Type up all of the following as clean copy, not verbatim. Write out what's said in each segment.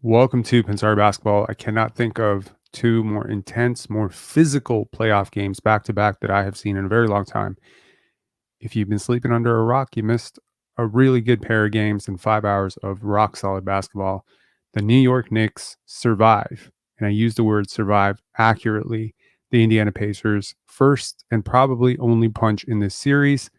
Welcome to Pensar Basketball. I cannot think of two more intense, more physical playoff games back to back that I have seen in a very long time. If you've been sleeping under a rock, you missed a really good pair of games and 5 hours of rock solid basketball. The New York Knicks survive, and I use the word survive accurately. The Indiana Pacers' first and probably only punch in this series.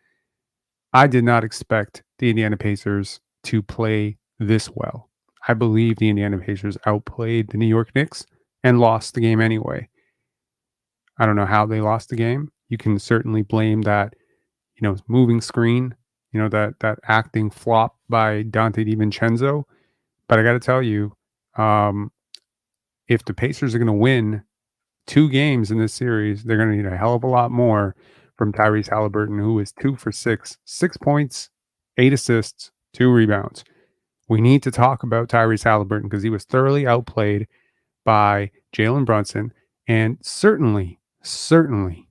I did not expect the Indiana Pacers to play this well. I believe the Indiana Pacers outplayed the New York Knicks and lost the game anyway. I don't know how they lost the game. You can certainly blame that, moving screen, that acting flop by Dante DiVincenzo. But I got to tell you, um, if the Pacers are going to win two games in this series, they're going to need a hell of a lot more from Tyrese Halliburton, who is 2 for 6, 6 points, 8 assists, 2 rebounds. We need to talk about Tyrese Halliburton because he was thoroughly outplayed by Jalen Brunson, and certainly, Country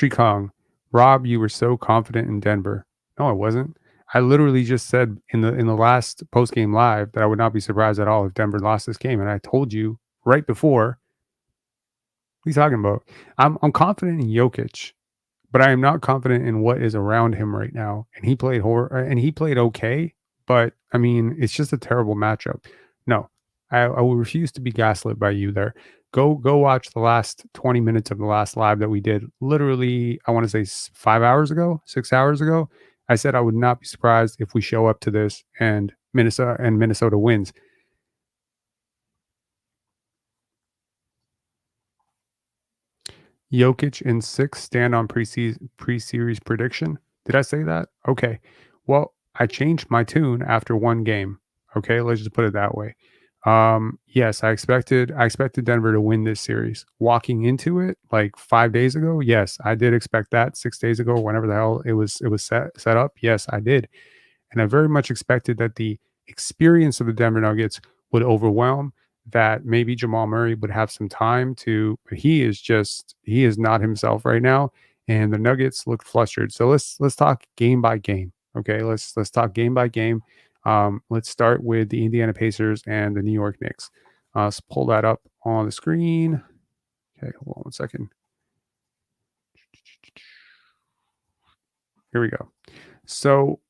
Kong, Rob, you were so confident in Denver. No, I wasn't. I literally just said in the last post game live that I would not be surprised at all if Denver lost this game, and I told you right before. What are you talking about? I'm confident in Jokic, but I am not confident in what is around him right now. And he played okay, but I mean, it's just a terrible matchup. No, I will refuse to be gaslit by you there. Go watch the last 20 minutes of the last live that we did. Literally, I want to say 5 hours ago, 6 hours ago. I said I would not be surprised if we show up to this and Minnesota wins. Jokic in 6 stand on pre-series prediction. Did I say that? Okay. Well, I changed my tune after one game. Okay, let's just put it that way. Yes, I expected Denver to win this series. Walking into it like 5 days ago, yes, I did expect that. 6 days ago, whenever the hell it was set up, yes, I did. And I very much expected that the experience of the Denver Nuggets would overwhelm, that maybe Jamal Murray would have some time to, but he is not himself right now. And the Nuggets look flustered. So let's talk game by game. Okay. Let's talk game by game. Let's start with the Indiana Pacers and the New York Knicks. Let's pull that up on the screen. Okay, hold on one second. Here we go. So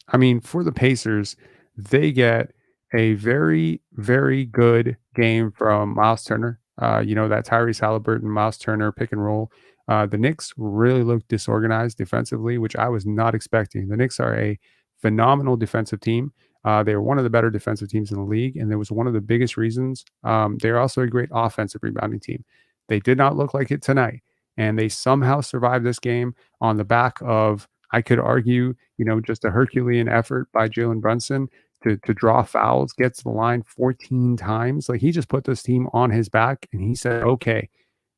I mean, for the Pacers, they get a very, very good game from Miles Turner. That Tyrese Halliburton, Miles Turner pick and roll. The Knicks really looked disorganized defensively, which I was not expecting. The Knicks are a phenomenal defensive team. They were one of the better defensive teams in the league, and there was one of the biggest reasons. They're also a great offensive rebounding team. They did not look like it tonight, and they somehow survived this game on the back of, I could argue, just a Herculean effort by Jalen Brunson to draw fouls, gets to the line 14 times. Like, he just put this team on his back and he said, okay,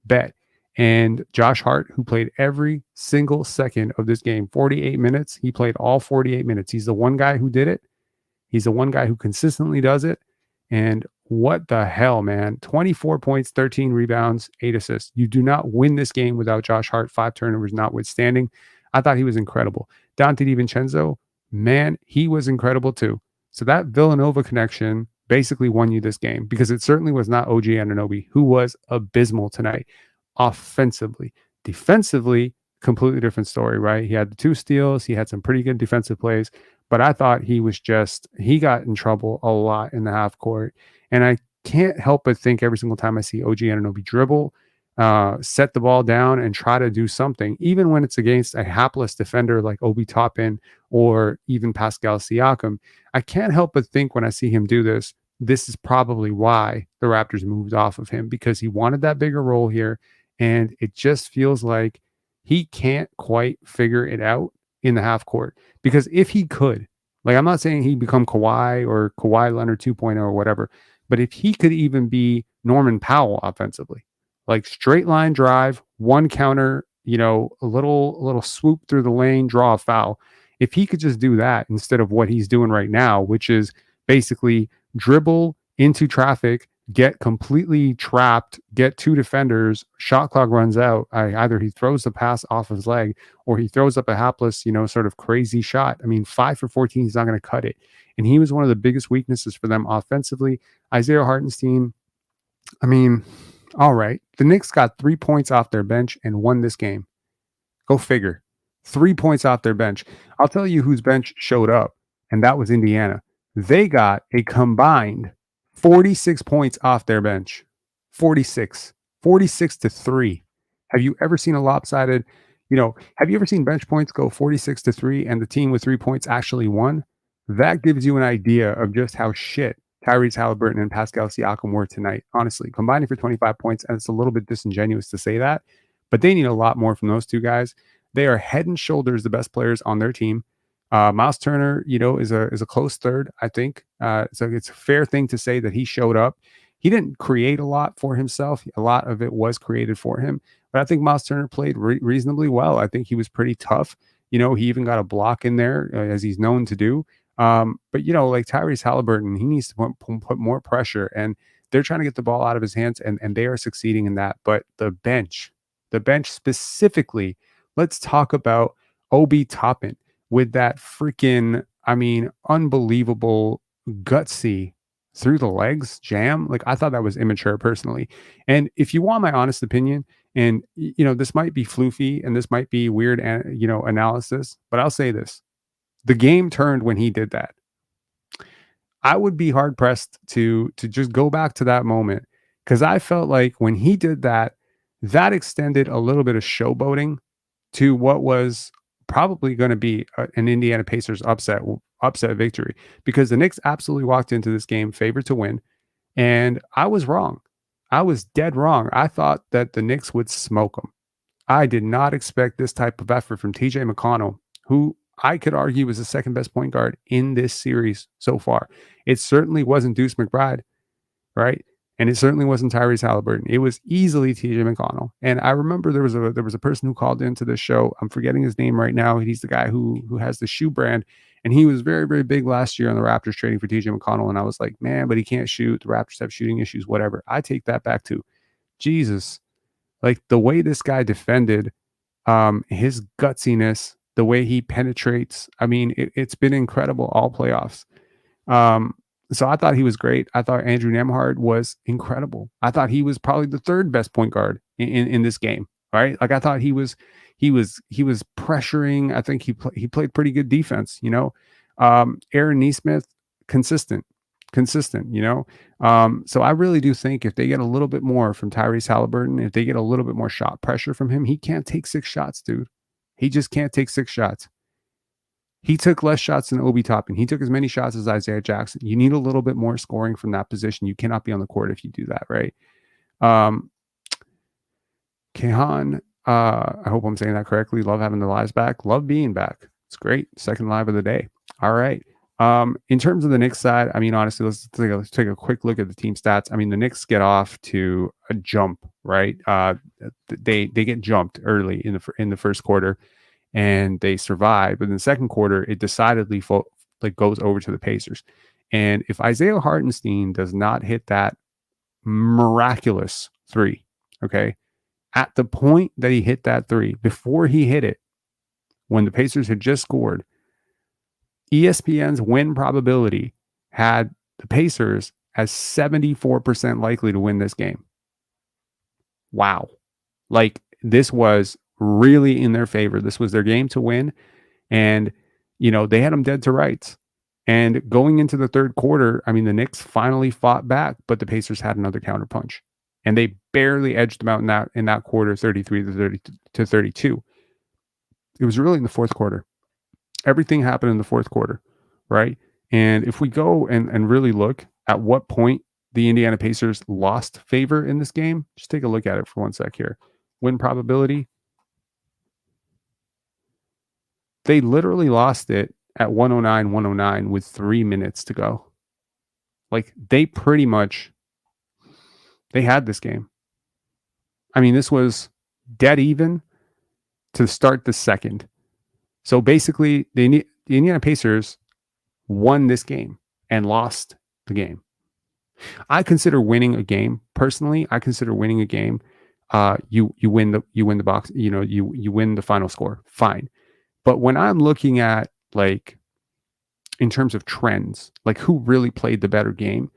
bet. And Josh Hart, who played every single second of this game, 48 minutes, he played all 48 minutes. He's the one guy who did it. He's the one guy who consistently does it. And what the hell, man? 24 points, 13 rebounds, 8 assists. You do not win this game without Josh Hart, 5 turnovers notwithstanding. I thought he was incredible. Dante DiVincenzo, man, he was incredible too. So that Villanova connection basically won you this game, because it certainly was not OG Anunoby, who was abysmal tonight offensively. Defensively, completely different story, right? He had the 2 steals. He had some pretty good defensive plays, but I thought he got in trouble a lot in the half court. And I can't help but think every single time I see OG Anunoby dribble, set the ball down and try to do something, even when it's against a hapless defender like Obi Toppin or even Pascal Siakam, I can't help but think when I see him do this, this is probably why the Raptors moved off of him, because he wanted that bigger role here. And it just feels like he can't quite figure it out in the half court. Because if he could, like, I'm not saying he'd become Kawhi or Kawhi Leonard 2.0 or whatever, but if he could even be Norman Powell offensively, like straight line drive, one counter, a little swoop through the lane, draw a foul. If he could just do that instead of what he's doing right now, which is basically dribble into traffic, get completely trapped, get two defenders, shot clock runs out. Either he throws the pass off his leg or he throws up a hapless, sort of crazy shot. I mean, 5 for 14 is not going to cut it. And he was one of the biggest weaknesses for them offensively. Isaiah Hartenstein, I mean, all right. The Knicks got 3 points off their bench and won this game. Go figure. 3 points off their bench. I'll tell you whose bench showed up, and that was Indiana. They got a combined 46 points off their bench. 46. 46 to 3. Have you ever seen a lopsided, have you ever seen bench points go 46 to 3 and the team with 3 points actually won? That gives you an idea of just how shit Tyrese Halliburton and Pascal Siakam were tonight. Honestly, combining for 25 points, and it's a little bit disingenuous to say that, but they need a lot more from those two guys. They are head and shoulders the best players on their team. Miles Turner, is a close third, I think. So it's a fair thing to say that he showed up. He didn't create a lot for himself. A lot of it was created for him. But I think Miles Turner played reasonably well. I think he was pretty tough. He even got a block in there, as he's known to do. But like Tyrese Halliburton, he needs to put more pressure, and they're trying to get the ball out of his hands, and they are succeeding in that. But the bench specifically, let's talk about Obi Toppin with that freaking, unbelievable gutsy through the legs jam. Like, I thought that was immature personally. And if you want my honest opinion, and this might be floofy and this might be weird, analysis, but I'll say this: the game turned when he did that. I would be hard pressed to just go back to that moment, because I felt like when he did that, that extended a little bit of showboating to what was probably going to be an Indiana Pacers upset victory, because the Knicks absolutely walked into this game favored to win, and I was wrong. I was dead wrong. I thought that the Knicks would smoke them. I did not expect this type of effort from TJ McConnell, who I could argue is the second best point guard in this series so far. It certainly wasn't Deuce McBride, right? And it certainly wasn't Tyrese Halliburton. It was easily TJ McConnell. And I remember there was a person who called into this show. I'm forgetting his name right now. He's the guy who has the shoe brand, and he was very, very big last year on the Raptors trading for TJ McConnell. And I was like, man, but he can't shoot. The Raptors have shooting issues, whatever. I take that back to Jesus. Like, the way this guy defended, his gutsiness, the way he penetrates. I mean, it's been incredible all playoffs. So I thought he was great. I thought Andrew Nembhard was incredible. I thought he was probably the third best point guard in this game. Right? Like, I thought he was pressuring. I think he played pretty good defense. Aaron Nesmith, consistent. So I really do think if they get a little bit more from Tyrese Halliburton, if they get a little bit more shot pressure from him, he can't take 6 shots, dude. He just can't take 6 shots. He took less shots than Obi Toppin. He took as many shots as Isaiah Jackson. You need a little bit more scoring from that position. You cannot be on the court if you do that, right? Kehan, I hope I'm saying that correctly. Love having the lives back. Love being back. It's great. Second live of the day. All right. In terms of the Knicks side, honestly, let's take a quick look at the team stats. The Knicks get off to a jump, right? They get jumped early in the first quarter, and they survive. But in the second quarter, it decidedly goes over to the Pacers. And if Isaiah Hartenstein does not hit that miraculous 3, okay, at the point that he hit that 3, before he hit it, when the Pacers had just scored, ESPN's win probability had the Pacers as 74% likely to win this game. Wow. Like, this was really in their favor. This was their game to win. And, they had them dead to rights. And going into the third quarter, the Knicks finally fought back, but the Pacers had another counterpunch. And they barely edged them out in that quarter, 33 to 32. It was really in the fourth quarter. Everything happened in the fourth quarter, right? And if we go and really look at what point the Indiana Pacers lost favor in this game, just take a look at it for one sec here. Win probability. They literally lost it at 109 with 3 minutes to go. Like, they pretty much, they had this game. This was dead even to start the second. So basically, the Indiana Pacers won this game and lost the game. I consider winning a game personally. I consider winning a game. You win the box. You win the final score. Fine. But when I'm looking at like in terms of trends, like who really played the better game,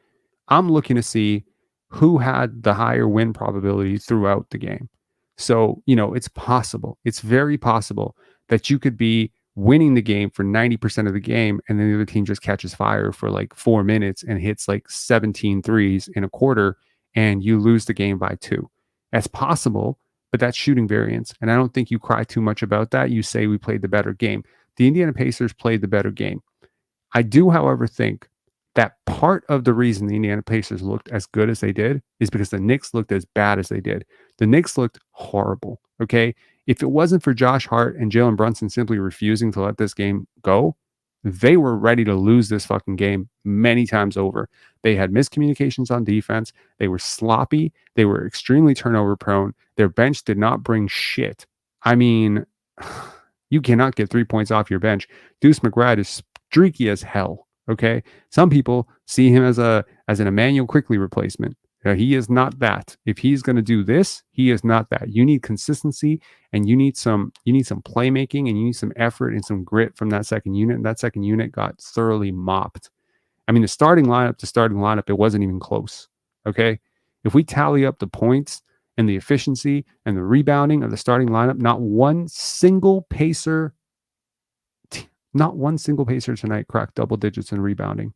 I'm looking to see who had the higher win probability throughout the game. So, it's possible. It's very possible that you could be winning the game for 90% of the game and then the other team just catches fire for like 4 minutes and hits like 17 threes in a quarter and you lose the game by two. That's possible, but that's shooting variance. And I don't think you cry too much about that. You say we played the better game. The Indiana Pacers played the better game. I do, however, think that part of the reason the Indiana Pacers looked as good as they did is because the Knicks looked as bad as they did. The Knicks looked horrible. Okay. If it wasn't for Josh Hart and Jalen Brunson simply refusing to let this game go, they were ready to lose this fucking game many times over. They had miscommunications on defense. They were sloppy. They were extremely turnover prone. Their bench did not bring shit. I mean, you cannot get 3 points off your bench. Deuce McBride is streaky as hell. Okay. Some people see him as an Emmanuel Quickly replacement. He is not that. If he's going to do this, he is not that. You need consistency and you need some playmaking and you need some effort and some grit from that second unit. And that second unit got thoroughly mopped. I mean, the starting lineup, it wasn't even close. Okay. If we tally up the points and the efficiency and the rebounding of the starting lineup, not one single Pacer tonight cracked double digits in rebounding.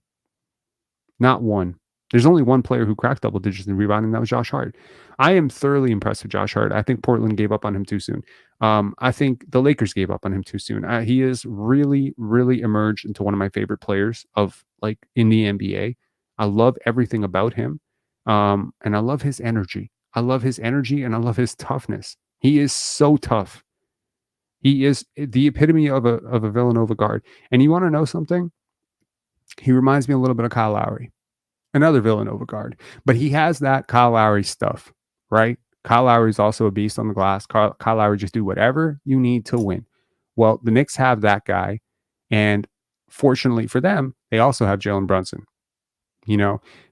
Not one. There's only one player who cracked double digits in rebounding. That was Josh Hart. I am thoroughly impressed with Josh Hart. I think Portland gave up on him too soon. I think the Lakers gave up on him too soon. He is really, really emerged into one of my favorite players of like in the NBA. I love everything about him. And I love his energy. I love his energy and I love his toughness. He is so tough. He is the epitome of a Villanova guard. And you want to know something? He reminds me a little bit of Kyle Lowry, another Villanova guard. But he has that Kyle Lowry stuff, right? Kyle Lowry is also a beast on the glass. Kyle Lowry just do whatever you need to win. Well, the Knicks have that guy. And fortunately for them, they also have Jalen Brunson.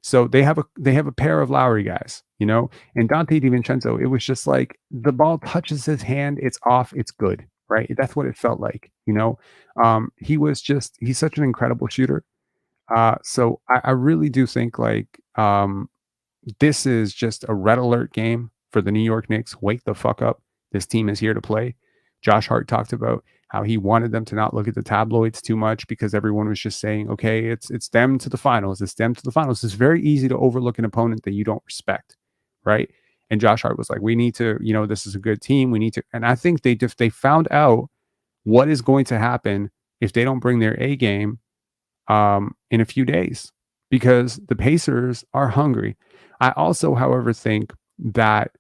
So they have a pair of Lowry guys, and Dante DiVincenzo, it was just like the ball touches his hand, it's off, it's good, right? That's what it felt like, he's such an incredible shooter. So I really do think like this is just a red alert game for the New York Knicks. Wake the fuck up. This team is here to play. Josh Hart talked about how he wanted them to not look at the tabloids too much because everyone was just saying, okay, it's them to the finals. It's them to the finals. It's very easy to overlook an opponent that you don't respect, right? And Josh Hart was like, we need to, this is a good team. We need to, and I think they found out what is going to happen if they don't bring their A game in a few days because the Pacers are hungry. I also, however, think that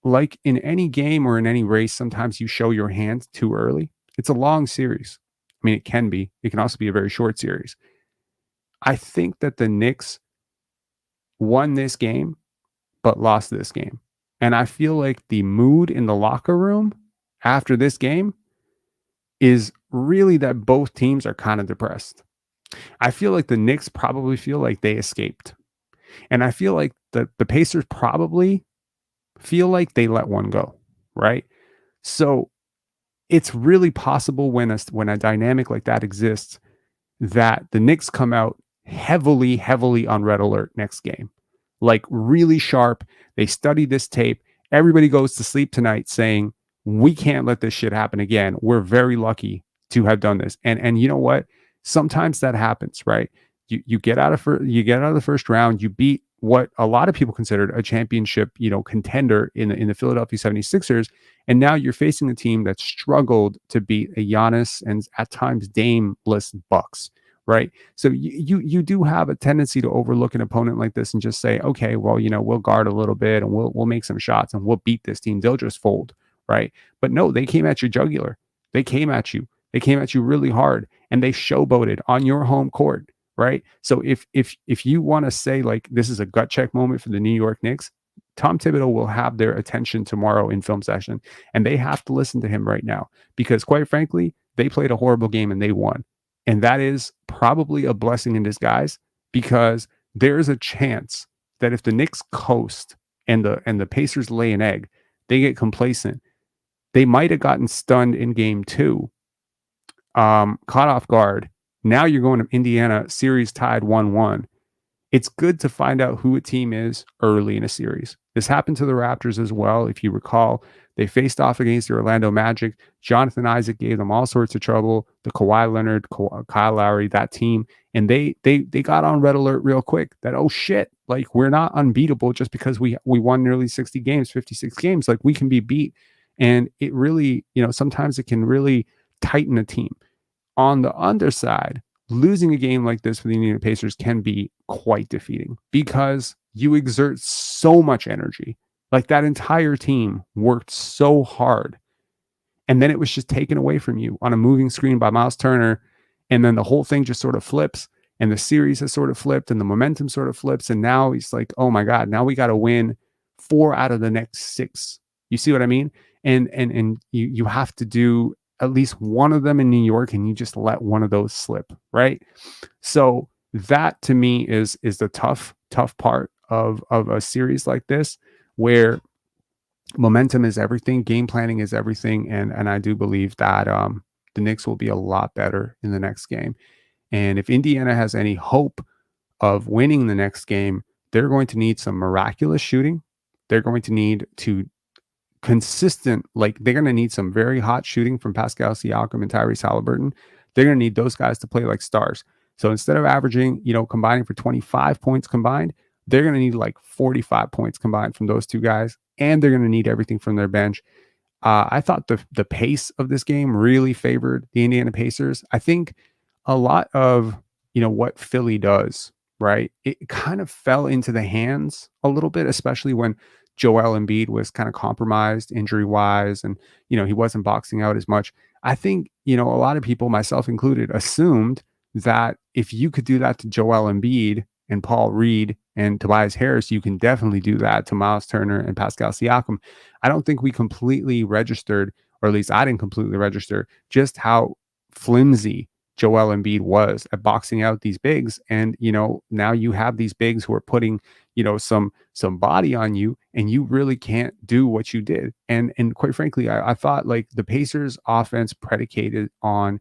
like in any game or in any race, sometimes you show your hand too early. It's a long series. I mean, it can be. It can also be a very short series. I think that the Knicks won this game, but lost this game. And I feel like the mood in the locker room after this game is really that both teams are kind of depressed. I feel like the Knicks probably feel like they escaped. And I feel like the Pacers probably feel like they let one go, right? So it's really possible when a dynamic like that exists that the Knicks come out heavily on red alert next game. Like really sharp. They study this tape. Everybody goes to sleep tonight saying, we can't let this shit happen again. We're very lucky to have done this. And you know what? Sometimes that happens, right? You get out of the first round, you beat what a lot of people considered a championship, contender in the Philadelphia 76ers. And now you're facing a team that struggled to beat a Giannis and at times Dame-less Bucks, right? So you do have a tendency to overlook an opponent like this and just say, okay, well, we'll guard a little bit and we'll make some shots and we'll beat this team. They'll just fold, right? But no, they came at you jugular. They came at you really hard and they showboated on your home court. Right. So if you want to say like this is a gut check moment for the New York Knicks, Tom Thibodeau will have their attention tomorrow in film session and they have to listen to him right now because quite frankly, they played a horrible game and they won. And that is probably a blessing in disguise because there's a chance that if the Knicks coast and the Pacers lay an egg, they get complacent. They might have gotten stunned in game 2, caught off guard. Now you're going to Indiana, series tied 1-1. It's good to find out who a team is early in a series. This happened to the Raptors as well. If you recall, they faced off against the Orlando Magic. Jonathan Isaac gave them all sorts of trouble. The Kawhi Leonard, Kyle Lowry, that team, and they got on red alert real quick. That, oh shit, like we're not unbeatable just because we won nearly 60 games, 56 games. Like we can be beat, and it really, sometimes it can really tighten a team. On the underside, losing a game like this for the Indiana Pacers can be quite defeating because you exert so much energy. Like that entire team worked so hard, and then it was just taken away from you on a moving screen by Miles Turner, and then the whole thing just sort of flips, and the series has sort of flipped, and the momentum sort of flips, and now he's like, oh my God, now we got to win 4 out of the next 6. You see what I mean? And you have to do at least one of them in New York, and you just let one of those slip, right? So that to me is the tough part of a series like this, where momentum is everything, game planning is everything, and I do believe that the Knicks will be a lot better in the next game. And if Indiana has any hope of winning the next game, they're going to need some miraculous shooting. They're going to need to they're going to need some very hot shooting from Pascal Siakam and Tyrese Halliburton. They're going to need those guys to play like stars. So instead of averaging, combining for 25 points combined, they're going to need like 45 points combined from those two guys, and they're going to need everything from their bench. I thought the pace of this game really favored the Indiana Pacers. I think a lot of what Philly does, right? It kind of fell into the hands a little bit, especially when Joel Embiid was kind of compromised injury wise, and he wasn't boxing out as much. I think a lot of people, myself included, assumed that if you could do that to Joel Embiid and Paul Reed and Tobias Harris, you can definitely do that to Miles Turner and Pascal Siakam. I don't think we completely registered, or at least I didn't completely register, just how flimsy Joel Embiid was at boxing out these bigs. And, now you have these bigs who are putting, some body on you, and you really can't do what you did. And quite frankly, I thought like the Pacers offense predicated on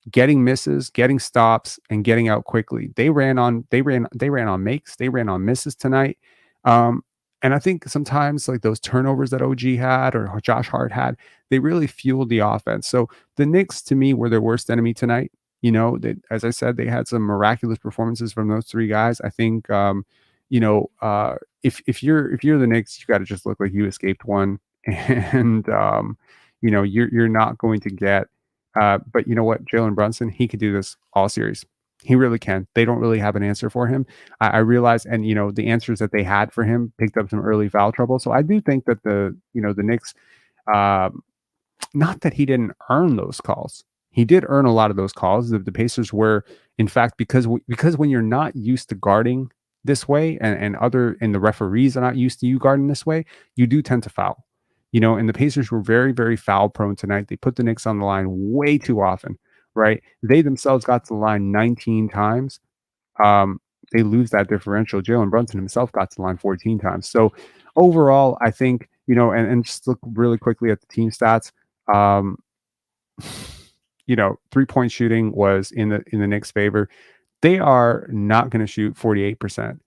getting misses, getting stops, and getting out quickly. They ran on makes, they ran on misses tonight. And I think sometimes like those turnovers that OG had or Josh Hart had, they really fueled the offense. So the Knicks to me were their worst enemy tonight. As I said, they had some miraculous performances from those 3 guys. I think if you're the Knicks, you got to just look like you escaped one, and you're not going to get. But you know what, Jalen Brunson, he could do this all series. He really can. They don't really have an answer for him. I realize, and the answers that they had for him picked up some early foul trouble. So I do think that the Knicks, not that he didn't earn those calls. He did earn a lot of those calls. The Pacers were, in fact, because when you're not used to guarding this way, and the referees are not used to you guarding this way, you do tend to foul. And the Pacers were very, very foul prone tonight. They put the Knicks on the line way too often, right? They themselves got to the line 19 times. They lose that differential. Jalen Brunson himself got to the line 14 times. So overall, I think, and just look really quickly at the team stats. 3-point shooting was in the Knicks' favor. They are not going to shoot 48%.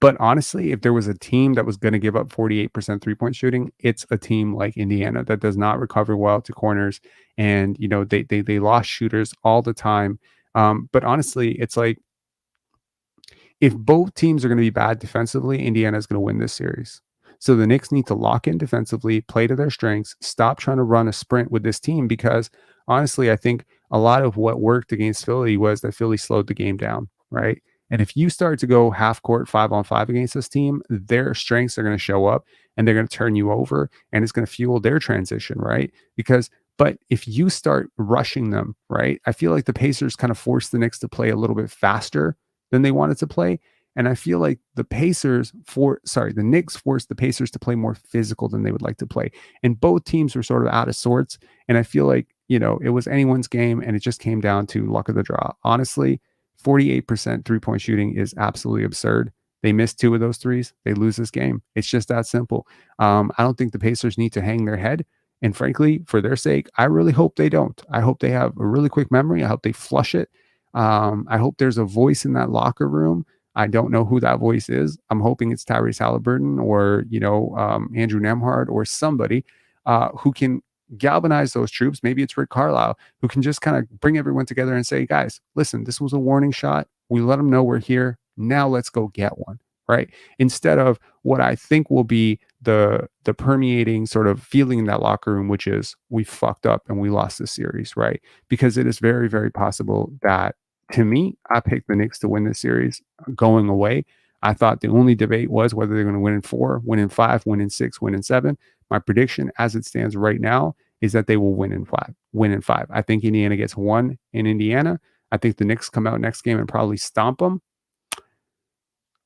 But honestly, if there was a team that was going to give up 48% 3-point shooting, it's a team like Indiana that does not recover well to corners. And, they lost shooters all the time. But honestly, it's like, if both teams are going to be bad defensively, Indiana is going to win this series. So the Knicks need to lock in defensively, play to their strengths, stop trying to run a sprint with this team, because honestly, I think a lot of what worked against Philly was that Philly slowed the game down, right? And if you start to go half court 5-on-5 against this team, their strengths are going to show up, and they're going to turn you over, and it's going to fuel their transition, right? But if you start rushing them, right, I feel like the Pacers kind of forced the Knicks to play a little bit faster than they wanted to play. And I feel like the Knicks forced the Pacers to play more physical than they would like to play. And both teams were sort of out of sorts. And I feel like, it was anyone's game, and it just came down to luck of the draw. Honestly, 48% 3-point shooting is absolutely absurd. They miss two of those threes, they lose this game. It's just that simple. I don't think the Pacers need to hang their head. And frankly, for their sake, I really hope they don't. I hope they have a really quick memory. I hope they flush it. I hope there's a voice in that locker room. I don't know who that voice is. I'm hoping it's Tyrese Halliburton or Andrew Nemhard or somebody who can galvanize those troops. Maybe it's Rick Carlisle who can just kind of bring everyone together and say, guys, listen, this was a warning shot. We let them know we're here. Now let's go get one, right? Instead of what I think will be the permeating sort of feeling in that locker room, which is we fucked up and we lost this series, right? Because it is very, very possible that, to me, I picked the Knicks to win this series going away. I thought the only debate was whether they're going to win in four, win in five, win in six, win in seven. My prediction, as it stands right now, is that they will win in five. Win in five. I think Indiana gets one in Indiana. I think the Knicks come out next game and probably stomp them.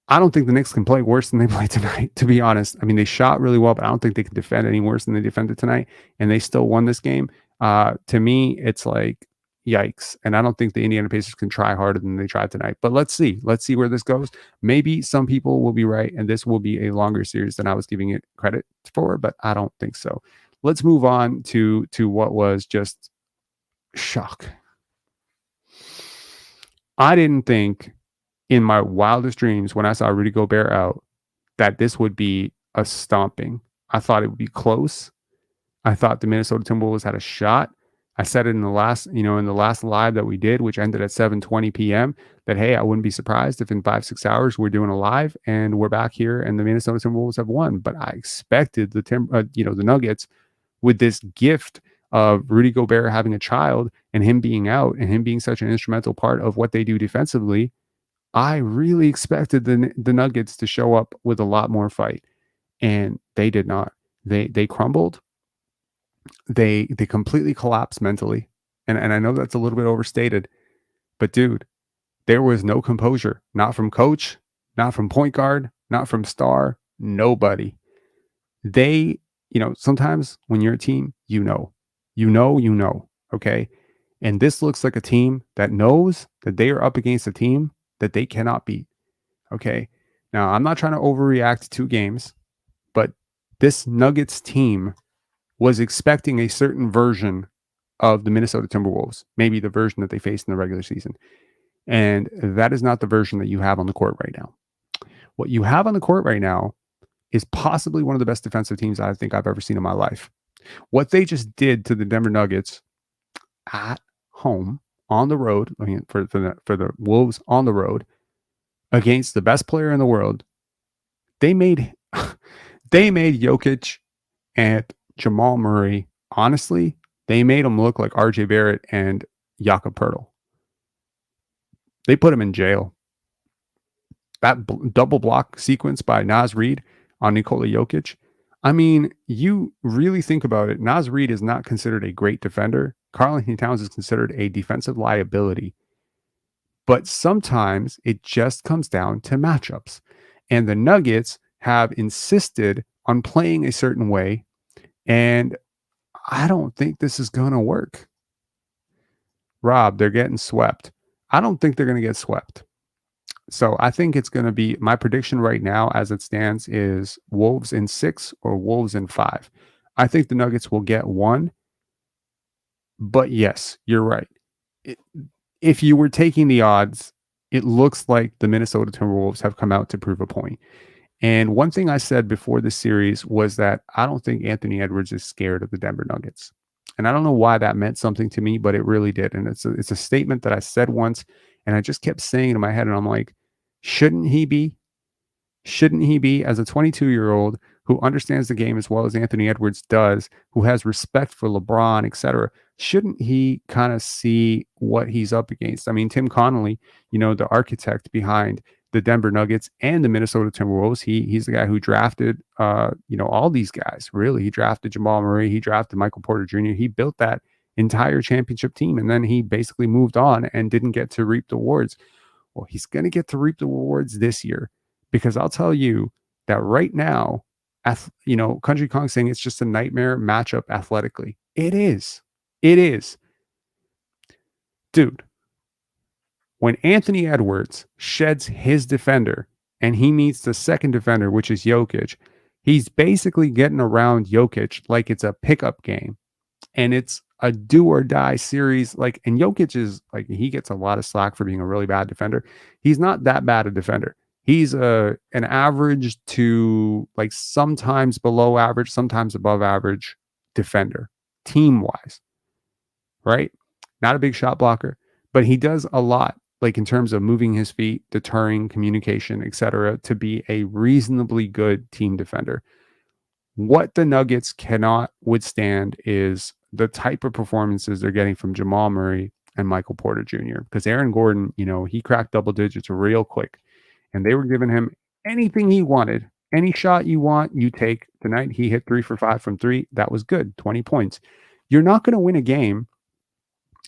I don't think the Knicks can play worse than they played tonight, to be honest. I mean, they shot really well, but I don't think they can defend any worse than they defended tonight, and they still won this game. To me, it's like, yikes. And I don't think the Indiana Pacers can try harder than they tried tonight. But let's see. Let's see where this goes. Maybe some people will be right, and this will be a longer series than I was giving it credit for, but I don't think so. Let's move on to what was just shock. I didn't think in my wildest dreams when I saw Rudy Gobert out that this would be a stomping. I thought it would be close. I thought the Minnesota Timberwolves had a shot. I said it in the last live that we did, which ended at 7:20 p.m. that, hey, I wouldn't be surprised if in 5-6 hours we're doing a live and we're back here and the Minnesota Timberwolves have won. But I expected the Nuggets, with this gift of Rudy Gobert having a child and him being out and him being such an instrumental part of what they do defensively, I really expected the Nuggets to show up with a lot more fight, and they did not. They crumbled. They completely collapsed mentally, and I know that's a little bit overstated, but dude, there was no composure, not from coach, not from point guard, not from star, nobody. They, sometimes when you're a team, okay, and this looks like a team that knows that they are up against a team that they cannot beat. Okay. Now, I'm not trying to overreact to two games, but this Nuggets team was expecting a certain version of the Minnesota Timberwolves, maybe the version that they faced in the regular season. And that is not the version that you have on the court right now. What you have on the court right now is possibly one of the best defensive teams I think I've ever seen in my life. What they just did to the Denver Nuggets at home on the road, I mean, for the Wolves on the road against the best player in the world, they made Jokic and Jamal Murray, honestly, they made them look like RJ Barrett and Jakob Poeltl. They put him in jail. That double block sequence by Naz Reid on Nikola Jokic. I mean, you really think about it. Naz Reid is not considered a great defender. Karl-Anthony Towns is considered a defensive liability. But sometimes it just comes down to matchups. And the Nuggets have insisted on playing a certain way. And I don't think this is going to work. Rob, they're getting swept. I don't think they're going to get swept. So I think it's going to be, my prediction right now as it stands is Wolves in 6 or Wolves in 5. I think the Nuggets will get one. But yes, you're right. If you were taking the odds, it looks like the Minnesota Timberwolves have come out to prove a point. And one thing I said before this series was that I don't think Anthony Edwards is scared of the Denver Nuggets. And I don't know why that meant something to me, but it really did. And it's a statement that I said once, and I just kept saying it in my head. And I'm like, shouldn't he be? Shouldn't he be, as a 22-year-old who understands the game as well as Anthony Edwards does, who has respect for LeBron, etc., shouldn't he kind of see what he's up against? I mean, Tim Connolly, the architect behind the Denver Nuggets and the Minnesota Timberwolves, he's the guy who drafted, all these guys, really. He drafted Jamal Murray. He drafted Michael Porter Jr. He built that entire championship team, and then he basically moved on and didn't get to reap the rewards. Well, he's going to get to reap the rewards this year, because I'll tell you that right now, Country Kong saying it's just a nightmare matchup athletically. It is. It is. Dude, when Anthony Edwards sheds his defender and he meets the second defender, which is Jokic, he's basically getting around Jokic like it's a pickup game, and it's a do or die series. Like, and Jokic is like, he gets a lot of slack for being a really bad defender. He's not that bad a defender. He's an average to like sometimes below average, sometimes above average defender, team wise, right? Not a big shot blocker, but he does a lot, like in terms of moving his feet, deterring, communication, etc., to be a reasonably good team defender. What the Nuggets cannot withstand is the type of performances they're getting from Jamal Murray and Michael Porter Jr. Because Aaron Gordon, he cracked double digits real quick, and they were giving him anything he wanted. Any shot you want, you take. Tonight, he hit 3 for 5 from three. That was good, 20 points. You're not going to win a game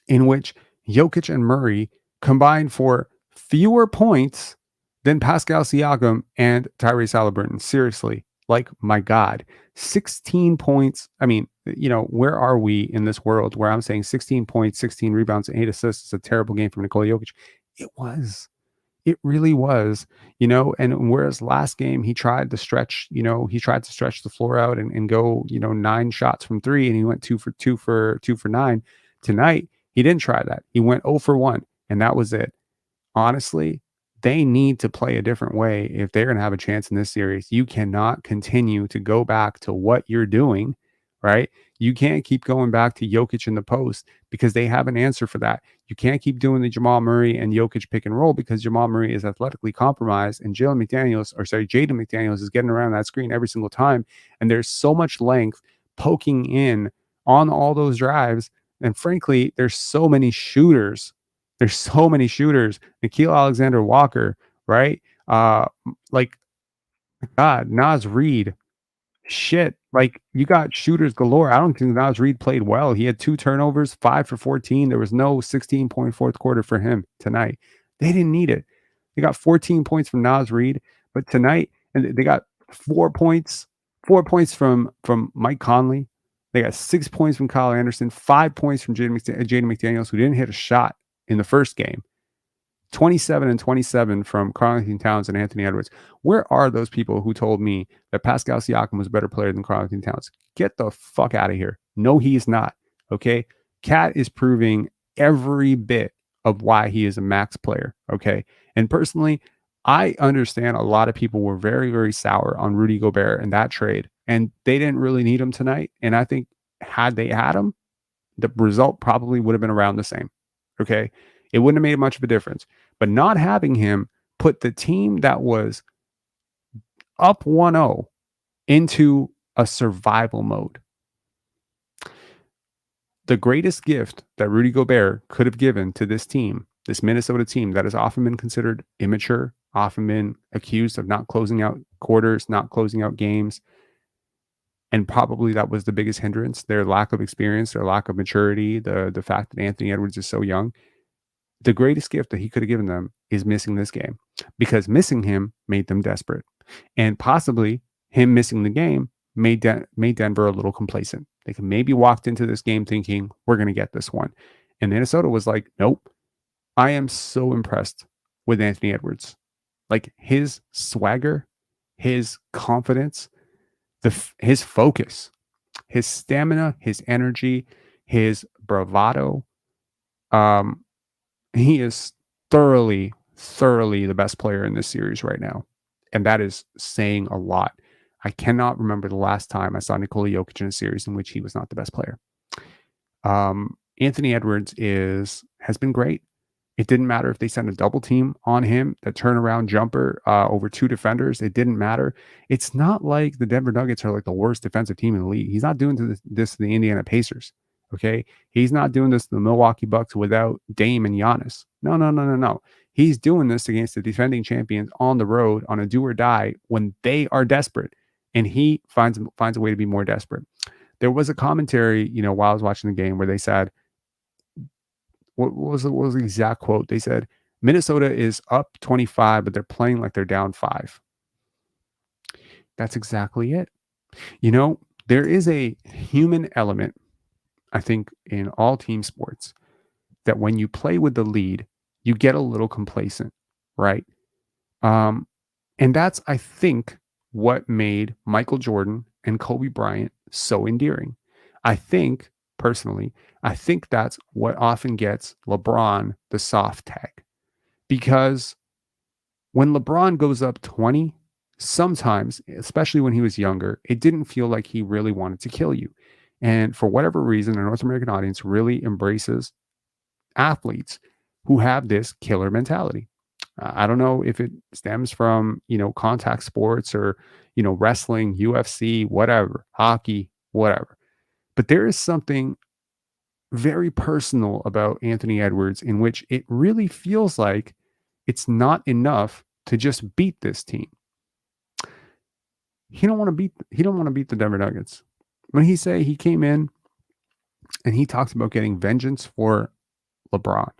in which Jokic and Murray combined for fewer points than Pascal Siakam and Tyrese Halliburton. Seriously, like, my God, 16 points. I mean, where are we in this world where I'm saying 16 points, 16 rebounds, and 8 assists is a terrible game from Nikola Jokic? It was. It really was, and whereas last game he tried to stretch, the floor out and go, 9 shots from three, and he went 2 for 9. Tonight, he didn't try that. He went 0 for 1, and that was it. Honestly, they need to play a different way if they're going to have a chance in this series. You cannot continue to go back to what you're doing, right? You can't keep going back to Jokic in the post because they have an answer for that. You can't keep doing the Jamal Murray and Jokic pick and roll because Jamal Murray is athletically compromised, and Jaden McDaniels is getting around that screen every single time. And there's so much length poking in on all those drives. And frankly, there's so many shooters. Nickeil Alexander-Walker, right? Like, God, Naz Reid. Shit, like, you got shooters galore. I don't think Naz Reid played well. He had 2 turnovers, 5 for 14. There was no 16-point fourth quarter for him tonight. They didn't need it. They got 14 points from Naz Reid, but tonight, and they got 4 points from Mike Conley. They got 6 points from Kyle Anderson, 5 points from Jaden McDaniels, who didn't hit a shot in the first game. 27 and 27 from Karl-Anthony Towns and Anthony Edwards. Where are those people who told me that Pascal Siakam was a better player than Karl-Anthony Towns? Get the fuck out of here. No, he's not. Okay. Cat is proving every bit of why he is a max player. Okay. And personally, I understand a lot of people were very, very sour on Rudy Gobert and that trade, and they didn't really need him tonight. And I think had they had him, the result probably would have been around the same. Okay. It wouldn't have made much of a difference. But not having him put the team that was up 1-0 into a survival mode. The greatest gift that Rudy Gobert could have given to this team, this Minnesota team that has often been considered immature, often been accused of not closing out quarters, not closing out games, and probably that was the biggest hindrance, their lack of experience, their lack of maturity, the fact that Anthony Edwards is so young. The greatest gift that he could have given them is missing this game, because missing him made them desperate. And possibly him missing the game made Denver a little complacent. They could maybe walked into this game thinking, we're going to get this one. And Minnesota was like, nope. I am so impressed with Anthony Edwards. Like, his swagger, his confidence, his focus, his stamina, his energy, his bravado. He is thoroughly the best player in this series right now. And that is saying a lot. I cannot remember the last time I saw Nikola Jokic in a series in which he was not the best player. Anthony Edwards has been great. It didn't matter if they sent a double team on him, the turnaround jumper over 2 defenders. It didn't matter. It's not like the Denver Nuggets are like the worst defensive team in the league. He's not doing this to the Indiana Pacers. Okay. He's not doing this to the Milwaukee Bucks without Dame and Giannis. No. He's doing this against the defending champions on the road on a do or die when they are desperate. And he finds a way to be more desperate. There was a commentary, while I was watching the game, where they said, what was the exact quote? They said, Minnesota is up 25, but they're playing like they're down 5. That's exactly it. There is a human element, I think, in all team sports, that when you play with the lead, you get a little complacent, right? And And that's, I think, what made Michael Jordan and Kobe Bryant so endearing. I think, personally, I think that's what often gets LeBron the soft tag. Because when LeBron goes up 20, sometimes, especially when he was younger, it didn't feel like he really wanted to kill you. And for whatever reason, the North American audience really embraces athletes who have this killer mentality. I don't know if it stems from, contact sports or, wrestling, UFC, whatever, hockey, whatever. But there is something very personal about Anthony Edwards in which it really feels like it's not enough to just beat this team. He don't want to beat the Denver Nuggets. When he came in and he talks about getting vengeance for LeBron.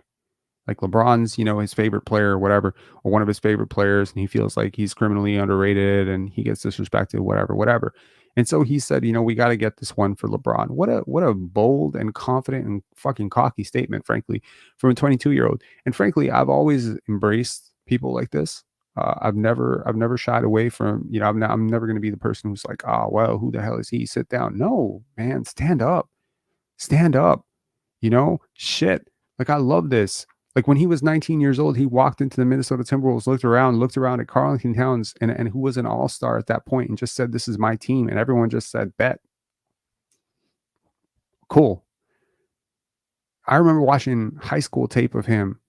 Like LeBron's, his favorite player or whatever, or one of his favorite players, and he feels like he's criminally underrated and he gets disrespected, whatever, whatever. And so he said, we got to get this one for LeBron. What a bold and confident and fucking cocky statement, frankly, from a 22-year-old. And frankly, I've always embraced people like this. I've never shied away from, I'm never going to be the person who's like, oh, well, who the hell is he? Sit down. No, man, stand up, shit. Like, I love this. Like when he was 19 years old, he walked into the Minnesota Timberwolves, looked around at Carlton Towns and who was an all-star at that point and just said, this is my team. And everyone just said, bet. Cool. I remember watching high school tape of him.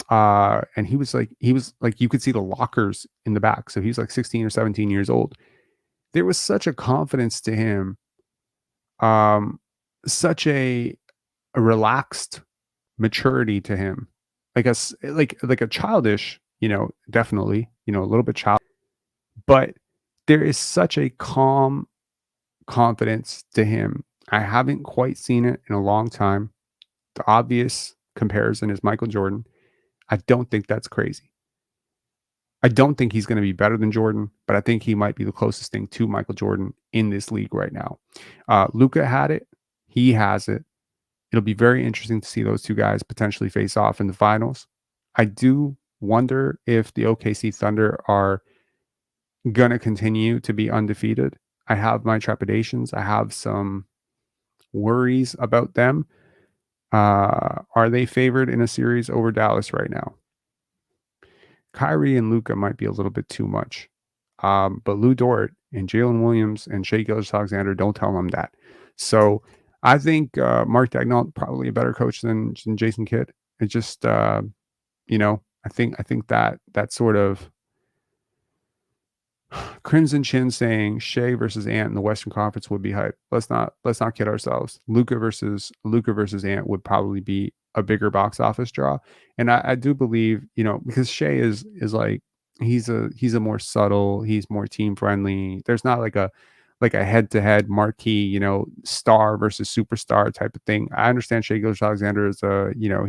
And he was like, you could see the lockers in the back. So he was like 16 or 17 years old. There was such a confidence to him. Such a relaxed maturity to him, like a childish, definitely, a little bit child, but there is such a calm confidence to him. I haven't quite seen it in a long time. The obvious comparison is Michael Jordan. I don't think that's crazy. I don't think he's going to be better than Jordan, but I think he might be the closest thing to Michael Jordan in this league right now. Luka had it. He has it. It'll be very interesting to see those two guys potentially face off in the finals. I do wonder if the OKC Thunder are going to continue to be undefeated. I have my trepidations. I have some worries about them. Are they favored in a series over Dallas right now? Kyrie and Luka might be a little bit too much. But Lou Dort and Jalen Williams and Shai Gilgeous-Alexander, don't tell them that. So I think Mark Daigneault probably a better coach than Jason Kidd. It just I think that sort of Crimson Chin saying Shea versus Ant in the Western Conference would be hype. Let's not kid ourselves. Luca versus Ant would probably be a bigger box office draw. And I do believe, because Shea is like he's a more subtle, he's more team friendly. There's not like a head to head marquee, star versus superstar type of thing. I understand Shai Gilgeous-Alexander is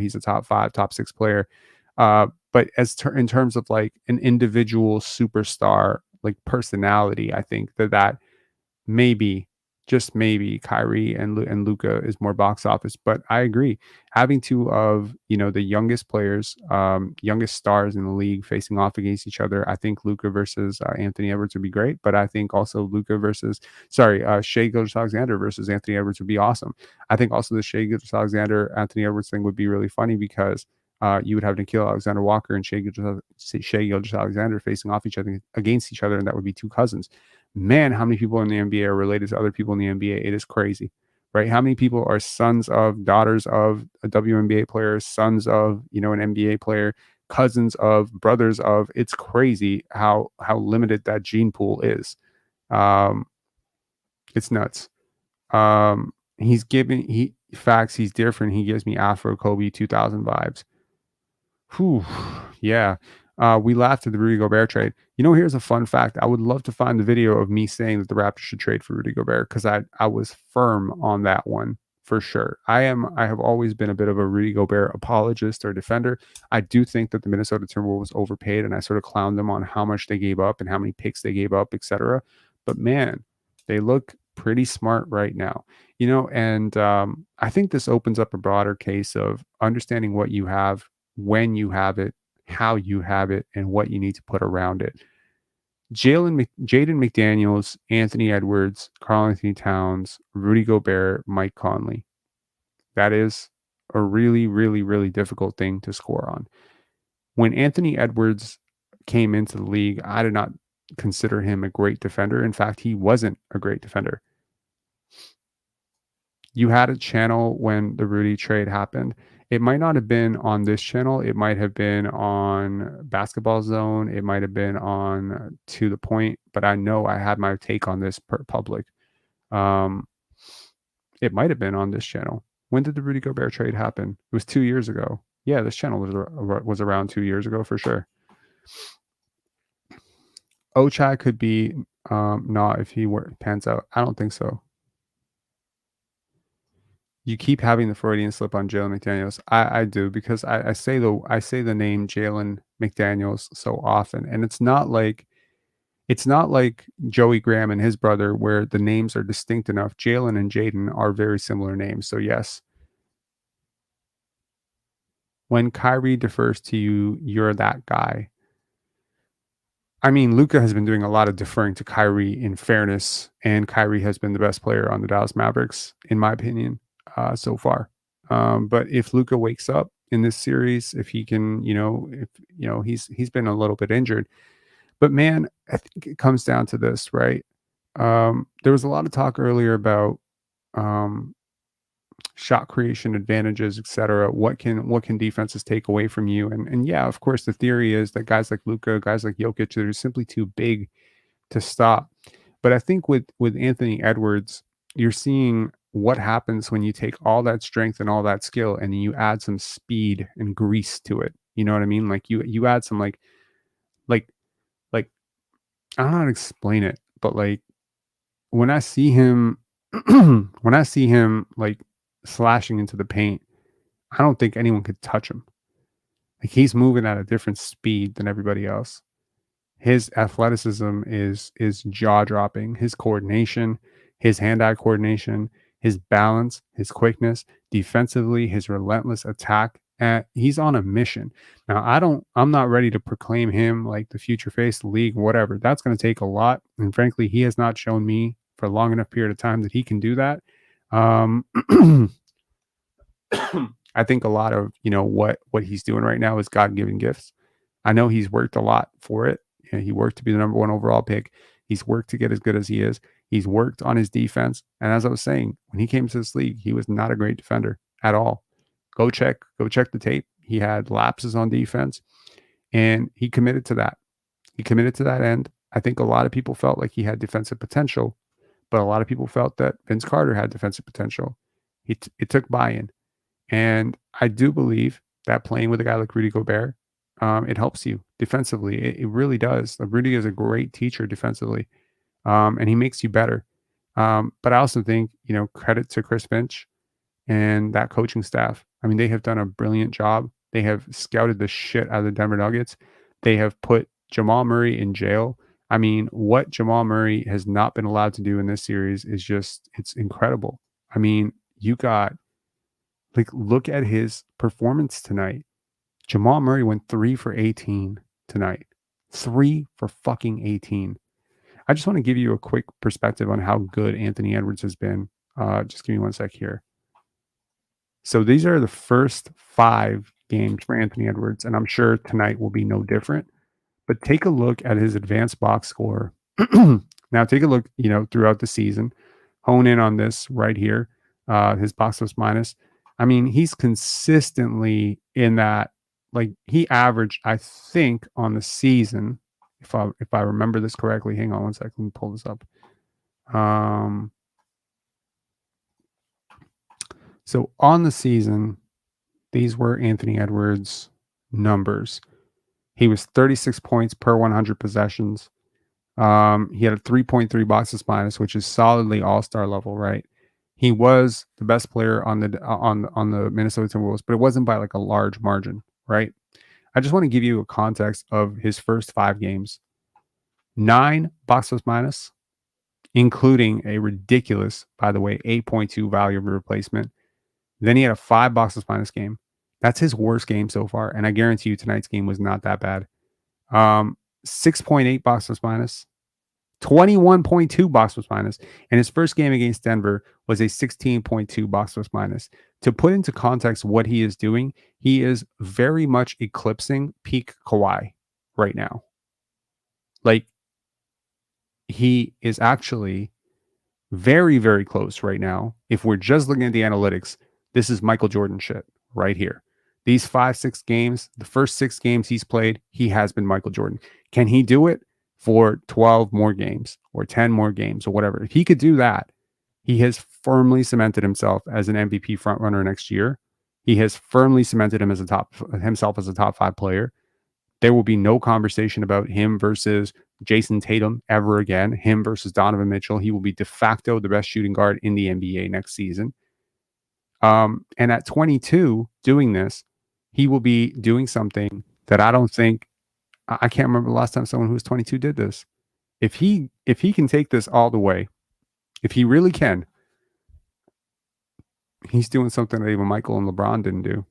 he's a top 5, top 6 player. But in terms of like an individual superstar, like personality, I think that maybe, just maybe, Kyrie and Luka is more box office. But I agree, having two of the youngest players, youngest stars in the league facing off against each other. I think Luka versus Anthony Edwards would be great, but I think also Shai Gilgeous-Alexander versus Anthony Edwards would be awesome. I think also the Shai Gilgeous-Alexander Anthony Edwards thing would be really funny because you would have Nickeil Alexander-Walker and Shai Gilgeous-Alexander facing off against each other, and that would be two cousins. Man, how many people in the NBA are related to other people in the NBA? It is crazy, right? How many people are sons of, daughters of a WNBA player, sons of, an NBA player, cousins of, brothers of? It's crazy how limited that gene pool is. It's nuts. He's different. He gives me Afro Kobe 2000 vibes. Whew, yeah. We laughed at the Rudy Gobert trade. Here's a fun fact. I would love to find the video of me saying that the Raptors should trade for Rudy Gobert because I was firm on that one for sure. I have always been a bit of a Rudy Gobert apologist or defender. I do think that the Minnesota Timberwolves overpaid, and I sort of clowned them on how much they gave up and how many picks they gave up, etc. But man, they look pretty smart right now. And I think this opens up a broader case of understanding what you have, when you have it, how you have it, and what you need to put around it. Jaden McDaniels, Anthony Edwards, Karl Anthony Towns, Rudy Gobert, Mike Conley. That is a really, really, really difficult thing to score on. When Anthony Edwards came into the league, I did not consider him a great defender. In fact, he wasn't a great defender. You had a channel when the Rudy trade happened. It might not have been on this channel. It might have been on Basketball Zone. It might have been on To the Point, but I know I had my take on this public. Um, it might have been on this channel. When did the Rudy Gobert trade happen? It was 2 years ago. Yeah, this channel was around 2 years ago for sure. Ochai could be not if he pans out. I don't think so. You keep having the Freudian slip on Jalen McDaniels. I do because I say the name Jalen McDaniels so often, and it's not like Joey Graham and his brother where the names are distinct enough. Jalen and Jaden are very similar names. So yes, when Kyrie defers to you, you're that guy. I mean, Luka has been doing a lot of deferring to Kyrie in fairness, and Kyrie has been the best player on the Dallas Mavericks, in my opinion, so far. But if Luka wakes up in this series, if he can, if he's been a little bit injured, but man, I think it comes down to this, right? There was a lot of talk earlier about um, shot creation advantages, etc. What can defenses take away from you? And yeah, of course, the theory is that guys like Luka, guys like Jokic, they're simply too big to stop. But I think with Anthony Edwards, you're seeing what happens when you take all that strength and all that skill and you add some speed and grease to it. You know what I mean? Like you add some like like I don't know how to explain it, but like when I see him when I see him like slashing into the paint, I don't think anyone could touch him. Like he's moving at a different speed than everybody else. His athleticism is jaw dropping. His coordination, his hand-eye coordination, his balance, his quickness, defensively, his relentless attack. He's on a mission. Now, I'm not ready to proclaim him like the future face of the league, whatever. That's going to take a lot. And frankly, he has not shown me for a long enough period of time that he can do that. Um, I think a lot of what he's doing right now is God-given gifts. I know he's worked a lot for it. He worked to be the number one overall pick. He's worked to get as good as he is. He's worked on his defense. And as I was saying, when he came to this league, he was not a great defender at all. Go check the tape. He had lapses on defense, and he committed to that. He committed to that end. I think a lot of people felt like he had defensive potential, but a lot of people felt that Vince Carter had defensive potential. It took buy-in. And I do believe that playing with a guy like Rudy Gobert, it helps you defensively. It really does. Rudy is a great teacher defensively, and he makes you better. But I also think, credit to Chris Finch and that coaching staff. I mean, they have done a brilliant job. They have scouted the shit out of the Denver Nuggets. They have put Jamal Murray in jail. I mean, what Jamal Murray has not been allowed to do in this series is it's incredible. I mean, look at his performance tonight. Jamal Murray went 3 for 18 tonight. 3 for fucking 18. I just want to give you a quick perspective on how good Anthony Edwards has been. Just give me one sec here. So these are the first 5 games for Anthony Edwards, and I'm sure tonight will be no different. But take a look at his advanced box score. Now take a look, throughout the season. Hone in on this right here. His box plus minus. I mean, he's consistently in that. Like he averaged, I think, on the season, if I remember this correctly. Hang on one second. Let me pull this up. So on the season, these were Anthony Edwards' numbers. He was 36 points per 100 possessions. He had a 3.3 boxes minus, which is solidly all-star level, right? He was the best player on the Minnesota Timberwolves, but it wasn't by like a large margin, right? I just want to give you a context of his first 5 games. 9 boxes minus, including a ridiculous, by the way, 8.2 value of replacement. Then he had a 5 boxes minus game. That's his worst game so far, and I guarantee you tonight's game was not that bad. 6.8 box plus minus, 21.2 box plus minus, and his first game against Denver was a 16.2 box plus minus. To put into context what he is doing, he is very much eclipsing peak Kawhi right now. Like, he is actually very, very close right now. If we're just looking at the analytics, this is Michael Jordan shit right here. These 5-6 games, the first 6 games he's played, he has been Michael Jordan. Can he do it for 12 more games or 10 more games or whatever? If he could do that, he has firmly cemented himself as an MVP frontrunner next year. He has firmly cemented himself as a top 5 player. There will be no conversation about him versus Jason Tatum ever again, him versus Donovan Mitchell. He will be de facto the best shooting guard in the NBA next season. And at 22, doing this, he will be doing something that I don't think, I can't remember the last time someone who was 22 did this. If he can take this all the way, if he really can, he's doing something that even Michael and LeBron didn't do,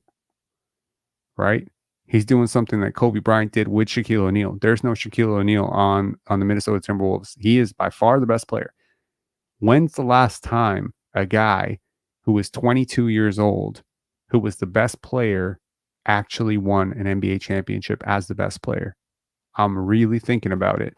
right? He's doing something that Kobe Bryant did with Shaquille O'Neal. There's no Shaquille O'Neal on the Minnesota Timberwolves. He is by far the best player. When's the last time a guy who was 22 years old, who was the best player, actually won an NBA championship as the best player? I'm really thinking about it.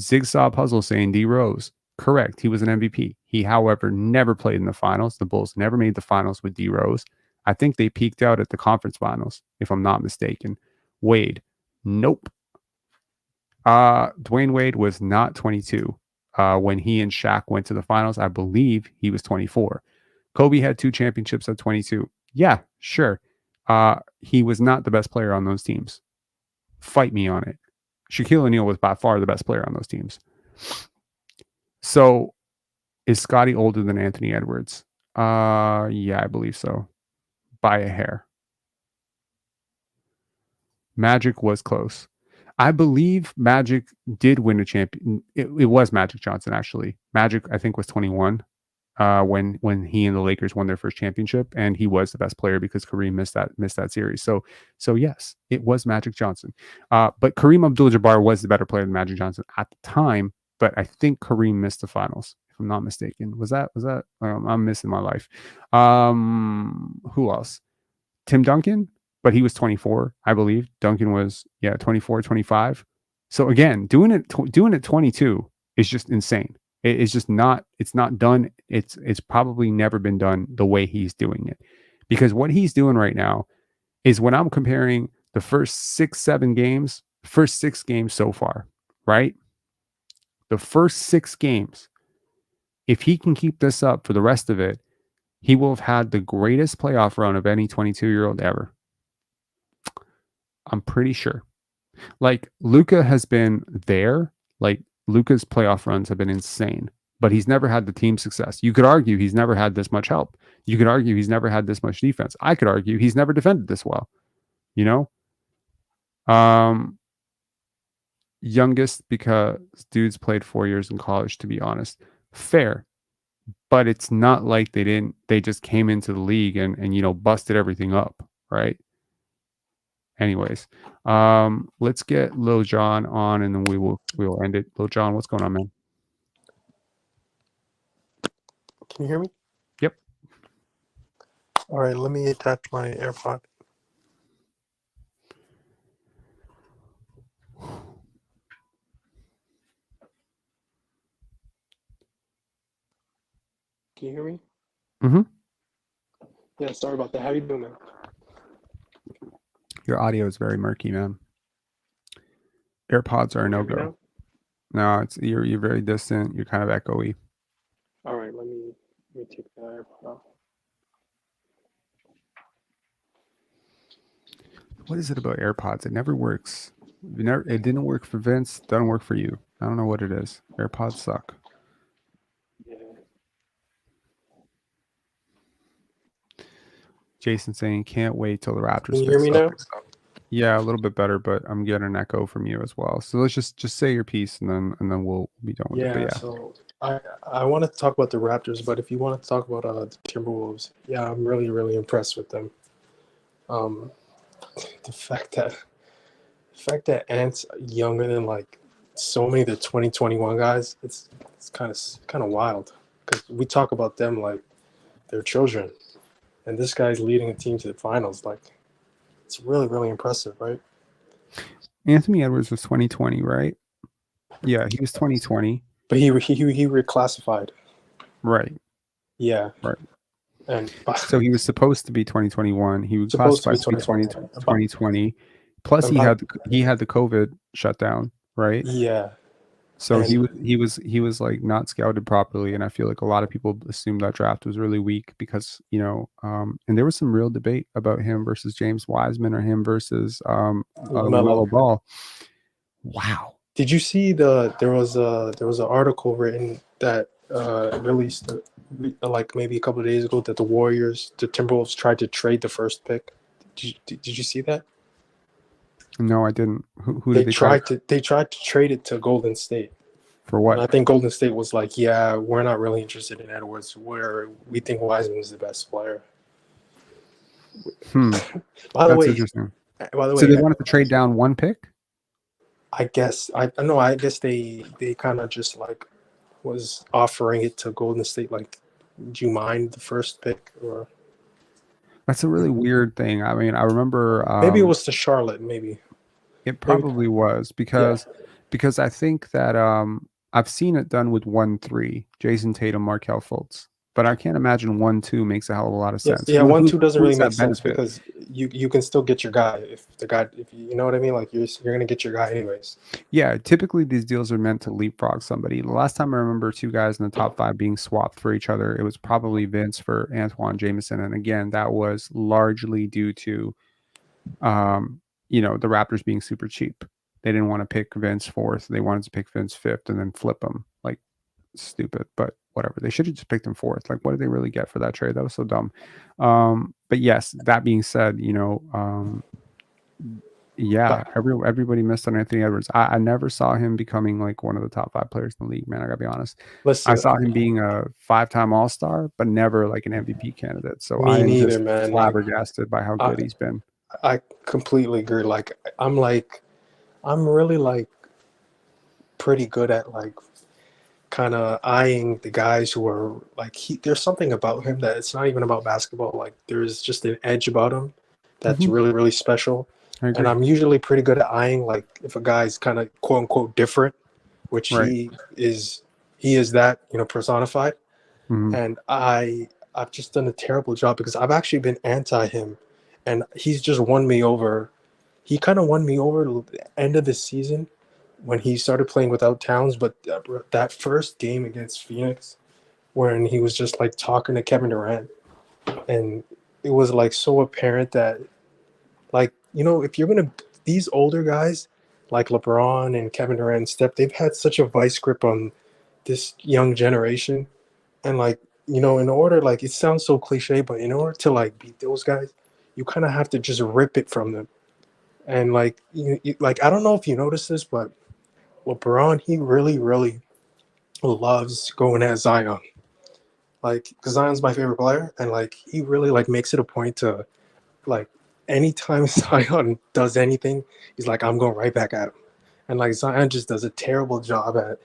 Zigsaw Puzzle saying D Rose. Correct. He was an MVP. He, however, never played in the finals. The Bulls never made the finals with D Rose. I think they peaked out at the conference finals, if I'm not mistaken. Wade. Nope. Dwayne Wade was not 22 when he and Shaq went to the finals. I believe he was 24. Kobe had 2 championships at 22. Yeah, sure. He was not the best player on those teams. Fight me on it. Shaquille O'Neal was by far the best player on those teams. So, is Scottie older than Anthony Edwards? Yeah, I believe so. By a hair. Magic was close. I believe Magic did win a champion. It was Magic Johnson, actually. Magic, I think, was 21 when he and the Lakers won their first championship, and he was the best player because Kareem missed that series. So yes, it was Magic Johnson. But Kareem Abdul-Jabbar was the better player than Magic Johnson at the time. But I think Kareem missed the finals, if I'm not mistaken. Was that? I'm missing my life. Who else? Tim Duncan, but he was 24, I believe. Duncan was 24, 25. So again, doing it 22 is just insane. It's just not. It's not done. It's probably never been done the way he's doing it, because what he's doing right now is, when I'm comparing the first 6 games so far, right? The first 6 games, if he can keep this up for the rest of it, he will have had the greatest playoff run of any 22-year-old ever. I'm pretty sure. Like, Luka has been there. Like, Luka's playoff runs have been insane, but he's never had the team success. You could argue he's never had this much help. You could argue he's never had this much defense. I could argue he's never defended this well. You know? Youngest because dudes played 4 years in college, to be honest. Fair. But it's not like they just came into the league and busted everything up, right? Anyways, let's get Lil John on, and then we will end it. Lil John, what's going on, man? Can you hear me? Yep. All right, let me attach my AirPod. Can you hear me? Mm-hmm. Yeah, sorry about that. How you doing, man? Your audio is very murky, man. AirPods are a no-go. No, you're very distant. You're kind of echoey. All right, let me take the AirPod off. What is it about AirPods? It never works. It didn't work for Vince. Doesn't work for you. I don't know what it is. AirPods suck. Yeah. Jason saying, can't wait till the Raptors. Can you hear me now? Yeah, a little bit better, but I'm getting an echo from you as well. So let's just say your piece, and then we'll be done with it. But yeah. So I want to talk about the Raptors, but if you want to talk about the Timberwolves, yeah, I'm really, really impressed with them. The fact that fact that Ant's younger than like so many of the 2021 guys, it's kind of wild because we talk about them like they're children, and this guy's leading a team to the finals. Like it's really impressive, right? Anthony Edwards was 2020, right? Yeah, he was 2020. But he reclassified. Right, Yeah, right. and So he was supposed to be 2021. He was supposed to be classified to be 2020. 2020. Plus, And by, he had the COVID shutdown, right? yeah, So and he was like not scouted properly, and I feel like a lot of people assumed that draft was really weak because and there was some real debate about him versus James Wiseman or him versus LaMelo. LaMelo Ball. Wow. Did you see there was an article written that released like maybe a couple of days ago that the Timberwolves tried to trade the first pick. Did you see that? No, I didn't. Who did they try They tried to trade it to Golden State. for And what? I think Golden State was like, yeah, we're not really interested in Edwards. We think Wiseman is the best player. Hmm. By the That's way, interesting. by the So they way, wanted to trade down one pick? I guess I know. I guess they kind of just like was offering it to Golden State. Like, do you mind the first pick? Or That's a really weird thing. I mean, I remember maybe it was to Charlotte. it Maybe probably was yeah. because I think that I've seen it done with 1-3, Jason Tatum, Markelle Fultz. But I can't imagine 1-2 makes a hell of a lot of sense. Yeah. 1-2 doesn't Who really does make that sense benefit? because you can still get your guy if you know what I mean. Like you're gonna get your guy anyways. Yeah, typically these deals are meant to leapfrog somebody. The last time I remember two guys in the top five being swapped for each other, it was probably Vince for Antoine Jameson. And again, that was largely due to the Raptors being super cheap. They didn't want to pick Vince fourth. They wanted to pick Vince fifth and then flip him. Like stupid, but whatever. They should have just picked him fourth. Like, what did they really get for that trade? That was so dumb. But yes, that being said, yeah, But everybody missed on Anthony Edwards. I never saw him becoming like one of the top five players in the league, man. I gotta be honest. I listen, saw him being a 5-time All-Star, but never like an MVP candidate. So I me am neither, just man. flabbergasted by how I good he's been. I completely agree. I'm really like pretty good at like kind of eyeing the guys who are like there's something about him that it's not even about basketball. Like there's just an edge about him that's Hmm. really special. I And agree. I'm usually pretty good at eyeing like if a guy's kind of quote unquote different, which Right. he is that, personified. Hmm. And I've just done a terrible job because I've actually been anti him and he's just won me over. He kind of won me over at the end of the season when he started playing without Towns, but that first game against Phoenix, when he was just like talking to Kevin Durant, and it was like so apparent that, like, if you're gonna these older guys like LeBron and Kevin Durant and Steph, they've had such a vice grip on this young generation, and like in order, like it sounds so cliche, but in order to like beat those guys, you kind of have to just rip it from them. And like like I don't know if you noticed this, but LeBron, he really loves going at Zion. Like, because Zion's my favorite player, and like he really like makes it a point to like anytime Zion does anything, he's like, I'm going right back at him. And like Zion just does a terrible job at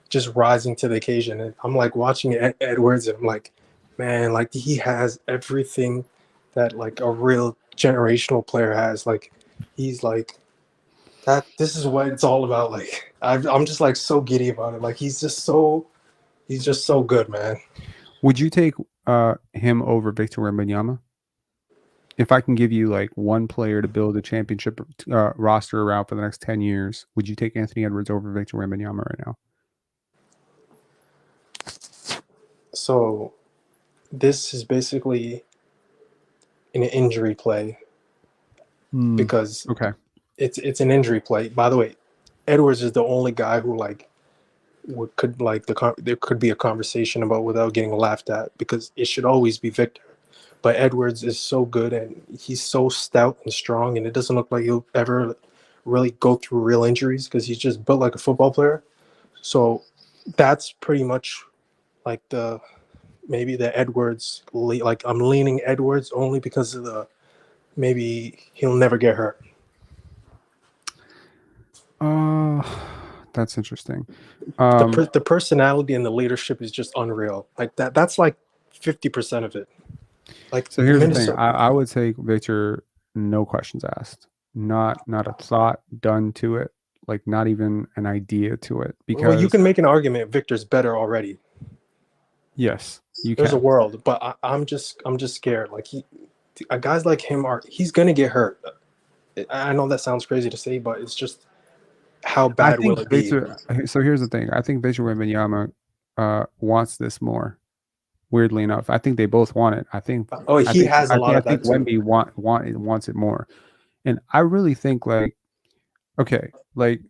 just rising to the occasion. And I'm like watching Edwards, and I'm like, man, like he has everything that like a real generational player has. Like he's like that. This is what it's all about. Like I'm just like so giddy about it. Like he's just so good, man. Would you take him over Victor Wembanyama? If I can give you like one player to build a championship roster around for the next 10 years, would you take Anthony Edwards over Victor Wembanyama right now? So this is basically an injury play Hmm. because Okay. it's an injury play. By the way, Edwards is the only guy who like could like there could be a conversation about without getting laughed at because it should always be Victor. But Edwards is so good and he's so stout and strong, and it doesn't look like he'll ever really go through real injuries because he's just built like a football player. So that's pretty much like maybe the Edwards, like I'm leaning Edwards only because of the maybe he'll never get hurt. Uh, that's interesting. The personality and the leadership is just unreal. Like that's like 50% of it. Like So here's the thing. Minnesota. I would take Victor, no questions asked. Not a thought done to it, like not even an idea to it. Well, you Because can make an argument Victor's better already. yes, you There's a can. world, but I'm just scared. Like guys like him are he's gonna get hurt. I know that sounds crazy to say, but it's just how I bad will think it be? Victor. So here's the thing. I think Victor Wembanyama wants this more. Weirdly enough, I think they both want it. Oh, he has a lot I of think that too. Wemby wants it more. And I really think like okay, like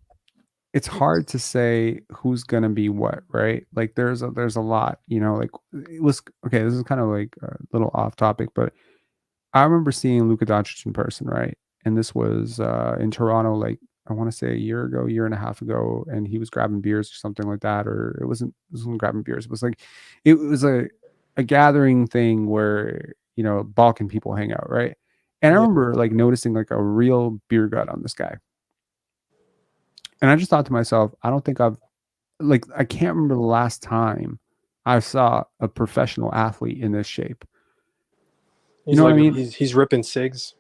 it's hard to say who's gonna be what, right? Like there's a lot, like it was okay. This is kind of like a little off topic, but I remember seeing Luka Doncic in person, right? And this was in Toronto, like I want to say a year ago, year and a half ago, and he was grabbing beers or something like that, or it wasn't grabbing beers. It was like it was a gathering thing where Balkan people hang out, right? And I Yeah, remember like noticing like a real beer gut on this guy, and I just thought to myself, I don't think I can't remember the last time I saw a professional athlete in this shape. You he's know what I like mean? he's ripping cigs.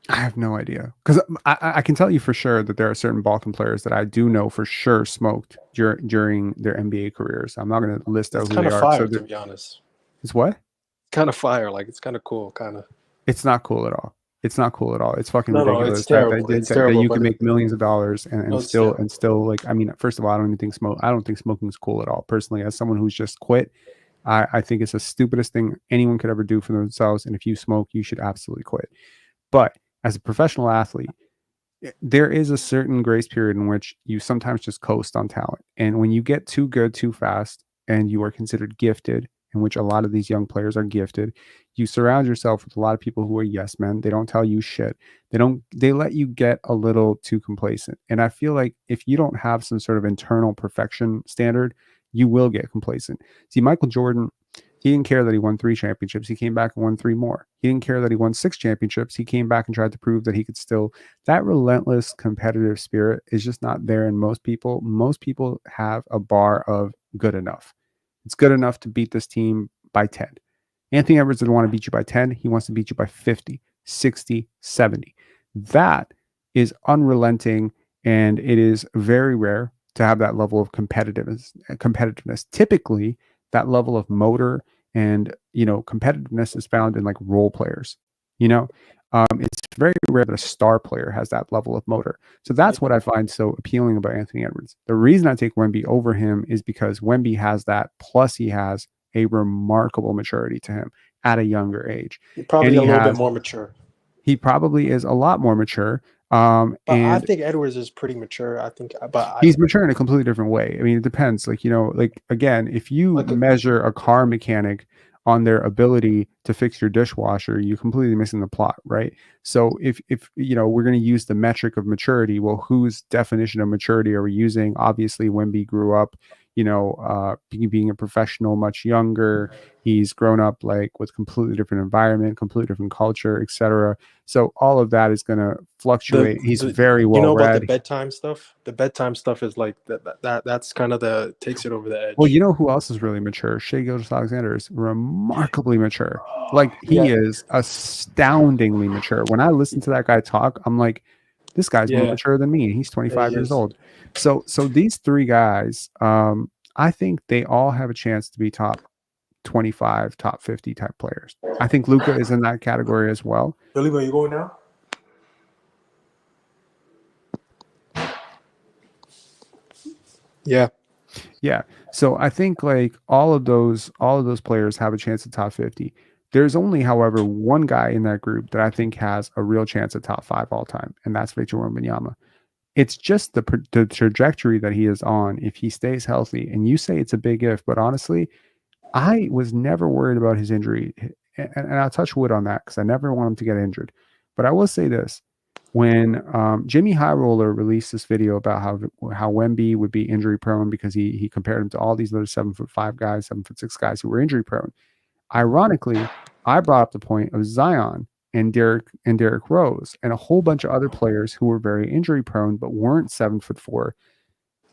I have no idea because I can tell you for sure that there are certain Balkan players that I do know for sure smoked during their NBA careers. I'm not going to list It's out who kind they of are. So fire, to there, be honest. it's what? Kind of fire. Like it's kind of cool. Kind of. It's not cool at all. It's not cool at all. It's fucking No, no, it's ridiculous that terrible. It's that terrible, you but can make millions of dollars no, and it's terrible. still like I mean, first of all, I don't think smoking is cool at all. Personally, as someone who's just quit, I think it's the stupidest thing anyone could ever do for themselves. And if you smoke, you should absolutely quit. But as a professional athlete, there is a certain grace period in which you sometimes just coast on talent. And when you get too good too fast and you are considered gifted, in which a lot of these young players are gifted, you surround yourself with a lot of people who are yes men. They don't tell you shit. They let you get a little too complacent. And I feel like if you don't have some sort of internal perfection standard, you will get complacent. See, Michael Jordan, he didn't care that he won 3 championships. He came back and won 3 more. He didn't care that he won 6 championships. He came back and tried to prove that he could still. That relentless competitive spirit is just not there in most people. Most people have a bar of good enough. It's good enough to beat this team by 10. Anthony Edwards doesn't want to beat you by 10. He wants to beat you by 50, 60, 70. That is unrelenting, and it is very rare to have that level of competitiveness. Typically, that level of motor and competitiveness is found in like role players. You know, it's very rare that a star player has that level of motor. So Yeah. that's what I find so appealing about Anthony Edwards. The reason I take Wemby over him is because Wemby has that, plus he has a remarkable maturity to him at a younger age, and Probably a little bit more mature. he probably is a lot more mature. But I And think Edwards is pretty mature. I think, but he's mature in a completely different way. I mean, it depends. Like, like again, if you like measure a car mechanic on their ability to fix your dishwasher, you're completely missing the plot, right? So if we're going to use the metric of maturity, well, whose definition of maturity are we using? Obviously, Wemby grew up, being a professional much younger. He's grown up like with completely different environment, completely different culture, etc. So all of that is going to fluctuate. He's very you well know about the read. bedtime stuff. The bedtime stuff is like that's kind of the takes it over the Well, edge. you know who else is really mature? Shea Gilgeous-Alexander is remarkably mature. Like he Yeah, is astoundingly mature. When I listen to that guy talk, I'm like, this guy's more yeah, mature than me, and he's yeah, 25 he years is. old. So these three guys, I think they all have a chance to be top 25, top 50 type players. I think Luca is in that category as well. Billy, where you going now? Yeah, Yeah. So I think like all of those players have a chance at top 50. There's only, however, one guy in that group that I think has a real chance at top 5 all time, and that's Victor Wembanyama. It's just the trajectory that he is on if he stays healthy. And you say it's a big if, but honestly, I was never worried about his injury. And I'll touch wood on that because I never want him to get injured. But I will say this: when Jimmy High Roller released this video about how Wemby would be injury prone because he compared him to all these other 7'5" guys, 7'6" guys who were injury prone. Ironically, I brought up the point of Zion Derrick Rose and a whole bunch of other players who were very injury prone but weren't 7'4"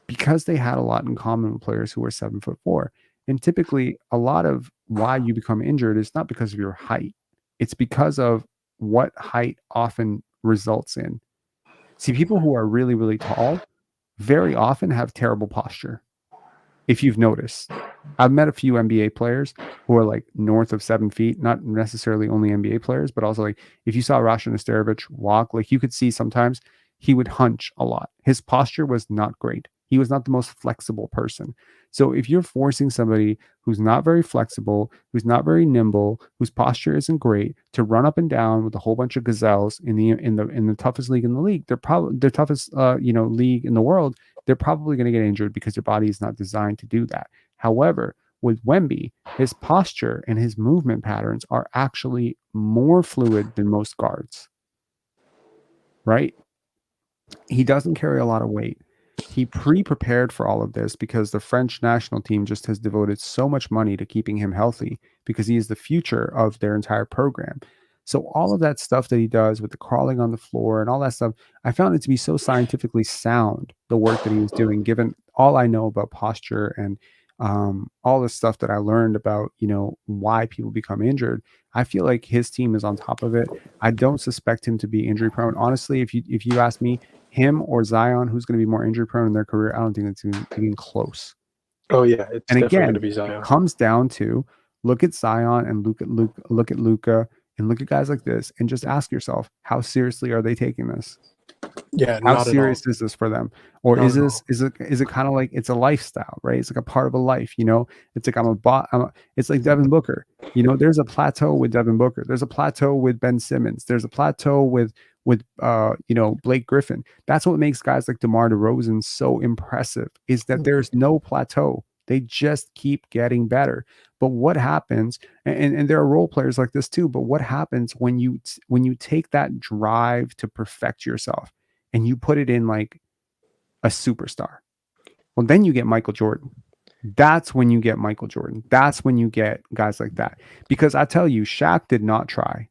because they had a lot in common with players who were 7'4". And typically, a lot of why you become injured is not because of your height; it's because of what height often results in. See, people who are really, really tall very often have terrible posture. If you've noticed, I've met a few NBA players who are like north of 7 feet, not necessarily only NBA players, but also like if you saw Rasha Nesterovic walk, like you could see sometimes he would hunch a lot. His posture was not great. He was not the most flexible person. So if you're forcing somebody who's not very flexible, who's not very nimble, whose posture isn't great, to run up and down with a whole bunch of gazelles in the toughest league in the league, they're probably the toughest league in the world, they're probably going to get injured because their body is not designed to do that. However, with Wemby, his posture and his movement patterns are actually more fluid than most guards, right? He doesn't carry a lot of weight. He pre-prepared for all of this because the French national team just has devoted so much money to keeping him healthy because he is the future of their entire program. So all of that stuff that he does with the crawling on the floor and all that stuff, I found it to be so scientifically sound, the work that he was doing, given all I know about posture and all the stuff that I learned about, why people become injured. I feel like his team is on top of it. I don't suspect him to be injury prone. Honestly, if you ask me, him or Zion, who's going to be more injury prone in their career, I don't think it's even close. Oh yeah, it's And definitely going to again, be it Zion. comes down to look at Zion and look at Luca and look at guys like this and just ask yourself, how seriously are they taking this? Yeah, How not at all. serious is this for them? Or Not is at all. it kind of like it's a lifestyle, right? It's like a part of a life, It's like it's like Devin Booker. There's a plateau with Devin Booker. There's a plateau with Ben Simmons. There's a plateau with Blake Griffin. That's what makes guys like DeMar DeRozan so impressive, is that there's no plateau. They just keep getting better. But what happens, and there are role players like this too, but what happens when you take that drive to perfect yourself and you put it in like a superstar? Well, then you get Michael Jordan. That's when you get Michael Jordan. That's when you get guys like that. Because I tell you, Shaq did not try.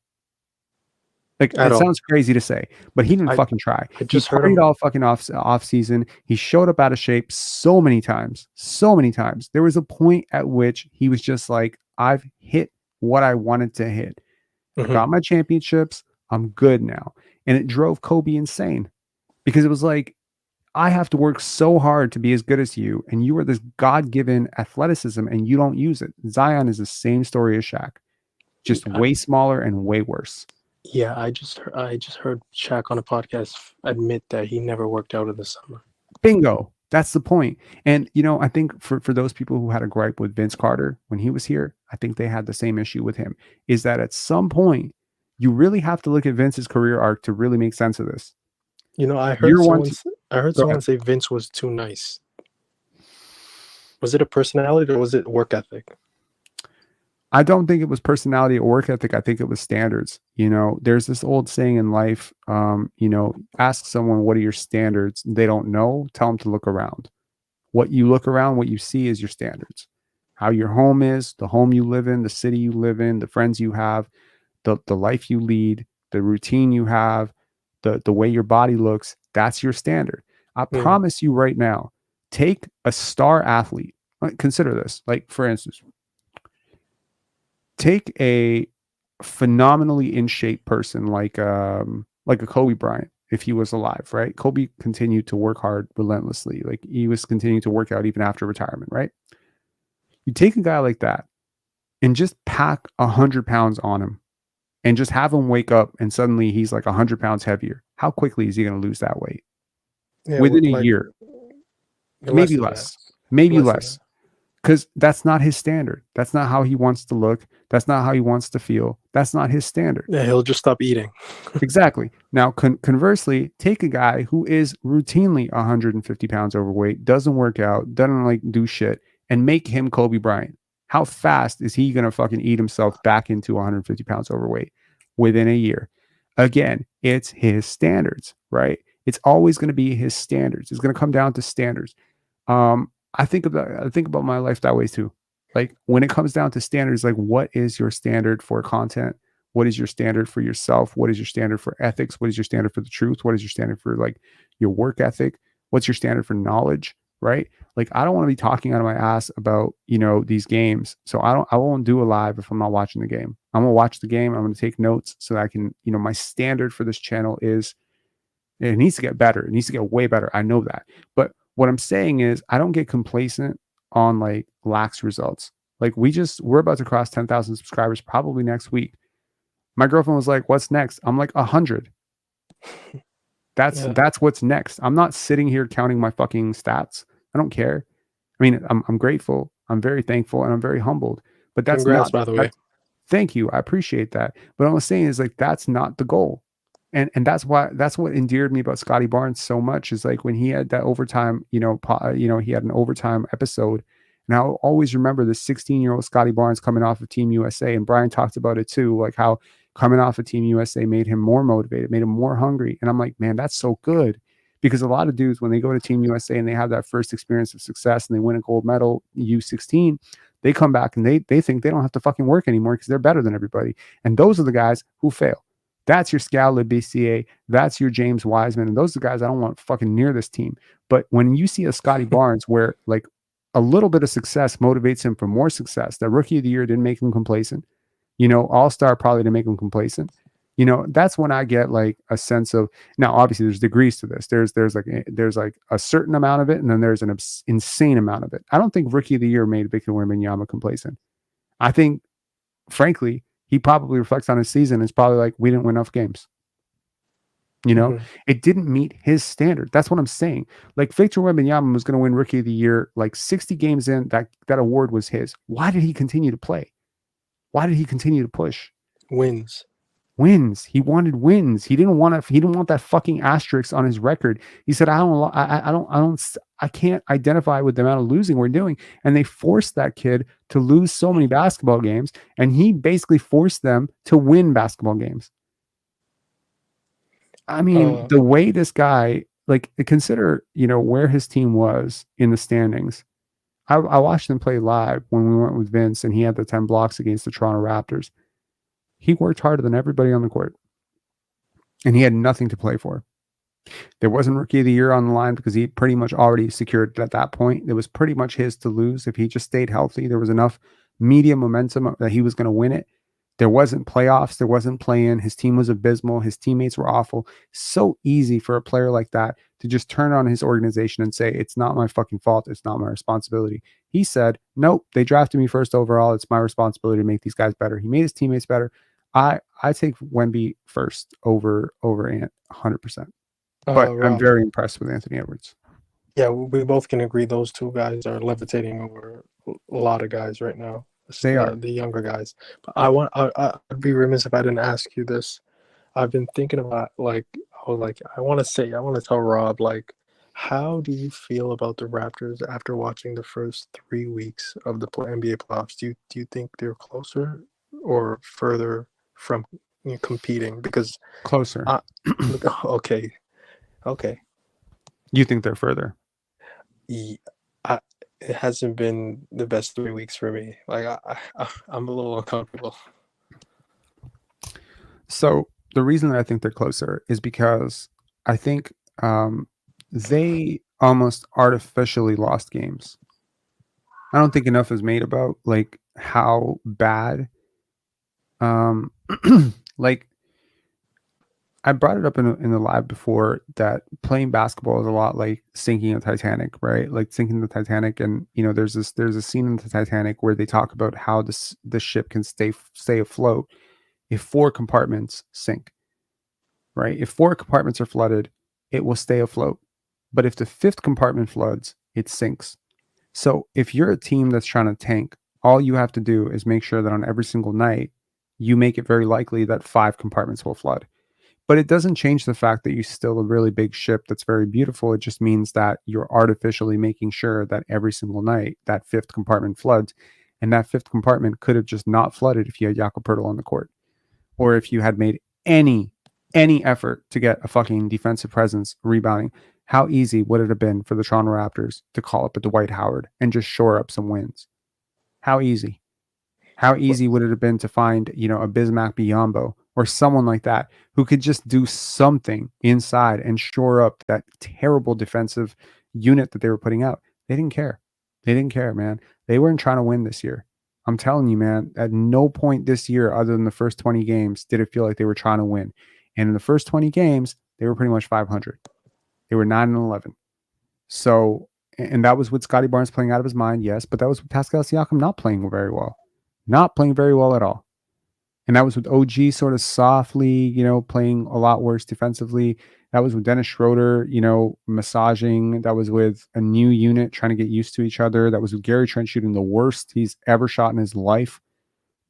Like, At it all. sounds crazy to say, but he didn't I fucking try. I He just heard partied him. all fucking off season. He showed up out of shape so many times, so many times. There was a point at which he was just like, I've hit what I wanted to hit. I Mhm. got my championships. I'm good now. And it drove Kobe insane because it was like, I have to work so hard to be as good as you, and you are this God-given athleticism, and you don't use it. Zion is the same story as Shaq, just I, way smaller and way worse. yeah, I just heard Shaq on a podcast admit that he never worked out in the summer. Bingo. That's the point. And I think for those people who had a gripe with Vince Carter when he was here, I think they had the same issue with him. Is that at some point you really have to look at Vince's career arc to really make sense of this. I heard You're one someone to s- I heard go ahead. someone say Vince was too nice. Was it a personality or was it work ethic? I don't think it was personality or work ethic. I think it was standards. There's this old saying in life, ask someone, what are your standards? They don't know. Tell them to look around. What you look around, what you see is your standards. How your home is, the home you live in, the city you live in, the friends you have, the life you lead, the routine you have, the way your body looks, that's your standard. I Mm, promise you right now, take a star athlete. Like, consider this. Like, for instance, take a phenomenally in shape person like a Kobe Bryant if he was alive, right? Kobe continued to work hard relentlessly. Like, he was continuing to work out even after retirement, right? You take a guy like that and just pack 100 pounds on him and just have him wake up and suddenly he's like 100 pounds heavier. How quickly is he going to lose that weight? yeah, Within a like year, less maybe than that. less, maybe Less than less. that. Because that's not his standard. That's not how he wants to look. That's not how he wants to feel. That's not his standard. Yeah, he'll just stop eating. Exactly. Now, conversely, take a guy who is routinely 150 pounds overweight, doesn't work out, doesn't like do shit, and make him Kobe Bryant. How fast is he going to fucking eat himself back into 150 pounds overweight within a year? Again, it's his standards, right? It's always going to be his standards. It's going to come down to standards. I think about my life that way too. Like, when it comes down to standards, like, what is your standard for content? What is your standard for yourself? What is your standard for ethics? What is your standard for the truth? What is your standard for like your work ethic? What's your standard for knowledge? Right? Like I don't want to be talking out of my ass about, these games. So I won't do a live if I'm not watching the game. I'm gonna watch the game. I'm gonna take notes so that I can, my standard for this channel is it needs to get better. It needs to get way better. I know that. But what I'm saying is I don't get complacent on like lax results. Like we're about to cross 10,000 subscribers probably next week. My girlfriend was like, "What's next?" I'm like, 100. That's Yeah. that's what's next. I'm not sitting here counting my fucking stats. I don't care. I mean, I'm grateful. I'm very thankful and I'm very humbled. But that's Congrats, not by the way. that's thank you. I appreciate that. But what I'm saying is like that's not the goal. And that's what endeared me about Scotty Barnes so much is like when he had that overtime, he had an overtime episode. And I'll always remember the 16-year-old Scotty Barnes coming off of Team USA. And Brian talked about it too, like how coming off of Team USA made him more motivated, made him more hungry. And I'm like, man, that's so good. Because a lot of dudes, when they go to Team USA and they have that first experience of success and they win a gold medal, U16, they come back and they think they don't have to fucking work anymore because they're better than everybody. And those are the guys who fail. That's your Scala BCA. That's your James Wiseman. And those are the guys I don't want fucking near this team. But when you see a Scotty Barnes where like a little bit of success motivates him for more success, that rookie of the year didn't make him complacent. All-star probably didn't make him complacent. That's when I get like a sense of now, obviously there's degrees to this. There's like a certain amount of it, and then there's an insane amount of it. I don't think rookie of the year made Victor Wembanyama complacent. I think, frankly, he probably reflects on his season. It's probably like, we didn't win enough games. Mhm. It didn't meet his standard. That's what I'm saying. Like Victor Wembanyama was going to win Rookie of the Year, like 60 games in, that award was his. Why did he continue to play? Why did he continue to push? Wins. Wins. He wanted wins. He didn't want that fucking asterisk on his record. He said, I can't identify with the amount of losing we're doing. And they forced that kid to lose so many basketball games. And he basically forced them to win basketball games. I mean, the way this guy, like, consider, where his team was in the standings. I watched him play live when we went with Vince and he had the 10 blocks against the Toronto Raptors. He worked harder than everybody on the court. And he had nothing to play for. There wasn't Rookie of the Year on the line because he pretty much already secured it at that point. It was pretty much his to lose. If he just stayed healthy, there was enough media momentum that he was going to win it. There wasn't playoffs. There wasn't play-in. His team was abysmal. His teammates were awful. So easy for a player like that to just turn on his organization and say, it's not my fucking fault. It's not my responsibility. He said, nope, they drafted me first overall. It's my responsibility to make these guys better. He made his teammates better. I take Wemby first over Ant 100%. But I'm Rob. very impressed with Anthony Edwards. Yeah, we both can agree those two guys are levitating over a lot of guys right now. They are. The younger guys. But I'd be remiss if I didn't ask you this. I've been thinking about I want to tell Rob, like, how do you feel about the Raptors after watching the first 3 weeks of the NBA playoffs? Do you think they're closer or further from competing? Because Closer. okay. You think they're further? It hasn't been the best 3 weeks for me. Like I'm a little uncomfortable. So the reason that I think they're closer is because I think they almost artificially lost games. I don't think enough is made about like how bad like I brought it up in the live before that playing basketball is a lot like sinking a Titanic, right? Like sinking the Titanic, and there's a scene in the Titanic where they talk about how the ship can stay afloat if 4 compartments sink, right? If 4 compartments are flooded, it will stay afloat, but if the 5th compartment floods, it sinks. So if you're a team that's trying to tank, all you have to do is make sure that on every single night you make it very likely that 5 compartments will flood. But it doesn't change the fact that you're still a really big ship that's very beautiful. It just means that you're artificially making sure that every single night that 5th compartment floods. And that 5th compartment could have just not flooded if you had Jakob Poeltl on the court. Or if you had made any effort to get a fucking defensive presence rebounding. How easy would it have been for the Toronto Raptors to call up a Dwight Howard and just shore up some wins? How easy. How But easy would it have been to find, a Bismack Biyombo or someone like that who could just do something inside and shore up that terrible defensive unit that they were putting out? They didn't care. They didn't care, man. They weren't trying to win this year. I'm telling you, man, at no point this year, other than the first 20 games, did it feel like they were trying to win. And in the first 20 games, they were pretty much 500. They were 9-11. So, and that was with Scotty Barnes playing out of his mind, yes, but that was with Pascal Siakam not playing very well, not playing very well at all. And that was with OG sort of softly, playing a lot worse defensively. That was with Dennis Schroeder, massaging. That was with a new unit trying to get used to each other. That was with Gary Trent shooting the worst he's ever shot in his life.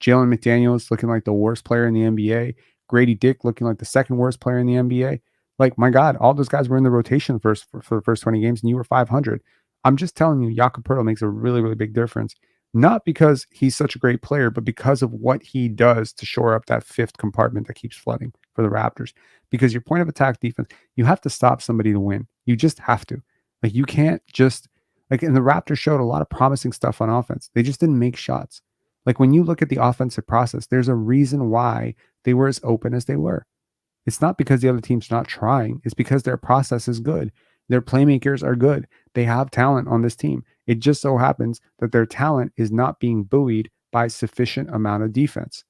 Jalen McDaniels looking like the worst player in the NBA. Grady Dick looking like the second worst player in the NBA. Like, my God, all those guys were in the rotation for the first 20 games, and you were 500. I'm just telling you, Jakob Poeltl makes a really, really big difference. Not because he's such a great player, but because of what he does to shore up that fifth compartment that keeps flooding for the Raptors. Because your point of attack defense, you have to stop somebody to win. You just have to. Like, you can't just, like, and the Raptors showed a lot of promising stuff on offense. They just didn't make shots. Like, when you look at the offensive process, there's a reason why they were as open as they were. It's not because the other team's not trying. It's because their process is good. Their playmakers are good. They have talent on this team. It just so happens that their talent is not being buoyed by sufficient amount of defense.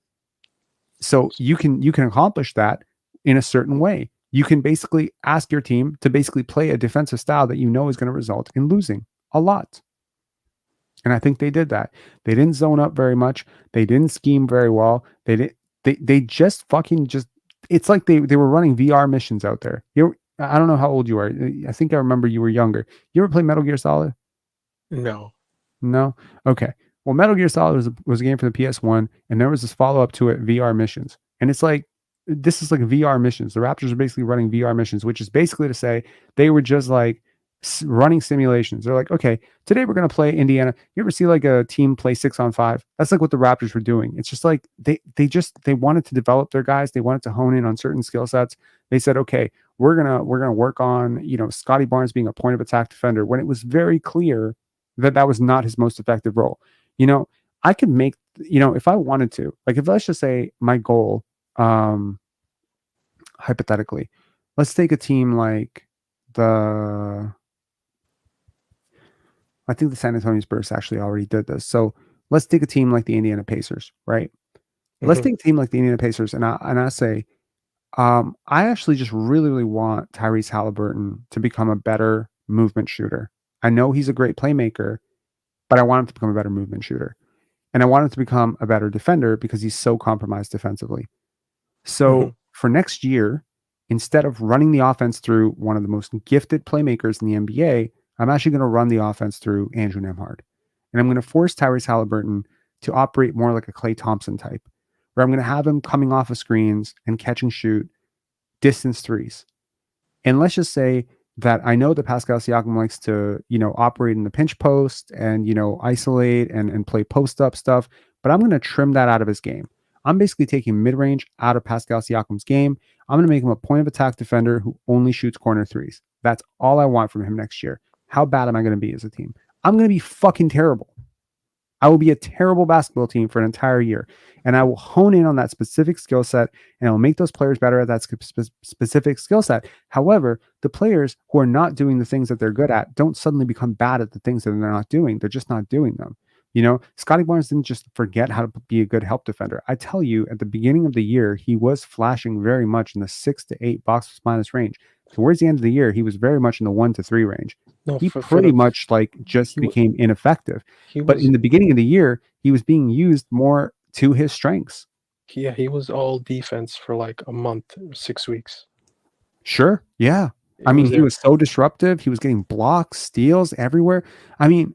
So you can accomplish that in a certain way. You can basically ask your team to basically play a defensive style that you know is going to result in losing a lot. And I think they did that. They didn't zone up very much. They didn't scheme very well. They just fucking just it's like they were running VR missions out there. I don't know how old you are. I think I remember you were younger. You ever play Metal Gear Solid? no. No? Okay. Well, Metal Gear Solid was a game for the PS1, and there was this follow-up to it, VR missions. And it's like, this is like VR missions. The Raptors are basically running VR missions, which is basically to say they were just like running simulations. They're like, okay, today we're going to play Indiana. You ever see like a team play 6-on-5? That's like what the Raptors were doing. It's just like they wanted to develop their guys. They wanted to hone in on certain skill sets. They said, okay, we're gonna work on, Scotty Barnes being a point of attack defender, when it was very clear that that was not his most effective role. You know, I could make, if I wanted to, like, if let's just say my goal, um, hypothetically, let's take a team like the, I think the San Antonio Spurs actually already did this. So let's take a team like the Indiana Pacers, right? Let's Hmm. take a team like the Indiana Pacers, and I say, I actually just really, really want Tyrese Halliburton to become a better movement shooter. I know he's a great playmaker, but I want him to become a better movement shooter. And I want him to become a better defender because he's so compromised defensively. Hmm. So for next year, instead of running the offense through one of the most gifted playmakers in the NBA, I'm actually going to run the offense through Andrew Nemhard. And I'm going to force Tyrese Halliburton to operate more like a Klay Thompson type, where I'm going to have him coming off of screens and catch and shoot distance threes. And let's just say that I know that Pascal Siakam likes to, operate in the pinch post and, isolate and play post up stuff, but I'm going to trim that out of his game. I'm basically taking mid range out of Pascal Siakam's game. I'm going to make him a point of attack defender who only shoots corner threes. That's all I want from him next year. How bad am I going to be as a team? I'm going to be fucking terrible. I will be a terrible basketball team for an entire year. And I will hone in on that specific skill set and I will make those players better at that specific skill set. However, the players who are not doing the things that they're good at don't suddenly become bad at the things that they're not doing. They're just not doing them. Scotty Barnes didn't just forget how to be a good help defender. I tell you, at the beginning of the year, he was flashing very much in the 6 to 8 box plus minus range. Towards the end of the year, he was very much in the 1 to 3 range. No, He for pretty the much like just he wa- became ineffective. he But was in the beginning of the year, he was being used more to his strengths. yeah, he was all defense for like a month, 6 weeks. Sure. Yeah. I It mean, was he it. was so disruptive. He was getting blocks, steals everywhere. I mean,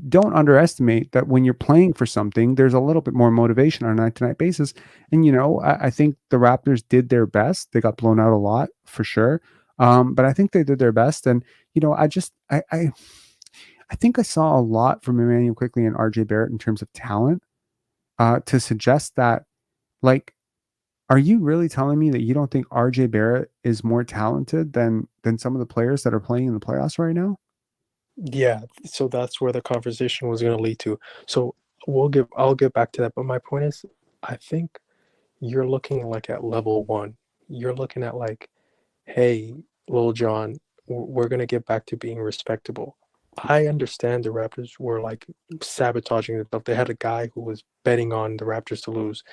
don't underestimate that when you're playing for something, there's a little bit more motivation on a night to night basis. And, I think the Raptors did their best. They got blown out a lot for sure. But I think they did their best. And, I think I saw a lot from Emmanuel Quickly and RJ Barrett in terms of talent, to suggest that, like, are you really telling me that you don't think RJ Barrett is more talented than some of the players that are playing in the playoffs right now? Yeah, so that's where the conversation was going to lead to. So I'll get back to that. But my point is, I think you're looking like at level one. You're looking at like, hey, Lil John, we're gonna get back to being respectable. I understand the Raptors were like sabotaging themselves. They had a guy who was betting on the Raptors to lose.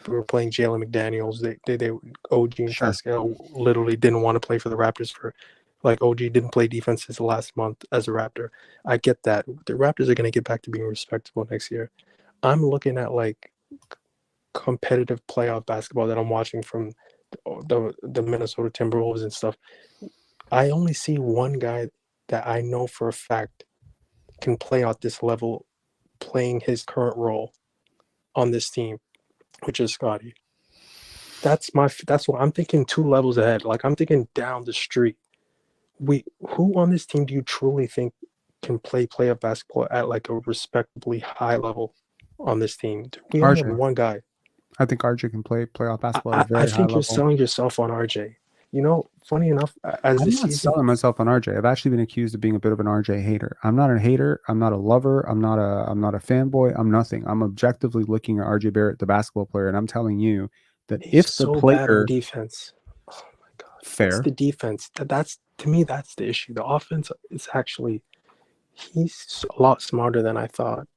Were playing Jalen McDaniels. They OG and Sure. Pascal literally didn't want to play for the Raptors for, like, OG didn't play defense his last month as a Raptor. I get that. The Raptors are gonna get back to being respectable next year. I'm looking at like competitive playoff basketball that I'm watching from the Minnesota Timberwolves and stuff. I only see one guy that I know for a fact can play at this level, playing his current role on this team, which is Scotty. That's what I'm thinking. Two levels ahead. Like, I'm thinking down the street. Who on this team do you truly think can play playoff basketball at like a respectably high level on this team? We only have RJ. one guy. I think RJ can play playoff basketball at a I very high think you're level. selling yourself on RJ. You know, funny enough, as the I'm not season, selling myself on RJ. I've actually been accused of being a bit of an RJ hater. I'm not a hater. I'm not a lover. I'm not a fanboy. I'm nothing. I'm objectively looking at RJ Barrett, the basketball player, and I'm telling you that he's if the so bad on player defense. Oh my god, it's fair, the defense. That's to me, that's the issue. The offense is actually, he's a lot smarter than I thought.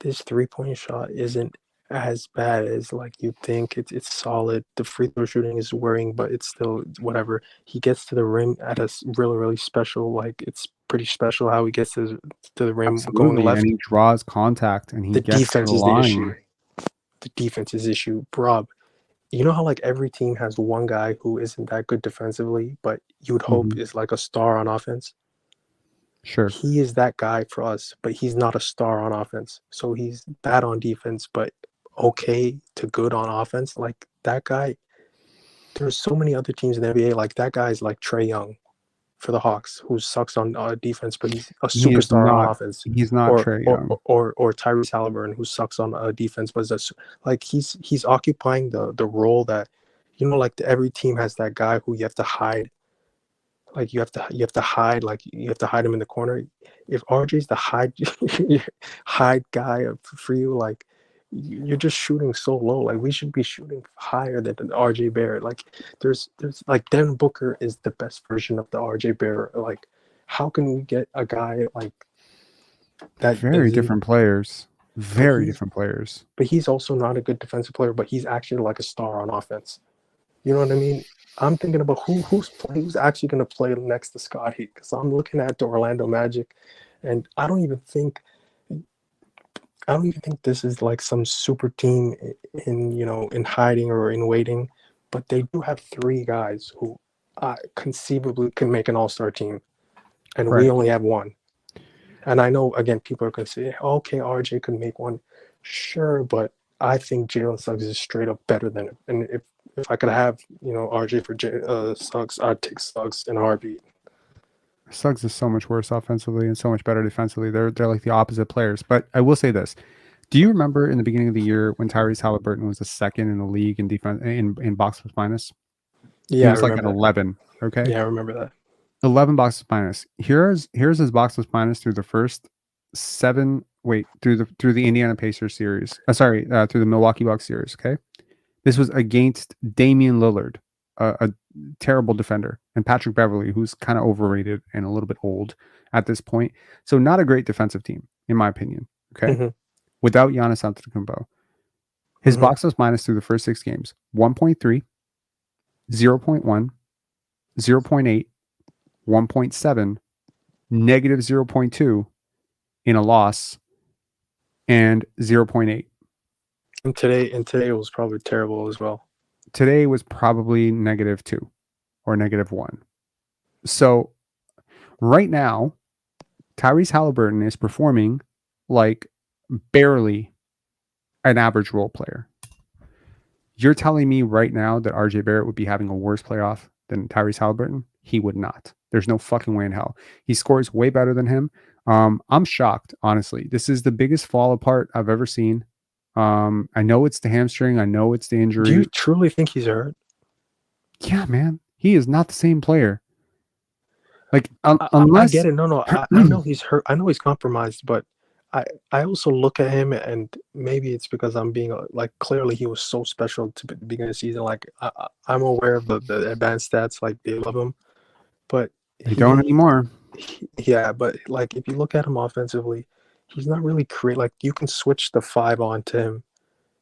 This 3-point shot isn't as bad as like you think. It's solid. The free throw shooting is worrying, but it's still whatever. He gets to the rim at a really special, like, it's pretty special how he gets to the rim going absolutely, and left. he draws contact and he The gets to defense the is the issue. line. The defense is the issue. Rob, you know how like every team has one guy who isn't that good defensively, but you would hope Hmm. is like a star on offense? Sure. He is that guy for us, but he's not a star on offense. So he's bad on defense, but okay to good on offense. Like that guy, there's so many other teams in the NBA. Like that guy's like Trey Young for the Hawks, who sucks on defense, but he's a He is superstar on not. offense. He's not Or Trey or Young. or Tyrese Halliburton, who sucks on defense, but is like he's occupying the role that, you know, like every team has that guy who you have to hide. Like you have to hide, like you have to hide him in the corner. If RJ's the hide hide guy for you, like you're just shooting so low. Like we should be shooting higher than RJ Barrett. Like there's like Devin Booker is the best version of the RJ Barrett. Like how can we get a guy like that Very doesn't, different players. but Very he's different players. but he's also not a good defensive player, but he's actually like a star on offense. You know what I mean? I'm thinking about who's actually going to play next to Scotty, because I'm looking at the Orlando Magic, and I don't even think this is like some super team in, you know, in hiding or in waiting, but they do have three guys who conceivably can make an All-Star team, and we Right. only have one. And I know, again, people are going to say, okay, RJ could make one. Sure, but I think Jalen Suggs is straight up better than him. And if I could have, you know, RJ for Suggs, I'd take Suggs in a heartbeat. Suggs is so much worse offensively and so much better defensively. They're like the opposite players. But I will say this: do you remember in the beginning of the year when Tyrese Halliburton was the second in the league in defense in box plus minus? He Yeah, I was like at remember that. 11. Okay, Yeah, I remember that. 11 box plus minus. Here's his box plus minus through the first seven. Wait, through the Indiana Pacers series. Through the Milwaukee Bucks series. Okay, this was against Damian Lillard, a terrible defender, and Patrick Beverly, who's kind of overrated and a little bit old at this point. So not a great defensive team, in my opinion. Okay, Mm-hmm. without Giannis Antetokounmpo, his Mm-hmm. box plus minus through the first 6 games: 1.3, 0.1, 0.8, 1.7, negative 0.2 in a loss, and 0.8. And today it was probably terrible as well. Today was probably -2 or -1. So right now, Tyrese Halliburton is performing like barely an average role player. You're telling me right now that RJ Barrett would be having a worse playoff than Tyrese Halliburton? He would not. There's no fucking way in hell. He scores way better than him. I'm shocked, honestly. This is the biggest fall apart I've ever seen. I know it's the hamstring. I know it's the Do you injury. truly think he's hurt? Yeah, man. He is not the same player. Like, I unless get it. No, I know he's hurt. I know he's compromised, but I also look at him, and maybe it's because I'm being like, clearly he was so special to the beginning of the season. Like I'm aware of the advanced stats, like they love him, but They don't he, anymore. yeah, but like if you look at him offensively, he's not really create. Like you can switch the five onto him,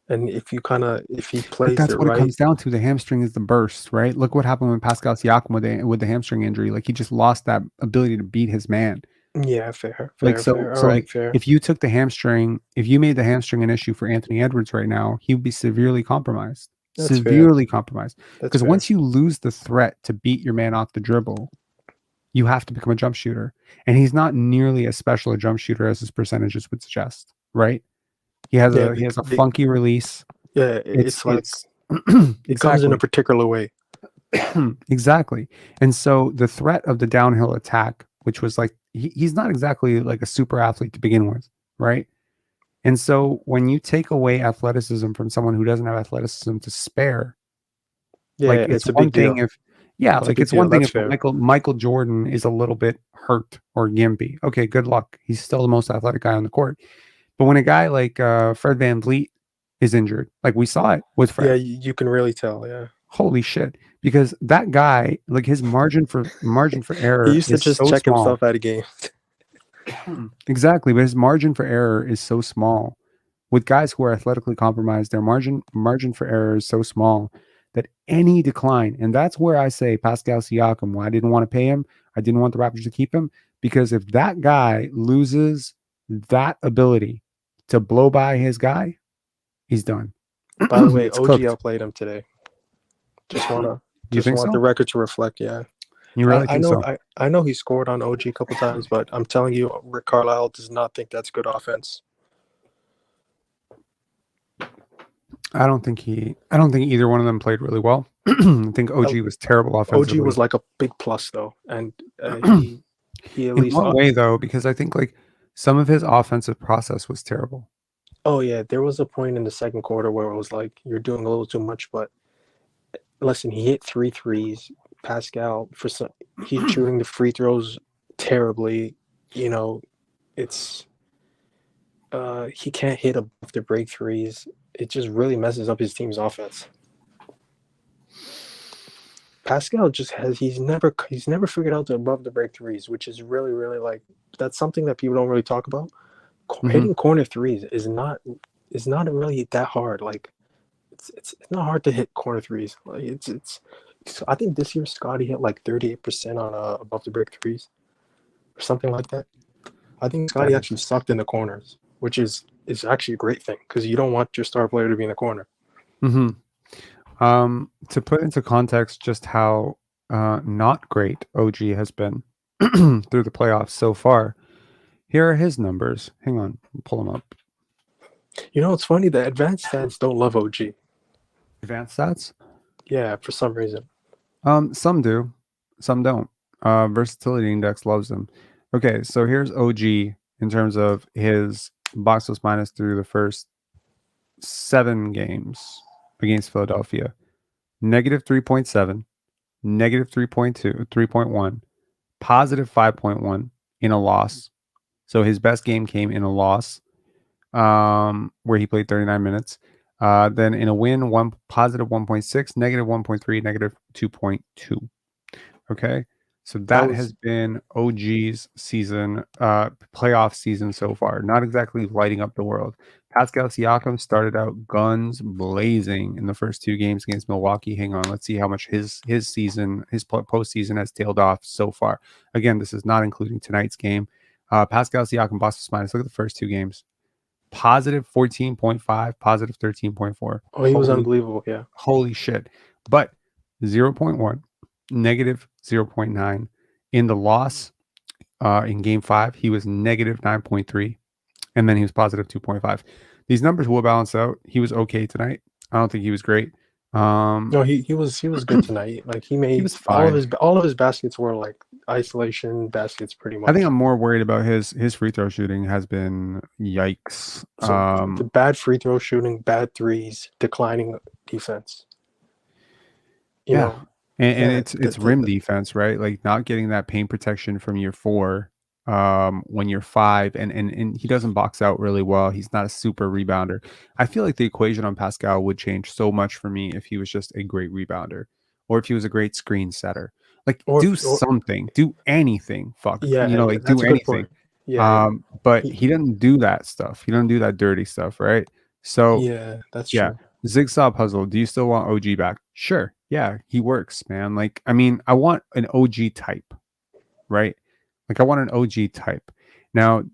and if he But plays it that's what it right, comes down to. The hamstring is the burst, right? Look what happened with Pascal Siakam with the hamstring injury. Like he just lost that ability to beat his man. yeah, fair, Like fair, fair. All right, like fair. if you took the hamstring, if you made the hamstring an issue for Anthony Edwards right now, he would be severely compromised. That's fair. Severely compromised. That's Because fair. once you lose the threat to beat your man off the dribble, you have to become a jump shooter. And he's not nearly as special a jump shooter as his percentages would suggest, right? Yeah, He has a funky release. yeah. Like It's it comes in a exactly. particular way. Exactly. And so the threat of the downhill attack, which was like he's not exactly like a super athlete to begin with, right? And so when you take away athleticism from someone who doesn't have athleticism to spare, like Yeah, it's it's a one big thing deal. if yeah, It's a like big it's deal. one thing That's if fair. Michael Jordan is a little bit hurt or gimpy. Okay, good luck. He's still the most athletic guy on the court. But when a guy like Fred Van Vliet is injured, like we saw it with Yeah, Fred, you can really tell. Yeah, holy shit, because that guy, like his margin for he error used to is just so check small. himself out of games. Exactly, but his margin for error is so small. With guys who are athletically compromised, their margin for error is so small that any decline, and that's where I say Pascal Siakam, why I didn't want to pay him, I didn't want the Raptors to keep him, because if that guy loses that ability to blow by his guy, he's done. By the way, It's OG cooked. outplayed him today. You Just think want the so? record to reflect. Yeah, You really I think know so? I know he scored on OG a couple times, but I'm telling you, Rick Carlisle does not think that's good offense. I don't think either one of them played really well. I think Uh, OG was terrible OG offensively. was like a big plus though, and he at In least what way though? Because I think like some of his offensive process was terrible. oh yeah, there was a point in the second quarter where it was like you're doing a little too much, but listen, he hit three threes. Pascal for some, he's shooting the free throws terribly. You know, it's he can't hit above the break threes. It just really messes up his team's offense. Pascal just has he's never figured out the above the break threes, which is really like that's something that people don't really talk about. Hmm. Hitting corner threes is not really that hard. Like it's not hard to hit corner threes. Like I think this year Scotty hit like 38% on above the break threes or something like that. I think That Scotty actually is. sucked in the corners, which is actually a great thing because you don't want your star player to be in the corner. Hmm. To put into context just how not great OG has been through the playoffs so far, here are his numbers. Hang on, I'll pull them up. You know, it's funny. The advanced stats don't love OG. Advanced stats. Yeah, for some reason. Some do, some don't. Versatility index loves them. Okay, so here's OG in terms of his box plus minus through the first 7 games against Philadelphia. Negative 3.7, negative 3.2, 3.1, positive 5.1 in a loss. So his best game came in a loss, where he played 39 minutes. Then in a win, one positive 1.6, negative 1.3, negative 2.2. Okay. So That that was has been OG's season, playoff season so far. Not exactly lighting up the world. Pascal Siakam started out guns blazing in the first 2 games against Milwaukee. Hang on, let's see how much his season, his postseason has tailed off so far. Again, this is not including tonight's game. Pascal Siakam, Boston minus. Look at the first 2 games. Positive 14.5, positive 13.4. oh he was unbelievable. Yeah, Holy shit. But zero point 0.1, negative 0.9. In the loss in game 5, he was negative 9.3, and then he was positive 2.5. These numbers will balance out. He was okay tonight. I don't think he was great. no, he was good tonight. Like he He made was fine. all of his baskets were like isolation baskets, pretty I think much. I'm more worried about his free throw shooting has been yikes. So the bad free throw shooting, bad threes, declining defense. You Yeah. know, And yeah, it's rim defense, right? Like not getting that paint protection from your 4. when you're 5, and he doesn't box out really well. He's not a super rebounder. I feel like the equation on Pascal would change so much for me if he was just a great rebounder, or if he was a great screen setter. Like, do or something, do anything. Fuck, yeah, yeah, like, do that's a good anything. point. Yeah, But he, he doesn't do that stuff. He doesn't do that dirty stuff, right? So yeah, that's yeah, true. Jigsaw puzzle. Do you still want OG back? Sure. Yeah, he works, man. Like, I mean, I want an OG type, right? Like, I want an OG type. Now,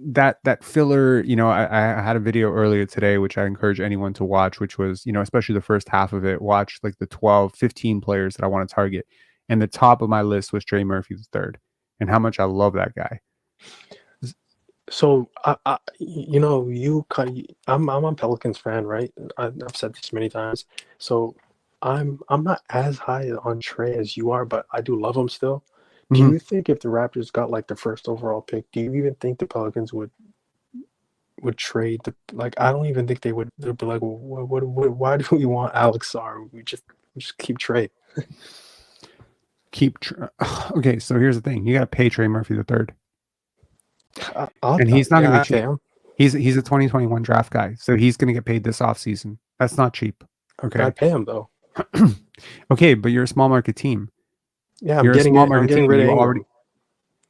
that filler, I had a video earlier today, which I encourage anyone to watch, which was, especially the first half of it, watch like the 12, 15 players that I want to target. And the top of my list was Trey Murphy the third, and how much I love that guy. So I'm a Pelicans fan, right? I've said this many times. So I'm not as high on Trey as you are, but I do love him still. Do Mhm. you think if the Raptors got like the first overall pick, do you even think the Pelicans would trade the like? I don't even think they would. They'd be like, well, why do we want Alex Sarr? We just keep Trey. Okay, so here's the thing: you got to pay Trey Murphy the third, and he's not going Yeah, to be I pay cheap. him. He's a 2021 draft guy, so he's going to get paid this offseason. That's not cheap. I Okay. pay him though. Okay, but you're a small market team. Yeah, I'm You're a getting small it. I'm market getting team. rid of Ingram.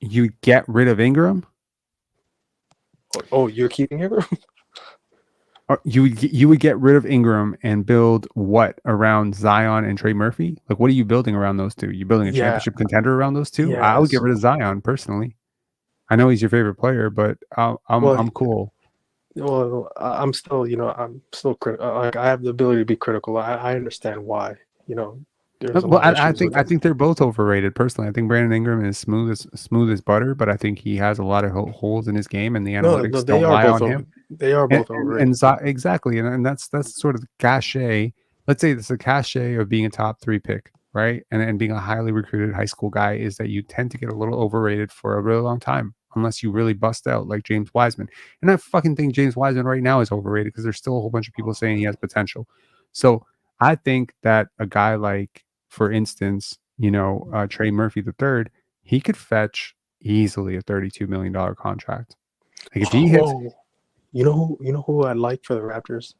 You get rid of Ingram. Oh, you're keeping Ingram? You would get rid of Ingram and build what around Zion and Trey Murphy? Like, what are you building around those two? You building a Yeah, championship contender around those two? I yeah. would get rid of Zion personally. I know he's your favorite player, but Well, I'm cool. I'm still, I'm still critical. Like I have the ability to be critical. I understand why. You know, there's a Well, lot of issues with I him. think they're both overrated. Personally, I think Brandon Ingram is smooth as butter, but I think he has a lot of holes in his game, and the No, no, analytics don't lie on him. they are both overrated. Exactly, and that's sort of the cachet. Let's say it's the cachet of being a top 3 pick, right? And being a highly recruited high school guy is that you tend to get a little overrated for a really long time, unless you really bust out like James Wiseman. And I fucking think James Wiseman right now is overrated because there's still a whole bunch of people saying he has potential. So I think that a guy like, for instance, Trey Murphy the third, he could fetch easily a $32 million contract. Like, if he hits Oh, you know who I like for the Raptors?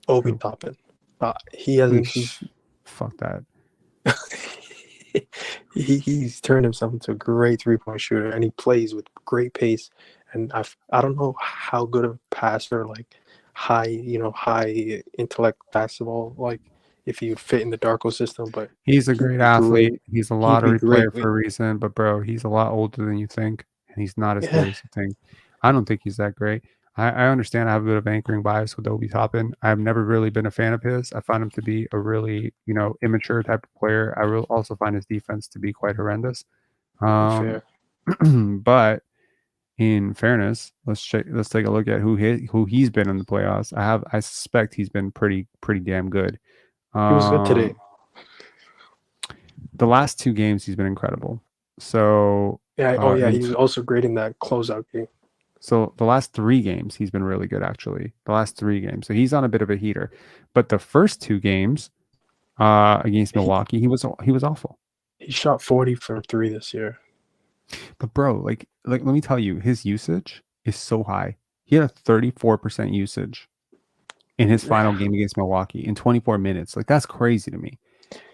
Obi who, Toppin. He hasn't. fuck that. He's turned himself into a great 3-point shooter, and he plays with great pace. And I don't know how good of a passer, like high intellect basketball, like if he would fit in the Darko system, but He's a he'd great be great. athlete. He's a He'd be lottery player great for with a reason, but bro, he's a lot older than you think, and he's not as good yeah, as you think. I don't think he's that great. I understand I have a bit of anchoring bias with Obi Toppin. I've never really been a fan of his. I find him to be a really, immature type of player. I also find his defense to be quite horrendous. Um, fair. but in fairness, let's take a look at who he's been in the playoffs. I suspect he's been pretty damn good. He was good today. Um, the last 2 games he's been incredible. So Yeah. Oh yeah, and he was also great in that closeout game. so the last 3 games he's been really good, actually. The last 3 games. So he's on a bit of a heater. But the first 2 games against He Milwaukee, he was awful. he shot 40 from three this year. But bro, let me tell you, his usage is so high. He had a 34% usage in his final game against Milwaukee in 24 minutes. Like, that's crazy to me.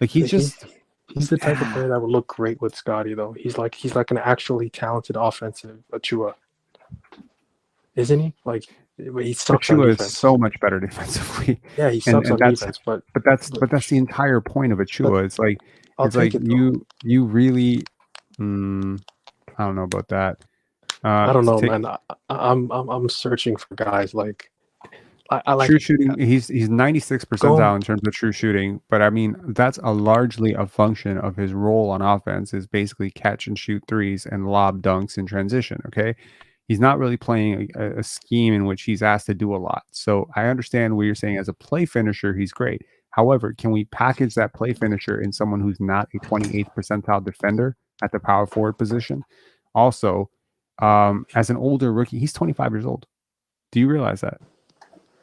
Like, he's He's just he's the type of player that would look great with Scotty though. He's like an actually talented offensive Achua, isn't he? Like he sucks on Achua is defense. so much better defensively, Yeah, he and sucks on that's defense, but but that's the entire point of but Achua. I'll It's take like it though. you really, mm, I don't know about that. I don't To know, take man. I'm searching for guys like I like true shooting, he's 96 go. percentile in terms of true shooting, but I mean that's largely a function of his role on offense is basically catch and shoot threes and lob dunks in transition. Okay, he's not really playing a scheme in which he's asked to do a lot. So I understand what you're saying. As a play finisher, he's great. However, can we package that play finisher in someone who's not a 28th percentile defender at the power forward position? Also, as an older rookie, he's 25 years old. Do you realize that?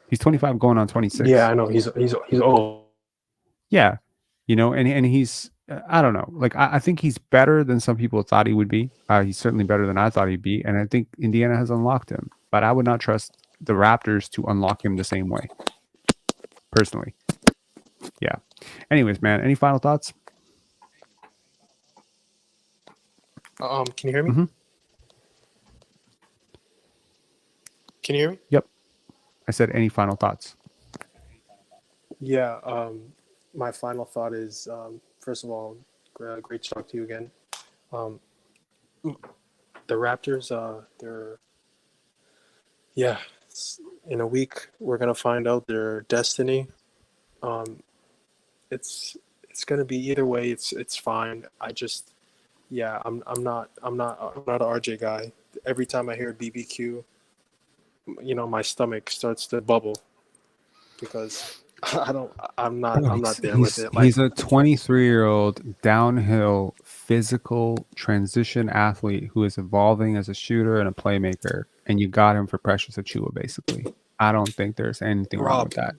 He's 25 going on Yeah, 26. I know he's old. Yeah. And he's I don't know. Like I think he's better than some people thought he would be. He's certainly better than I thought he'd be, and I think Indiana has unlocked him. But I would not trust the Raptors to unlock him the same way, personally. Yeah. Anyways, man, any final thoughts? Can you hear me? Hmm. Can you hear me? Yep. I said any final thoughts. Yeah. My final thought is, first of all, great to talk to you again. Um, the Raptors, yeah, in a week we're gonna find out their destiny. Um, it's gonna be either way. It's fine. Yeah, I'm not an RJ guy. Every time I hear BBQ, my stomach starts to bubble because I'm not there with it. Like, He's a 23-year-old downhill physical transition athlete who is evolving as a shooter and a playmaker, and you got him for Precious Achiuwa, basically. I don't think there's anything wrong with Rob,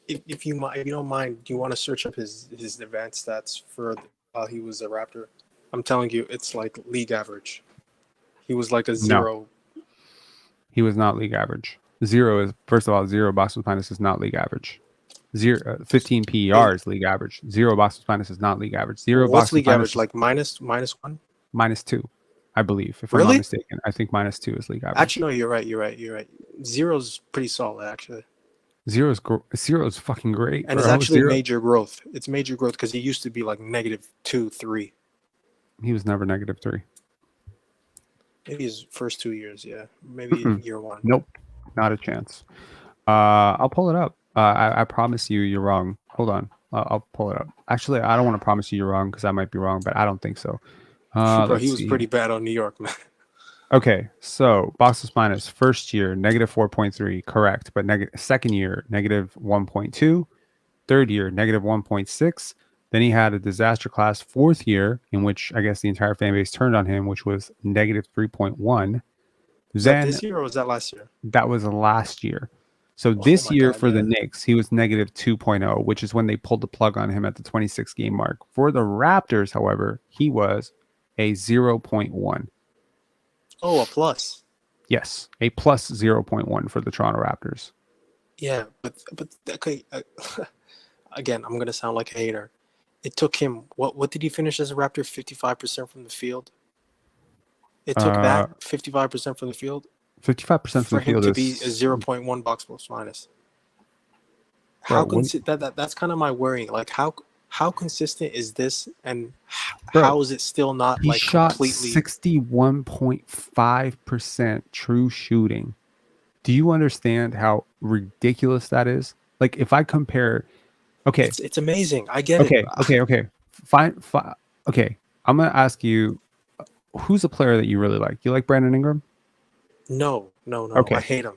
that. if you don't mind, do you want to search up his advanced stats for while he was a Raptor? I'm telling you, it's like league average. He was like a No, zero. he was not league average. Zero is, first of all, zero box plus minus is not league average. 15 PER is league average. Zero box plus minus is not league average. Zero What's box plus league minus average? is Like minus one? -2, I believe. If I'm not Really? mistaken, I think -2 is league average. Actually, no. You're right. Zero's pretty solid, actually. Zero is fucking great, And it's bro. actually Zero. major growth. It's major growth because he used to be like -2, 3. He was never -3. Maybe his first 2 years, yeah. Maybe Mm-mm. year one. Nope, not a chance. I'll pull it up. I promise you're wrong. Hold on. I'll pull it up. Actually, I don't want to promise you're wrong because I might be wrong, but I don't think so. Bro, he Let's was see. pretty bad on New York, man. Okay, so box plus minus first year -4.3, correct, but second year -1.2, third year -1.6. Then he had a disaster class fourth year in which I guess the entire fan base turned on him, which was -3.1. Was that Then this year or was that last year? that was last year. So Oh this my year God, for the yeah. Knicks, he was -2.0, which is when they pulled the plug on him at the 26 game mark. For the Raptors, however, he was a 0.1. Oh, a plus. Yes, a plus 0.1 for the Toronto Raptors. Yeah, but okay. Again, I'm gonna sound like a hater. It took him what did he finish as a Raptor? 55% from the field. It took Uh, that 55% from the field 55% from for the him field to be a is, 0.1 box plus minus. bro. That's kind of my worrying. Like how consistent is this, and Bro, how is it still not he like shot completely? 61.5% true shooting. Do you understand how ridiculous that is? Like, if I compare, okay, It's amazing. I get it. okay. Fine. Okay, I'm gonna ask you, who's a player that you really like? You like Brandon Ingram? No. I Okay, hate him.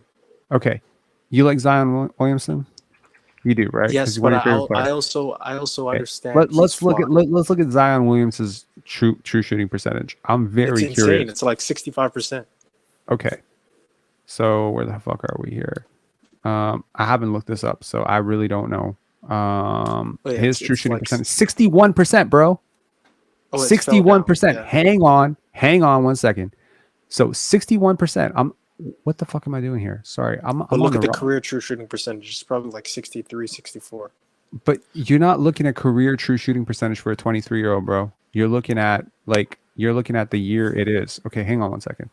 okay. You like Zion Williamson? You do, right? Because Yes, he's one but of your favorite players. I also Okay. understand he's flawed. Let's look at Zion Williamson's true shooting percentage. I'm It's very insane. curious. It's like 65%. Okay, so where the fuck are we here? I haven't looked this up, so I really don't know. Oh yeah, His true it's shooting like percentage 61%, bro. it fell down. 61%. Yeah. Hang on 1 second. So 61%. What the fuck am I doing here? Sorry, I'm But on look the at the wrong. career true shooting percentage. It's probably like 63, 64. But you're not looking at career true shooting percentage for a 23-year-old, bro. You're looking at the year it is. Okay, hang on 1 second.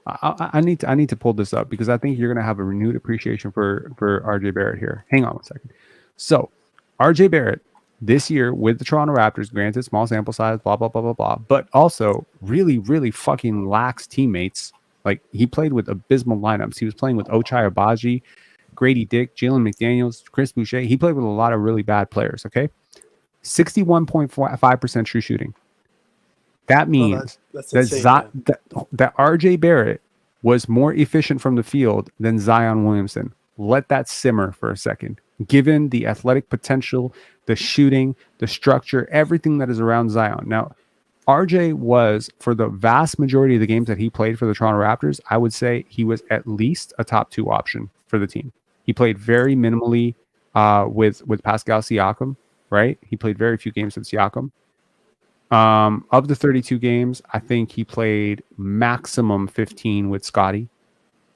I need to pull this up because I think you're gonna have a renewed appreciation for RJ Barrett here. Hang on 1 second. So RJ Barrett this year with the Toronto Raptors, granted small sample size, blah blah blah blah blah, but also really really fucking lax teammates. Like, he played with abysmal lineups. He was playing with Ochai Agbaji, Grady Dick, Jalen McDaniels, Chris Boucher. He played with a lot of really bad players. Okay, 61.5% true shooting. That No, means that's that, insane, man. that RJ Barrett was more efficient from the field than Zion Williamson. Let that simmer for a second. Given the athletic potential, the shooting, the structure, everything that is around Zion. Now, RJ was, for the vast majority of the games that he played for the Toronto Raptors, I would say he was at least a top 2 option for the team. He played very minimally with Pascal Siakam, right? He played very few games with Siakam. Of the 32 games, I think he played maximum 15 with Scotty,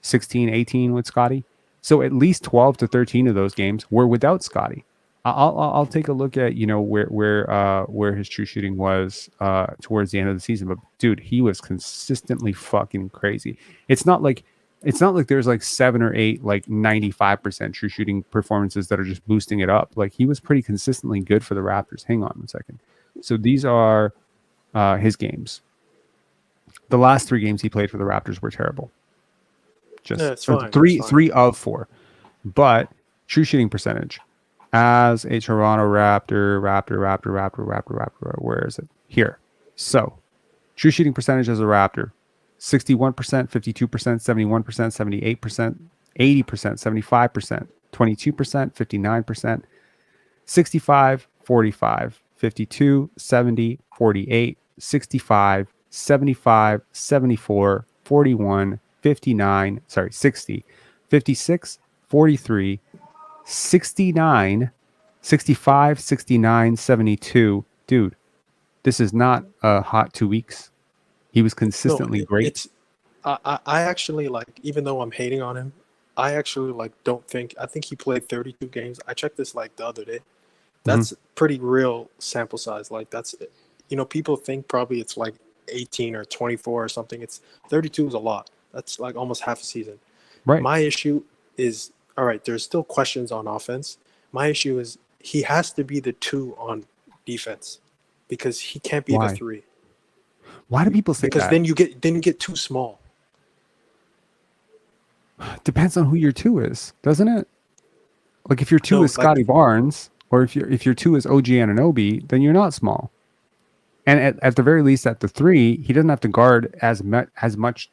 16, 18 with Scotty. So at least 12 to 13 of those games were without Scotty. I'll take a look at where his true shooting was towards the end of the season. But dude, he was consistently fucking crazy. It's not like there's like 7 or 8 like 95% true shooting performances that are just boosting it up. Like he was pretty consistently good for the Raptors. Hang on a second. So these are his games. The last 3 games he played for the Raptors were terrible. Yeah, Just it's or fine. It's three fine. three of 4. But true shooting percentage as a Toronto Raptor, where is it? Here. So true shooting percentage as a Raptor, 61%, 52%, 71%, 78%, 80%, 75%, 22%, 59%, 65, 45, 52, 70, 48, 65, 75, 74, 41, 59, sorry, 60, 56, 43, 69, 65, 69, 72. Dude, this is not a hot 2 weeks. He was No, consistently great. it's I actually like, even though I'm hating on him, I actually like don't think I think he played 32 games. I checked this like the other day. Mhm. That's pretty real sample size. Like that's, people think probably it's like 18 or 24 or something. It's 32 is a lot. That's like almost half a season. Right. My issue is, all right, there's still questions on offense. My issue is he has to be the 2 on defense because he can't be the Why? 3, Why do people say because that? then you get too small. Depends on who your 2 is, doesn't it? Like if your 2 is No, Scotty like Barnes, or if your 2 is OG Anunoby, then you're not small. And at the very least, at the 3, he doesn't have to guard as much.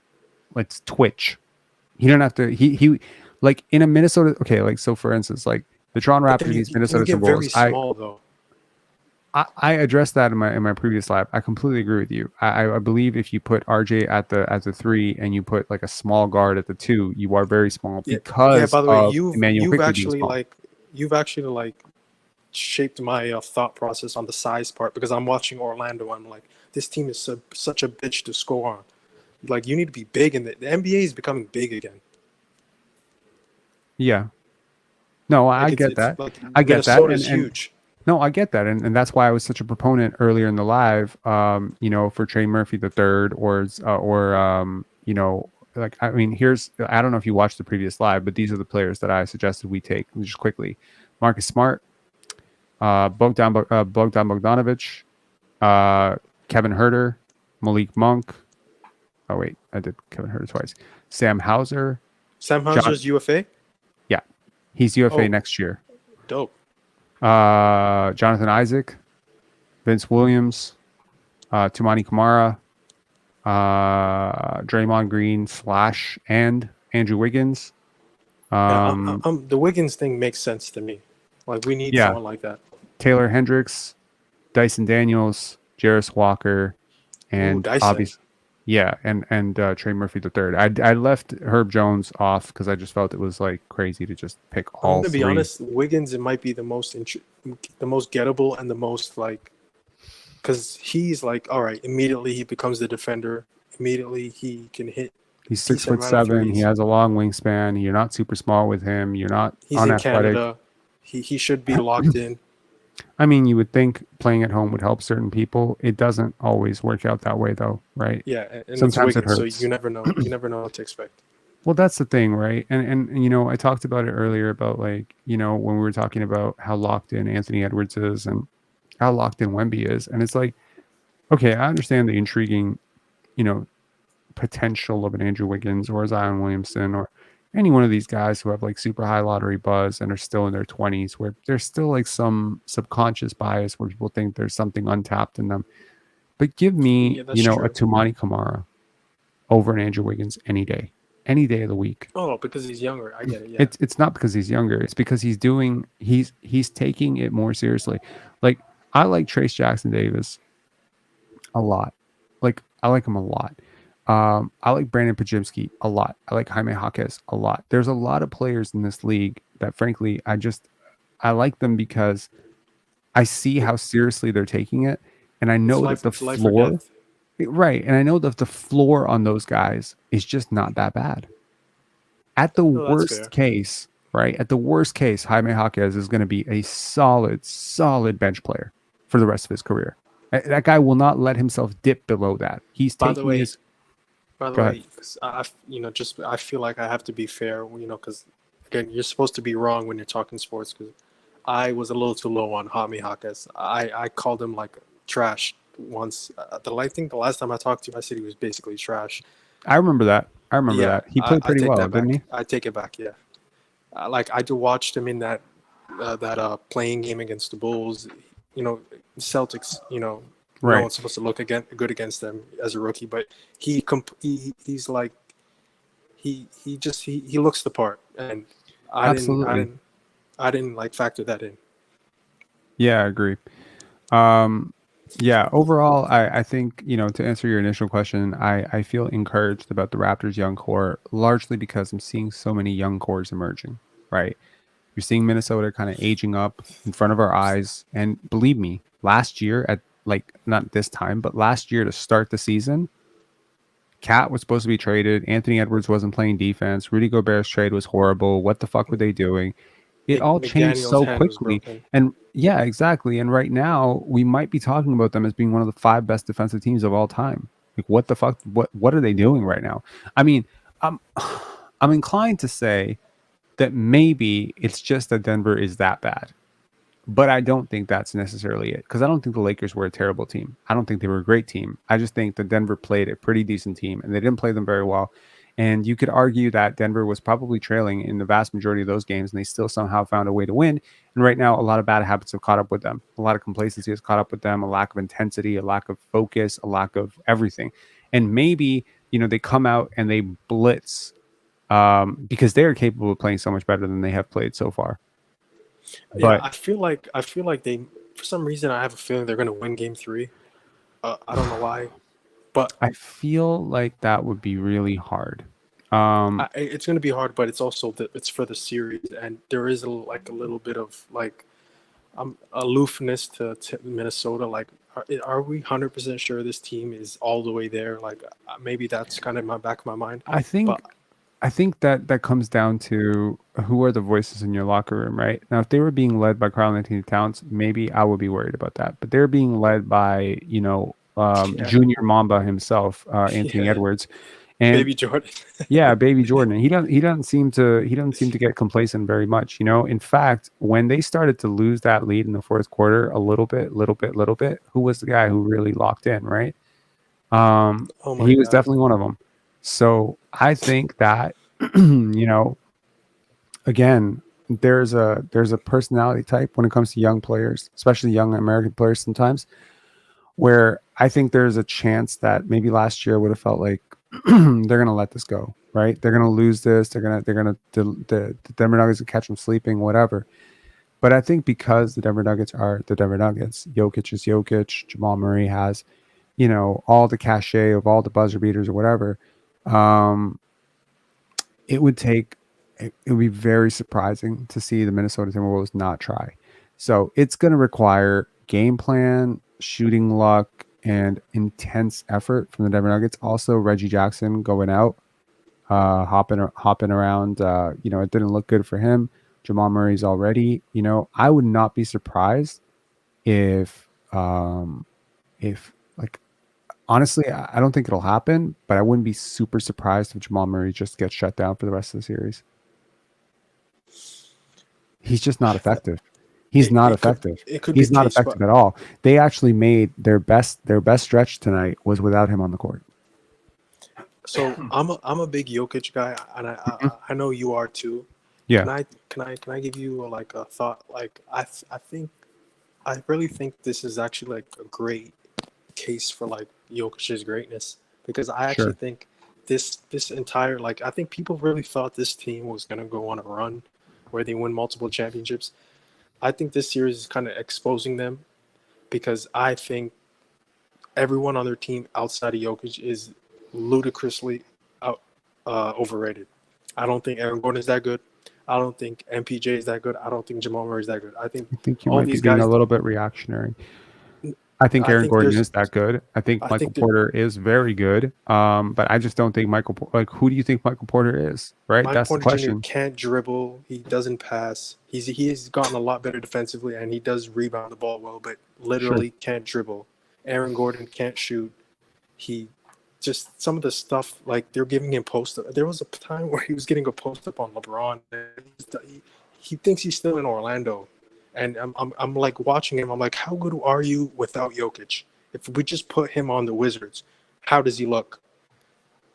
Let's twitch. He don't have to. He like in a Minnesota. Okay, like so for instance, like the Toronto but Raptors then against you Minnesota get very Timberwolves. small though. I addressed that in my previous live. I completely agree with you. I believe if you put RJ at the 3 and you put like a small guard at the 2, you are very small Yeah, yeah. because By the way, of Emmanuel Quickley being small. you've actually like shaped my thought process on the size part, because I'm watching Orlando. I'm like, this team is such a bitch to score on. Like, you need to be big, and the NBA is becoming big again. Yeah. No, I Like get it's that. like I get that. Minnesota's And huge. no, I get that. And that's why I was such a proponent earlier in the live, for Trey Murphy the third like, I mean, I don't know if you watched the previous live, but these are the players that I suggested we take just quickly. Marcus Smart, Bogdan Bogdanovic, Kevin Herter, Malik Monk. Oh, wait, I did Kevin Herter twice. Sam Hauser, Sam John. Hauser's UFA. Yeah, he's UFA Oh, next year. dope. Jonathan Isaac, Vince Williams, Tumani Kamara, Draymond Green / and Andrew Wiggins. Yeah, Um, the Wiggins thing makes sense to me. Like, we need yeah, someone like that. Taylor Hendricks, Dyson Daniels, Jarris Walker, Ooh, and Dyson. obviously, yeah, and Trey Murphy the third. I left Herb Jones off because I just felt it was like crazy to just pick I'm all gonna be 3. honest. Wiggins, it might be the most gettable and the most like, because he's like, all right, immediately he becomes the defender. Immediately he can hit He's six decent foot amount of seven. He threes. has a long wingspan. You're not super small with him. You're not He's in unathletic. Canada. He should be locked in. I mean, you would think playing at home would help certain people. It doesn't always work out that way, though, right? Yeah, and it's Sometimes it Wiggins, so hurts. you never know. You never know what to expect. Well, that's the thing, right? And I talked about it earlier about like, when we were talking about how locked in Anthony Edwards is and how locked in Wemby is. And it's like, okay, I understand the intriguing, you know, potential of an Andrew Wiggins or a Zion Williamson or any one of these guys who have like super high lottery buzz and are still in their 20s, where there's still like some subconscious bias where people think there's something untapped in them. But give me, Yeah, that's a true. Tumani Kamara over an Andrew Wiggins any day of the week. Oh, because he's younger. I get it. Yeah. It's not because he's younger. It's because he's taking it more seriously. Like, I like Trace Jackson Davis a lot. Like, I like him a lot. I like Brandon Pajimski a lot. I like Jaime Jaquez a lot. There's a lot of players in this league that, frankly, I like them because I see how seriously they're taking it, And I know that the It's life or floor, death. right? And I know that the floor on those guys is just not that bad. At the No, that's worst fair. case, right? At the worst case, Jaime Jaquez is going to be a solid, solid bench player for the rest of his career. That guy will not let himself dip below that. He's By the taking way, his. by the Go ahead. way, 'cause just I feel like I have to be fair, because again, you're supposed to be wrong when you're talking sports. Because I was a little too low on Jaime Jaquez. I called him like trash once. I think the last time I talked to you, I said he was basically trash. I remember that. I remember Yeah, that. He played I pretty take well, that didn't back. he? I take it back. Yeah, like I do watched him in that playing game against the Bulls. You know, Celtics. No Right. one's supposed to look good against them as a rookie, but he's like he looks the part, and I didn't I Absolutely. didn't I didn't like factor that in. Yeah, I agree. Um, yeah, overall, I think, to answer your initial question, I feel encouraged about the Raptors' young core, largely because I'm seeing so many young cores emerging, right? You're seeing Minnesota kind of aging up in front of our eyes. And believe me, last year at like not this time, but last year to start the season, Cat was supposed to be traded. Anthony Edwards wasn't playing defense. Rudy Gobert's trade was horrible. What the fuck were they doing? It all changed McDaniel's so hand was quickly. broken. And yeah, exactly. And right now, we might be talking about them as being one of the five best defensive teams of all time. Like, what the fuck? What are they doing right now? I mean, I'm I'm inclined to say that maybe it's just that Denver is that bad. But I don't think that's necessarily it, because I don't think the Lakers were a terrible team. I don't think they were a great team. I just think that Denver played a pretty decent team, and they didn't play them very well. And you could argue that Denver was probably trailing in the vast majority of those games, and they still somehow found a way to win. And right now, a lot of bad habits have caught up with them. A lot of complacency has caught up with them, a lack of intensity, a lack of focus, a lack of everything. And maybe, they come out and they blitz, because they are capable of playing so much better than they have played so far. Yeah, But I feel like they for some reason I have a feeling they're gonna win Game 3. I don't know why, but I feel like that would be really hard. it's gonna be hard. But it's also it's for the series, and there is like a little bit of like aloofness to Minnesota. Like, are we 100% sure this team is all the way there? Like, maybe that's kind of my back of my mind. I But think I think that comes down to who are the voices in your locker room, right? Now, if they were being led by Karl Anthony Towns, maybe I would be worried about that. But they're being led by, yeah, Junior Mamba himself, Anthony yeah, Edwards, and baby Jordan. yeah, baby Jordan. And he doesn't seem to get complacent very much. In fact, when they started to lose that lead in the fourth quarter, a little bit, who was the guy who really locked in, right? Oh my He was god. definitely one of them. So I think that, you know, again, there's a personality type when it comes to young players, especially young American players sometimes, where I think there's a chance that maybe last year would have felt like they're gonna let this go, right? They're gonna lose this. They're gonna the Denver Nuggets will catch them sleeping, whatever. But I think because the Denver Nuggets are the Denver Nuggets, Jokic is Jokic, Jamal Murray has, all the cachet of all the buzzer beaters or whatever. Um, it would take it would be very surprising to see the Minnesota Timberwolves not try. So it's going to require game plan, shooting luck, and intense effort from the Denver Nuggets. Also, Reggie Jackson going out, hopping around. It didn't look good for him. Jamal Murray's already. I would not be surprised if like honestly, I don't think it'll happen, but I wouldn't be super surprised if Jamal Murray just gets shut down for the rest of the series. He's just not effective. He's not effective. It could be He's the not case, but effective at all. They actually made their best stretch tonight was without him on the court. so I'm a big Jokic guy, and Mhm. I know you are too. Yeah, Can I give you like a thought? Like, I really think this is actually like a great case for like Jokic's greatness, because I actually sure. think this entire, like, I think people really thought this team was gonna go on a run where they win multiple championships. I think this series is kind of exposing them, because I think everyone on their team outside of Jokic is ludicrously out, overrated. I don't think Aaron Gordon is that good. I don't think MPJ is that good. I don't think Jamal Murray is that good. I think I think you all might be these being a guys. little bit reactionary. I think I Aaron think Gordon there's is that good. I think I Michael think that Porter is very good. But I just don't think like who do you think Michael Porter is? Right? Mike That's the Porter Jr. question. can't dribble. He doesn't pass. He has gotten a lot better defensively, and he does rebound the ball well, but Sure. literally can't dribble. Aaron Gordon can't shoot. He just some of the stuff like they're giving him post up. There was a time where he was getting a post up on LeBron. He thinks he's still in Orlando, and I'm like watching him. I'm like, how good are you without Jokic? If we just put him on the Wizards, how does he look?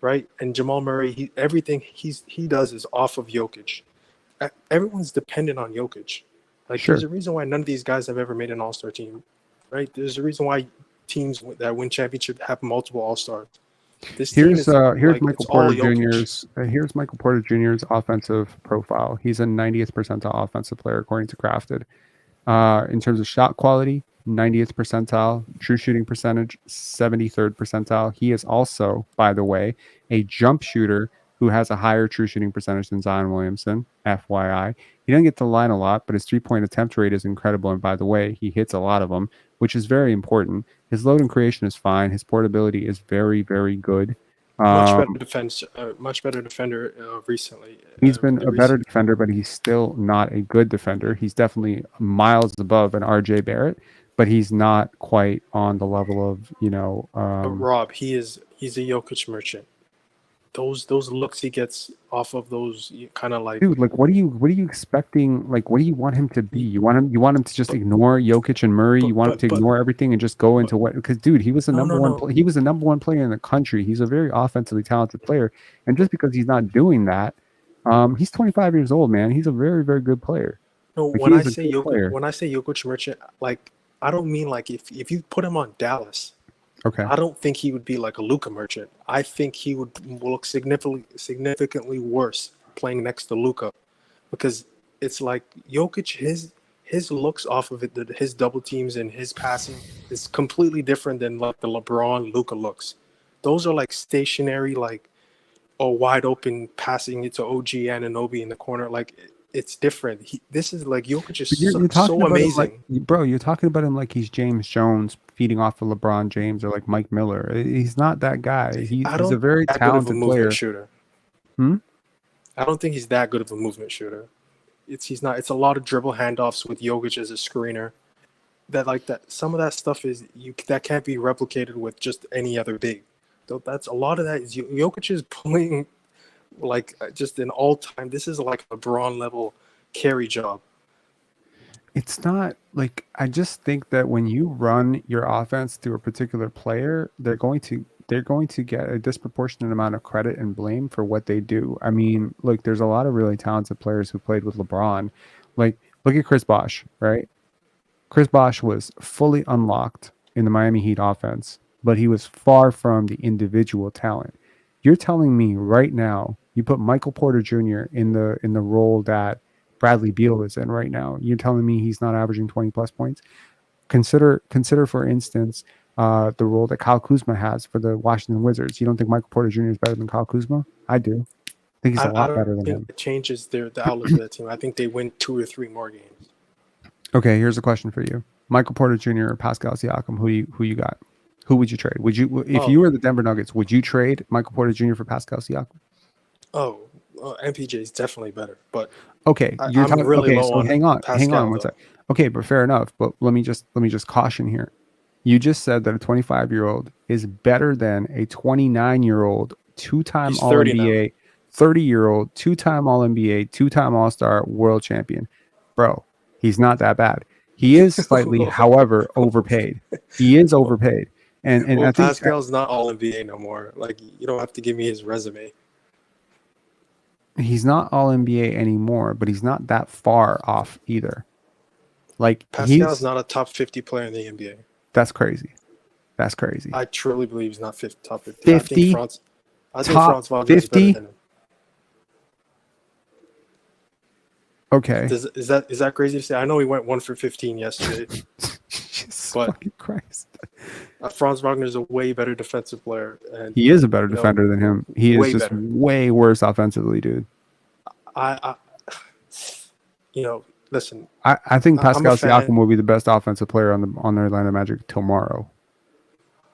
Right? And Jamal Murray, everything he does is off of Jokic. Everyone's dependent on Jokic. Like there's Sure. a reason why none of these guys have ever made an All-Star team, right? There's a reason why teams that win championship have multiple All-Stars. This team is Here's like Michael it's all Porter Jokic. Jr.'s here's Michael Porter Jr.'s offensive profile. He's a 90th percentile offensive player according to Crafted. In terms of shot quality, 90th percentile, true shooting percentage, 73rd percentile. He is also, by the way, a jump shooter who has a higher true shooting percentage than Zion Williamson, FYI. He doesn't get to the line a lot, but his 3-point attempt rate is incredible. And by the way, he hits a lot of them, which is very important. His load and creation is fine. His portability is very, very good. Um, Much better defender recently. He's been The a better recent, defender, but he's still not a good defender. He's definitely miles above an RJ Barrett, but he's not quite on the level of, but Rob, he's a Jokic merchant. Those looks he gets off of those kind of like, dude, like what are you expecting? Like what do you want him to be? You want him to just but ignore Jokic and Murray? You want him to but ignore everything and just go but into what? Because dude, he was the no number no one no he was the number one player in the country. He's a very offensively talented player. And just because he's not doing that, he's 25 years old, man. He's a very, very good player. no. Like he is a good player. When I say Jokic merchant, like I don't mean like if you put him on Dallas, Okay. I don't think he would be like a Luka merchant. I think he would look significantly worse playing next to Luka, because it's like Jokic, his looks off of it, his double teams and his passing is completely different than like the LeBron Luka looks. Those are like stationary, like wide open passing it to OG Anunoby in the corner. Like it's different. This is like Jokic is But you're talking so about him like, amazing. bro, you're talking about him like he's James Jones feeding off of LeBron James or like Mike Miller. He's not that guy. I He's a don't very that good of a talented movement player. shooter. Hmm? I don't think he's that good of a movement shooter. He's not. It's a lot of dribble handoffs with Jokic as a screener. That some of that stuff is that can't be replicated with just any other big. So that's a lot of that is Jokic is pulling like just an all time. This is like a LeBron level carry job. It's not like I just think that when you run your offense through a particular player, they're going to get a disproportionate amount of credit and blame for what they do. I mean, look, there's a lot of really talented players who played with LeBron. Like, look at Chris Bosh, right? Chris Bosh was fully unlocked in the Miami Heat offense, but he was far from the individual talent. You're telling me right now, you put Michael Porter Jr. in the role that Bradley Beal is in right now. You're telling me he's not averaging 20 plus points. Consider for instance the role that Kyle Kuzma has for the Washington Wizards. You don't think Michael Porter Jr. is better than Kyle Kuzma? I do. I think he's a I lot don't better than think him. it changes the outlook of that team. I think they win 2 or 3 more games. Okay, here's a question for you: Michael Porter Jr. or Pascal Siakam? Who you got? Who would you trade? Would you, if you Oh, were the Denver Nuggets, would you trade Michael Porter Jr. for Pascal Siakam? oh, MPJ is definitely better, but Okay, you're I'm talking. really Okay, low so on hang on Pascal one though. sec. Okay, but fair enough. But let me just caution here. You just said that a 25-year-old is better than a 29-year-old two-time He's All 30 now. NBA, 30-year-old two-time All NBA, two-time All Star, world champion. Bro, he's not that bad. He is slightly, however, overpaid. He is overpaid, and Well, I think Pascal's not all NBA no more. Like you don't have to give me his resume. he's not All NBA anymore, but he's not that far off either. Like Pascal's not a top 50 player in the NBA. that's crazy. That's crazy. I truly believe he's not top 50. 50, I think top Franz Wagner is better 50. than him. Okay. Is that crazy to say? I know he went 1 for 15 yesterday, Jesus but fucking Christ. Franz Wagner is a way better defensive player, and He is a better you know, defender than him. He is way just better. way worse offensively, dude. I you know, listen, I think I'm a Pascal fan. Siakam will be the best offensive player on the Atlanta Magic tomorrow.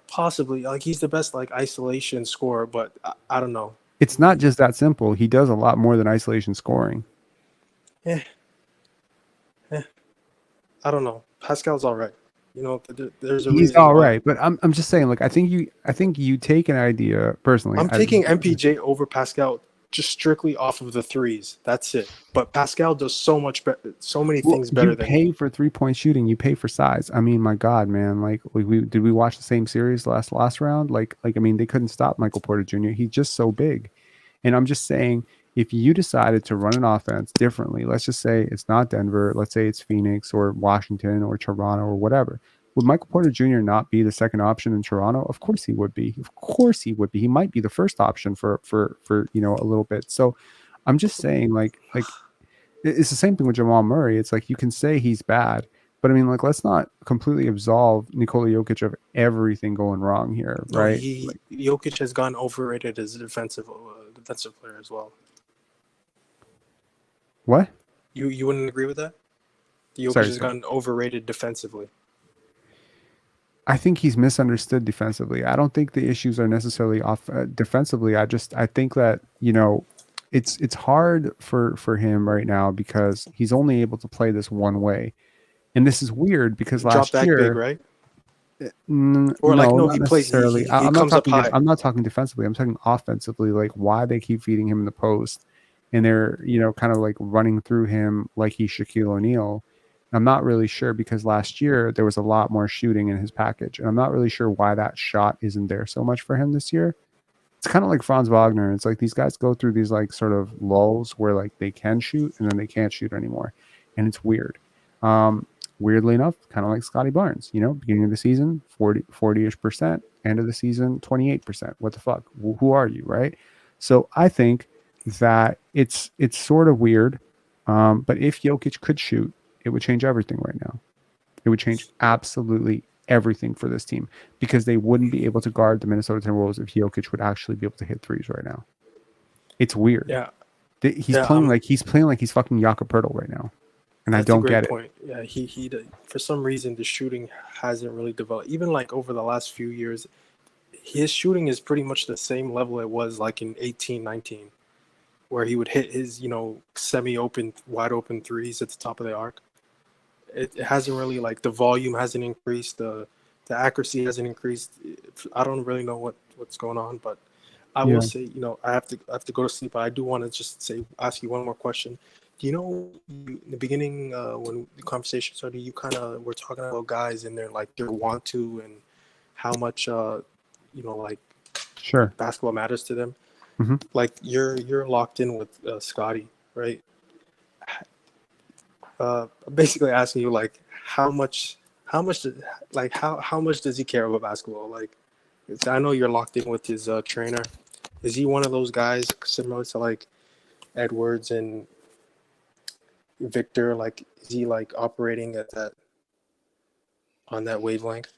Possibly, like he's the best like isolation scorer, but I don't know. It's not just that simple. He does a lot more than isolation scoring. Eh, eh, I don't know. Pascal's all right. You know, there's a He's reason all why. right, but I'm just saying, like, I think you take an idea personally. I'm taking MPJ over Pascal just strictly off of the threes. That's it. But Pascal does so much better, so many Well, things you better than pay for 3-point shooting. You pay for size. I mean, my God, man! Like, we did we watch the same series last round? I mean, they couldn't stop Michael Porter Jr. He's just so big. And I'm just saying, if you decided to run an offense differently, let's just say it's not Denver, let's say it's Phoenix or Washington or Toronto or whatever, would Michael Porter Jr. not be the second option in Toronto? Of course he would be. Of course he would be. He might be the first option for a little bit. So I'm just saying, like it's the same thing with Jamal Murray. It's like you can say he's bad, but I mean, like, let's not completely absolve Nikola Jokic of everything going wrong here, no. right? He Like, Jokic has gone overrated as a defensive player as well. what? You wouldn't agree with that? Jokic Sorry, has sorry. gotten overrated defensively. I think he's misunderstood defensively. I don't think the issues are necessarily off defensively. I think that it's hard for him right now because he's only able to play this one way, and this is weird because Drop last back big, year, right? Or like no, no, not he plays. necessarily. He comes up high. I'm not talking defensively. I'm talking offensively. Like why they keep feeding him in the post, and they're kind of like running through him like he's Shaquille O'Neal. I'm not really sure because last year there was a lot more shooting in his package, and I'm not really sure why that shot isn't there so much for him this year. It's kind of like Franz Wagner. It's like these guys go through these like sort of lulls where like they can shoot and then they can't shoot anymore, and it's weird. Um, Weirdly enough, kind of like Scotty Barnes. Beginning of the season, 40-ish%. End of the season, 28%. What the fuck? Who are you, right? So I think that it's sort of weird. But if Jokic could shoot, it would change everything right now. It would change absolutely everything for this team because they wouldn't be able to guard the Minnesota Timberwolves if Jokic would actually be able to hit threes right now. It's weird. Yeah, He's yeah. playing like he's fucking Jakob Poeltl right now, and I That's a don't great get it. point. Yeah, for some reason the shooting hasn't really developed. Even like over the last few years, his shooting is pretty much the same level it was like in 18-19, where he would hit his semi-open, wide open threes at the top of the arc. It hasn't really like the volume hasn't increased, the accuracy hasn't increased. I don't really know what's going on, but I will Yeah, say, I have to go to sleep. But I do want to just ask you one more question. Do you know in the beginning when the conversation started, you kind of were talking about guys and their want to and how much like sure. basketball matters to them. Hmm. Like you're locked in with Scotty, right? Basically asking you like how much like how much does he care about basketball? Like I know you're locked in with his trainer. Is he one of those guys similar to like Edwards and Victor? Like is he like operating at that on that wavelength?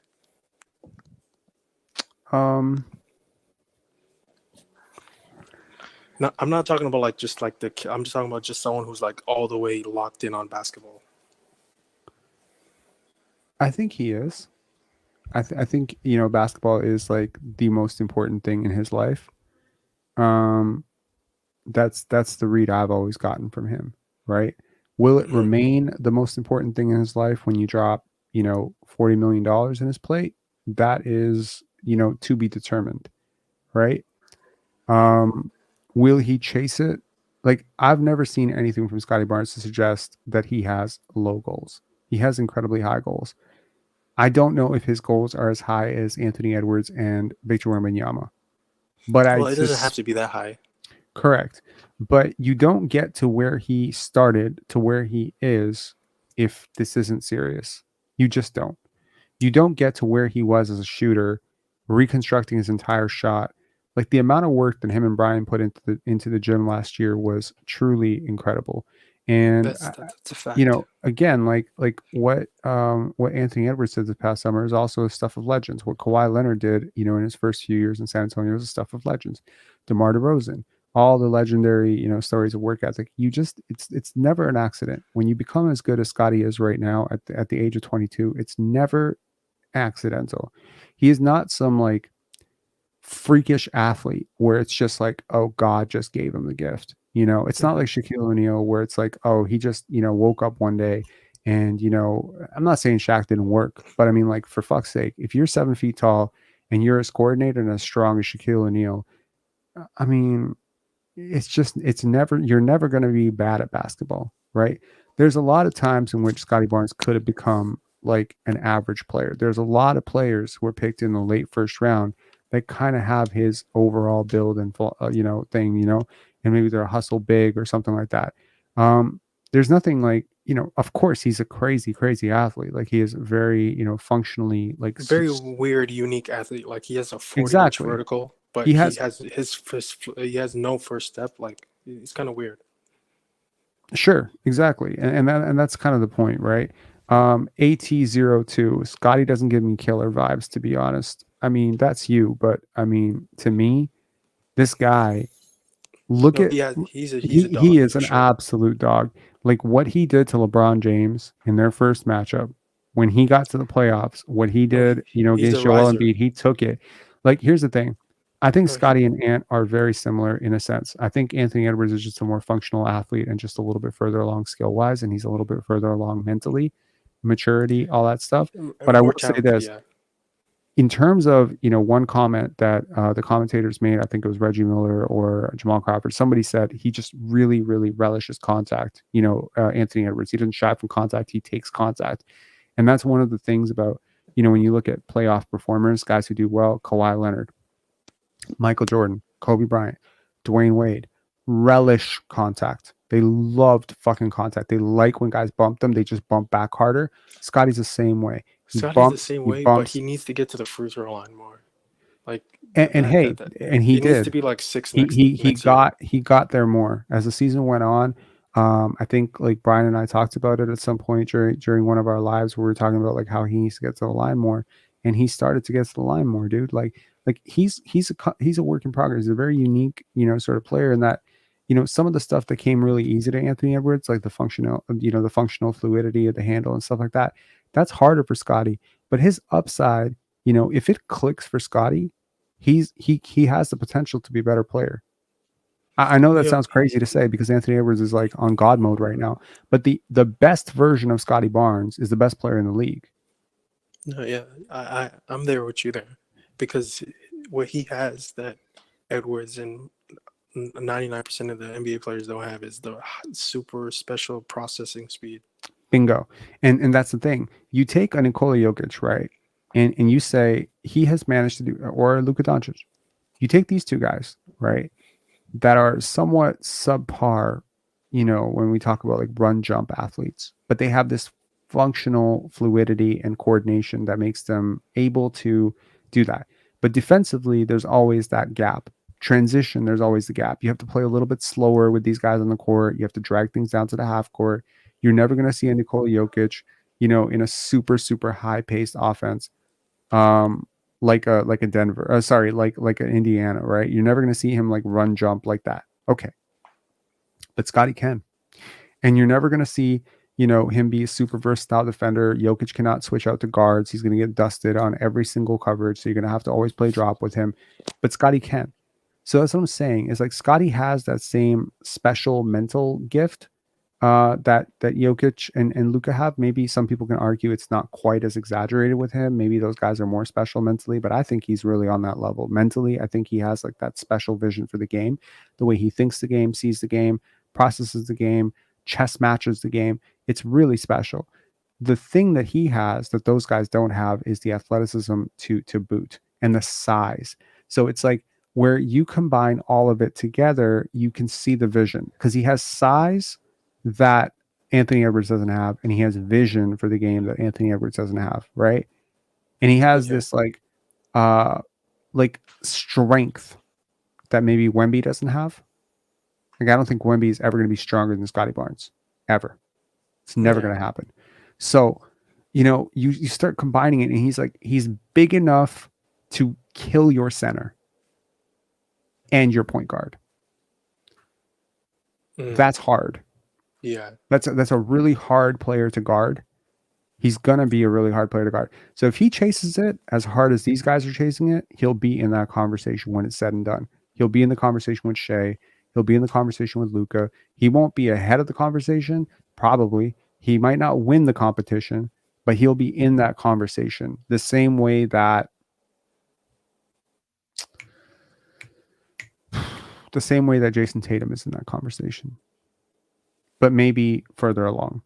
Um, No, I'm not talking about like just like I'm just talking about just someone who's like all the way locked in on basketball. I think he is. I think basketball is like the most important thing in his life. Um, that's the read I've always gotten from him. Right? Will it Hmm. remain the most important thing in his life when you drop $40 million in his plate? That is to be determined. Right? Um, will he chase it? Like I've never seen anything from Scotty Barnes to suggest that he has low goals. He has incredibly high goals. I don't know if his goals are as high as Anthony Edwards and Victor Wembanyama, but I Well, it doesn't have just to be that high. correct. But you don't get to where he started to where he is if this isn't serious. You just don't. You don't get to where he was as a shooter, reconstructing his entire shot. Like the amount of work that him and Brian put into the gym last year was truly incredible. And That's a fact. again, like what Anthony Edwards did this past summer is also a stuff of legends. What Kawhi Leonard did, in his first few years in San Antonio was a stuff of legends. DeMar DeRozan, all the legendary, stories of work ethic. It's never an accident. When you become as good as Scotty is right now at the age of 22, it's never accidental. He is not some like freakish athlete where it's just like, oh, God just gave him the gift. It's not Mhm. like Shaquille O'Neal where it's like, oh, he just, woke up one day and, I'm not saying Shaq didn't work, but I mean, like, for fuck's sake, if you're 7 feet tall and you're as coordinated and as strong as Shaquille O'Neal, I mean, you're never going to be bad at basketball, right? There's a lot of times in which Scotty Barnes could have become like an average player. There's a lot of players who were picked in the late first round that kind of have his overall build and thing, and maybe they're a hustle big or something like that. There's nothing like, of course he's a crazy, crazy athlete. Like he is very, functionally like Very weird, unique athlete. Like he has a 40-inch exactly. vertical, but He he has has he has no first step. Like it's kind of weird. Sure, exactly, and that's kind of the point, right? AT02, Scotty doesn't give me killer vibes, to be honest. I mean, that's you, but I mean, to me, this guy, look No, at he's a he dog is for an sure. absolute dog. Like what he did to LeBron James in their first matchup, when he got to the playoffs, what he No, did, he's a against Joel riser. Embiid, he took it. Like, here's the thing. I think No, he Scotty and Ant are very similar in a sense. I think Anthony Edwards is just a more functional athlete and just a little bit further along skill wise, and he's a little bit further along mentally, maturity, all that stuff. But I more will say talented. this: Yeah, in terms of one comment that the commentators made, I think it was Reggie Miller or Jamal Crawford, somebody said he just really, really relishes contact. Anthony Edwards, he doesn't shy from contact, he takes contact. And that's one of the things about, when you look at playoff performers, guys who do well: Kawhi Leonard, Michael Jordan, Kobe Bryant, Dwayne Wade, relish contact. They loved fucking contact. They like when guys bump them, they just bump back harder. Scotty's the same way. He Scotty's the bumps, same he way, but he bumps, needs to get to the free throw line more. Like and hey, and he it needs to did. be like six He he he next year. got he got there more as the season went on. I think like Brian and I talked about it at some point during one of our lives where we were talking about like how he needs to get to the line more, and he started to get to the line more, dude. Like he's a work in progress. He's a very unique, sort of player in that, some of the stuff that came really easy to Anthony Edwards, like the functional fluidity of the handle and stuff like that, that's harder for Scotty. But his upside, if it clicks for Scotty, he has the potential to be a better player. I know that Yeah, sounds crazy to say because Anthony Edwards is like on God mode right now, but the best version of Scotty Barnes is the best player in the league. no, yeah. I'm there with you there, because what he has that Edwards and 99% of the NBA players don't have is the super special processing speed. Bingo. And that's the thing. You take a Nikola Jokic, right? And you say he has managed to do, or Luka Doncic. You take these two guys, right? That are somewhat subpar, when we talk about like run jump athletes, but they have this functional fluidity and coordination that makes them able to do that. But defensively, there's always that gap. Transition, there's always the gap. You have to play a little bit slower with these guys on the court. You have to drag things down to the half court. You're never going to see a Nikola Jokic, in a super, super high paced offense, um like a Denver, sorry, like an Indiana, right? You're never going to see him like run jump like that. Okay, but Scotty can. And you're never going to see, him be a super versatile defender. Jokic cannot switch out to guards. He's going to get dusted on every single coverage, so you're going to have to always play drop with him. But Scotty can. So that's what I'm saying, is like Scotty has that same special mental gift that Jokic and Luka have. Maybe some people can argue it's not quite as exaggerated with him. Maybe those guys are more special mentally, but I think he's really on that level. Mentally, I think he has like that special vision for the game, the way he thinks the game, sees the game, processes the game, chess matches the game. It's really special. The thing that he has that those guys don't have is the athleticism to boot, and the size. So it's like where you combine all of it together, you can see the vision because he has size that Anthony Edwards doesn't have, and he has vision for the game that Anthony Edwards doesn't have, right? And he has Yeah, this uh like strength that maybe Wemby doesn't have. Like I don't think Wemby is ever going to be stronger than Scotty Barnes ever. It's never yeah, going to happen. So, you start combining it, and he's big enough to kill your center and your point guard. Mm, That's hard. yeah. That's a really hard player to guard. He's gonna be a really hard player to guard. So if he chases it as hard as these guys are chasing it, he'll be in that conversation when it's said and done. He'll be in the conversation with Shea. He'll be in the conversation with Luca. He won't be ahead of the conversation, probably. He might not win the competition, but he'll be in that conversation. The same way that Jason Tatum is in that conversation, but maybe further along.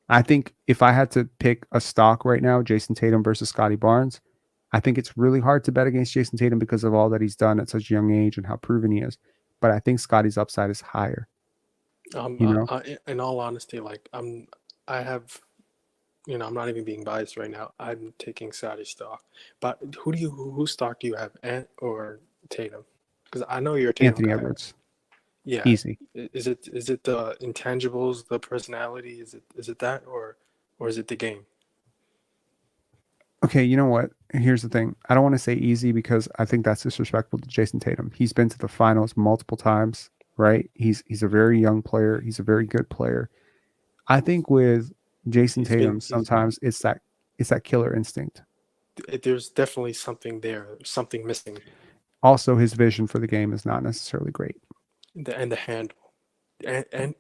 I think if I had to pick a stock right now, Jason Tatum versus Scotty Barnes, I think it's really hard to bet against Jason Tatum because of all that he's done at such a young age and how proven he is. But I think Scotty's upside is higher. You know, In all honesty, like I have, I'm not even being biased right now. I'm taking Saudi stock, but who stock do you have, Ant or Tatum? Because I know you're a Tatum Anthony guy. Edwards, Yeah, easy. is it the intangibles, the personality? Is it that or is it the game? Okay, you know what? Here's the thing. I don't want to say easy because I think that's disrespectful to Jason Tatum. He's been to the finals multiple times, right? He's a very young player. He's a very good player. I think with Jason He's been Tatum, he's sometimes it's that killer instinct. there's definitely something there, something missing. Also, his vision for the game is not necessarily great. The handle. And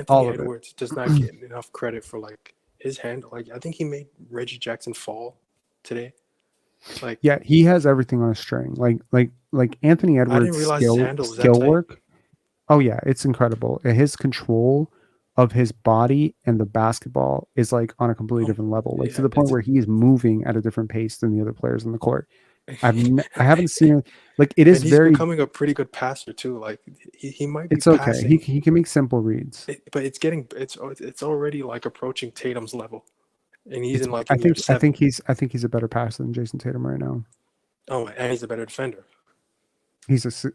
All Anthony of it. Edwards does not get enough credit for like his handle. Like I think he made Reggie Jackson fall today. Like Yeah, he has everything on a string. Like Anthony I didn't Edwards' realize his handle was that skill tight. work. Oh yeah, it's incredible. His control of his body and the basketball is like on a completely different level. Like to Yeah, the point it's where he is moving at a different pace than the other players on the court. I haven't seen it. Like it is and he's very. becoming a pretty good passer too. Like he might be It's okay. He passing, he can make simple reads. but it's already like approaching Tatum's level, and he's It's in like I in year think I seven. think he's I think he's a better passer than Jason Tatum right now. Oh, and he's a better defender. He's a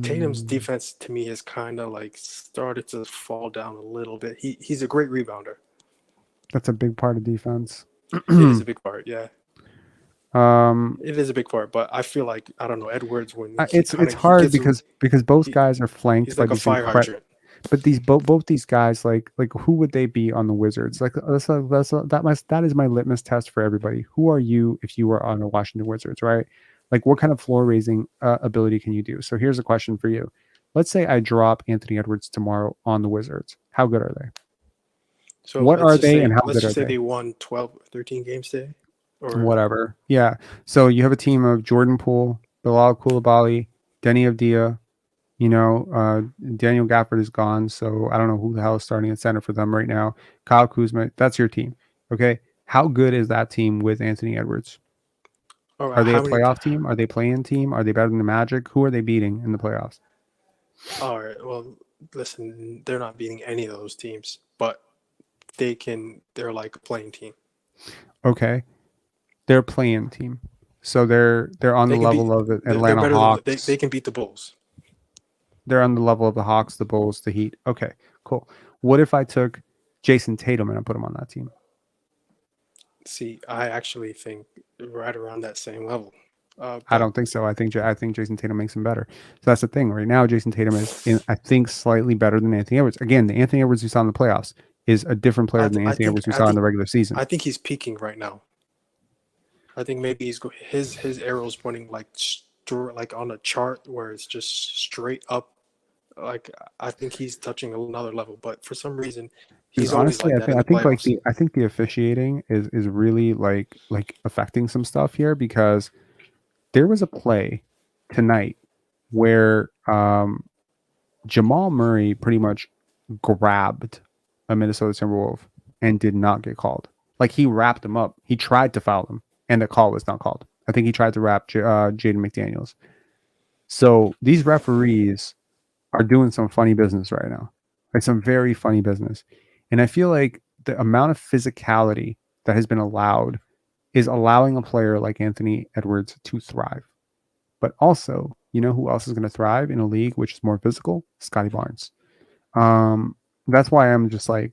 Tatum's mm, defense to me has kind of like started to fall down a little bit. He's a great rebounder. that's a big part of defense. It is a big part, yeah. um It is a big part, but I feel like I don't know Edwards when it's hard because both he guys are flanked he's by like a these fire incredible. hydrant. But these both these guys like who would they be on the Wizards? Like that is my litmus test for everybody. Who are you if you were on the Washington Wizards, right? Like what kind of floor raising ability can you do? So here's a question for you. Let's say I drop Anthony Edwards tomorrow on the Wizards. How good are they? So What are they and how let's good are just say they? they won 12 or 13 games today, or Whatever. Yeah. So you have a team of Jordan Poole, Bilal Koulibaly, Denny Avdia, Daniel Gafford is gone, so I don't know who the hell is starting at center for them right now. Kyle Kuzma, that's your team. Okay. How good is that team with Anthony Edwards? Are they a how many? playoff team? Are they playing team? Are they better than the Magic? Who are they beating in the playoffs? All right, well, listen, they're not beating any of those teams, but they can. They're like a playing team. Okay. They're a playing team. So they're on the They can level beat. of the They're Atlanta better than they Hawks. can beat the Bulls. They're on the level of the Hawks, the Bulls, the Heat. Okay, cool. What if I took Jason Tatum and I put him on that team? See, I actually think right around that same level. I But don't think so. I think Jason Tatum makes him better. So that's the thing. Right now, Jason Tatum is, I think, slightly better than Anthony Edwards. Again, the Anthony Edwards we saw in the playoffs is a different player I, than th- the I Anthony think Edwards we I saw in think the regular season. I think he's peaking right now. I think maybe his arrow's pointing like like on a chart where it's just straight up. Like I think he's touching another level, but for some reason, Dude, he's always honestly, like I that think in I the think like playoffs. the officiating is really like affecting some stuff here because there was a play tonight where Jamal Murray pretty much grabbed a Minnesota Timberwolf and did not get called. Like he wrapped him up. He tried to foul him, and the call was not called. I think he tried to wrap Jaden McDaniels. So these referees are doing some funny business right now, like some very funny business. And I feel like the amount of physicality that has been allowed is allowing a player like Anthony Edwards to thrive. But also, you know who else is going to thrive in a league which is more physical? Scotty Barnes. Um, that's why I'm just like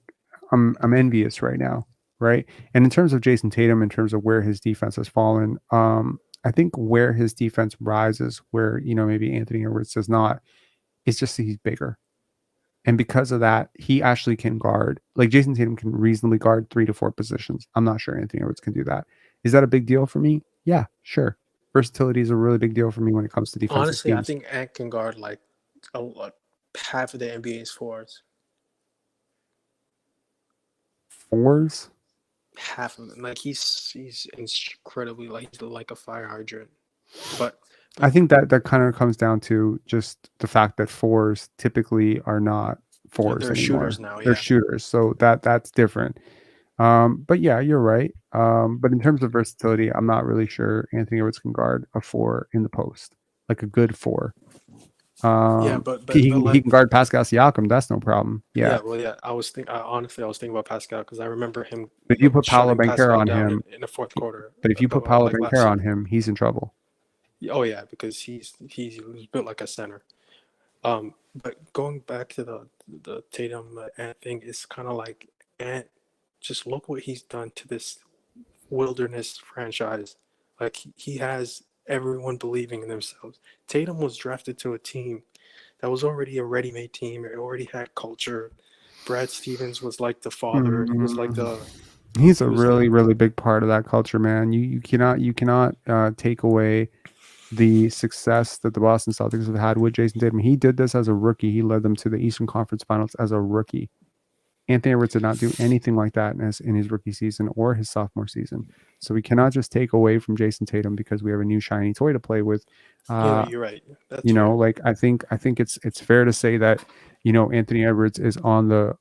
I'm envious right now, right? And in terms of Jason Tatum, in terms of where his defense has fallen, I think where his defense rises, where maybe Anthony Edwards does not, it's just that he's bigger. And because of that, he actually can guard. Like Jason Tatum can reasonably guard 3 to 4 positions. I'm not sure Anthony Edwards can do that. Is that a big deal for me? Yeah, sure. Versatility is a really big deal for me when it comes to defensive Honestly, I schemes. think Ant can guard like half of the NBA's fours. Fours? Half of them. Like he's incredibly like he's like a fire hydrant. But I but think that kind of comes down to just the fact that fours typically are not fours they're shooters anymore. now. They're Yeah. shooters, so that's different. But yeah, you're right. But in terms of versatility, I'm not really sure Anthony Edwards can guard a four in the post, like a good four. Yeah, but He like can guard Pascal Siakam. That's no problem. Yeah. yeah, well yeah. Honestly I was thinking about Pascal because I remember him But if you put Paolo shutting Banchero Pascal on down him, in the fourth quarter but if you put Paolo like last Banchero on year. him, he's in trouble. Oh yeah, because he's built like a center. But going back to the Tatum Ant thing, it's kind of like Ant. Just look what he's done to this wilderness franchise. Like he has everyone believing in themselves. Tatum was drafted to a team that was already a ready-made team. It already had culture. Brad Stevens was like the father. He was like Mm, the he's he a was the really really big part of that culture, man. You cannot take away the success that the Boston Celtics have had with Jason Tatum. He did this as a rookie. He led them to the Eastern Conference Finals as a rookie. Anthony Edwards did not do anything like that in his rookie season or his sophomore season. So we cannot just take away from Jason Tatum because we have a new shiny toy to play with. Uh, you're right. That's fair. like I think it's fair to say that Anthony Edwards is on the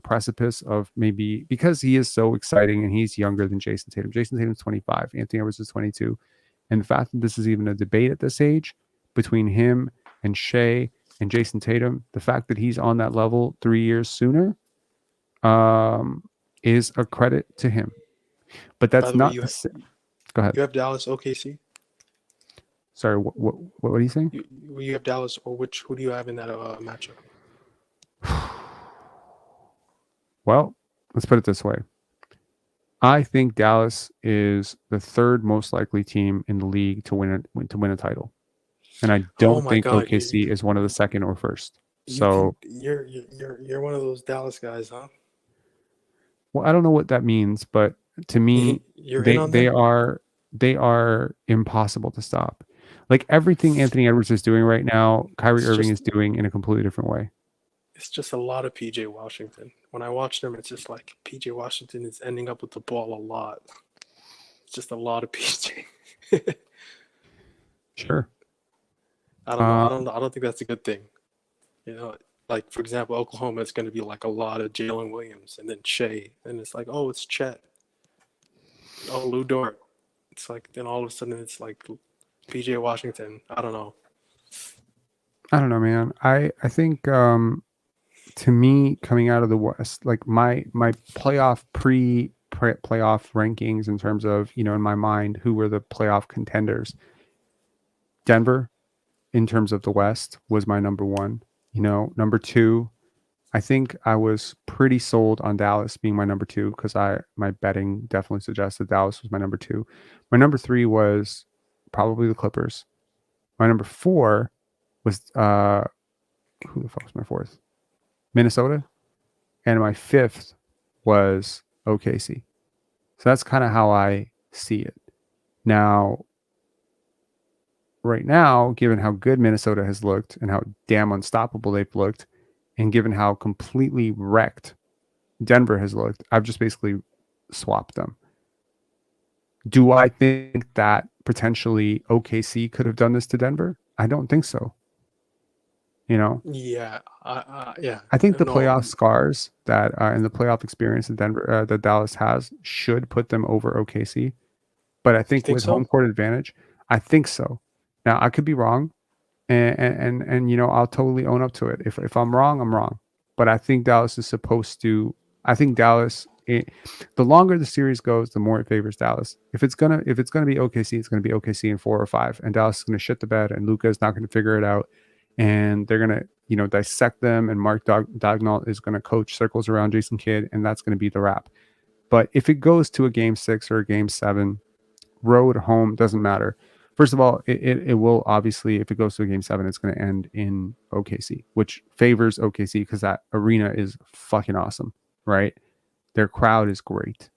precipice of maybe because he is so exciting and he's younger than Jason Tatum. Jason Tatum's 25, Anthony Edwards is 22, and the fact that this is even a debate at this age between him and Shea and Jason Tatum, the fact that he's on that level 3 years sooner um, is a credit to him. But By that's the way, not to say. Go ahead. you have Dallas OKC. Sorry, what are you saying? You have Dallas, or who do you have in that matchup? Well, let's put it this way. I think Dallas is the third most likely team in the league to win a title, and I Oh don't my think God, OKC is one of the second or first. you think So, you're one of those Dallas guys, huh? well, I don't know what that means, but to me, You're in they on they them. are they are impossible to stop. Like everything Anthony Edwards is doing right now, Kyrie It's Irving just is doing in a completely different way. it's just a lot of PJ Washington. When I watch them, it's just like PJ Washington is ending up with the ball a lot. It's just a lot of PJ. Sure. I don't know. Uh, I don't think that's a good thing. You know, like for example, Oklahoma, it's going to be like a lot of Jalen Williams and then Shea, and it's like, oh, it's Chet, oh Lou Dort. It's like then all of a sudden it's like PJ Washington. I don't know. I don't know, man. I think to me coming out of the West, like my playoff rankings in terms of in my mind who were the playoff contenders. Denver, in terms of the West, was my number one. Number two, I think I was pretty sold on Dallas being my number two because my betting definitely suggested Dallas was my number two. My number three was probably the Clippers. My number four was who the fuck was my fourth? Minnesota. And my fifth was OKC. So that's kind of how I see it. Now, right now, given how good Minnesota has looked and how damn unstoppable they've looked, and given how completely wrecked Denver has looked, I've just basically swapped them. Do I think that potentially OKC could have done this to Denver? I don't think so. Yeah, yeah. I think the No, playoff scars that and the playoff experience that that Dallas has should put them over OKC. But I you think think with home so? court advantage, I think so. Now I could be wrong, and I'll totally own up to it. If I'm wrong, I'm wrong. But I think Dallas is supposed to. I think Dallas. The longer the series goes, the more it favors Dallas. If it's gonna be OKC, it's gonna be OKC in 4 or 5, and Dallas is gonna shit the bed, and Luka is not gonna figure it out, and they're gonna dissect them, and Mark Dagnall is gonna coach circles around Jason Kidd, and that's gonna be the wrap. But if it goes to a game 6 or a game 7, road, home, doesn't matter. First of all, it will obviously, if it goes to a game 7, it's going to end in OKC, which favors OKC because that arena is fucking awesome, right? Their crowd is great.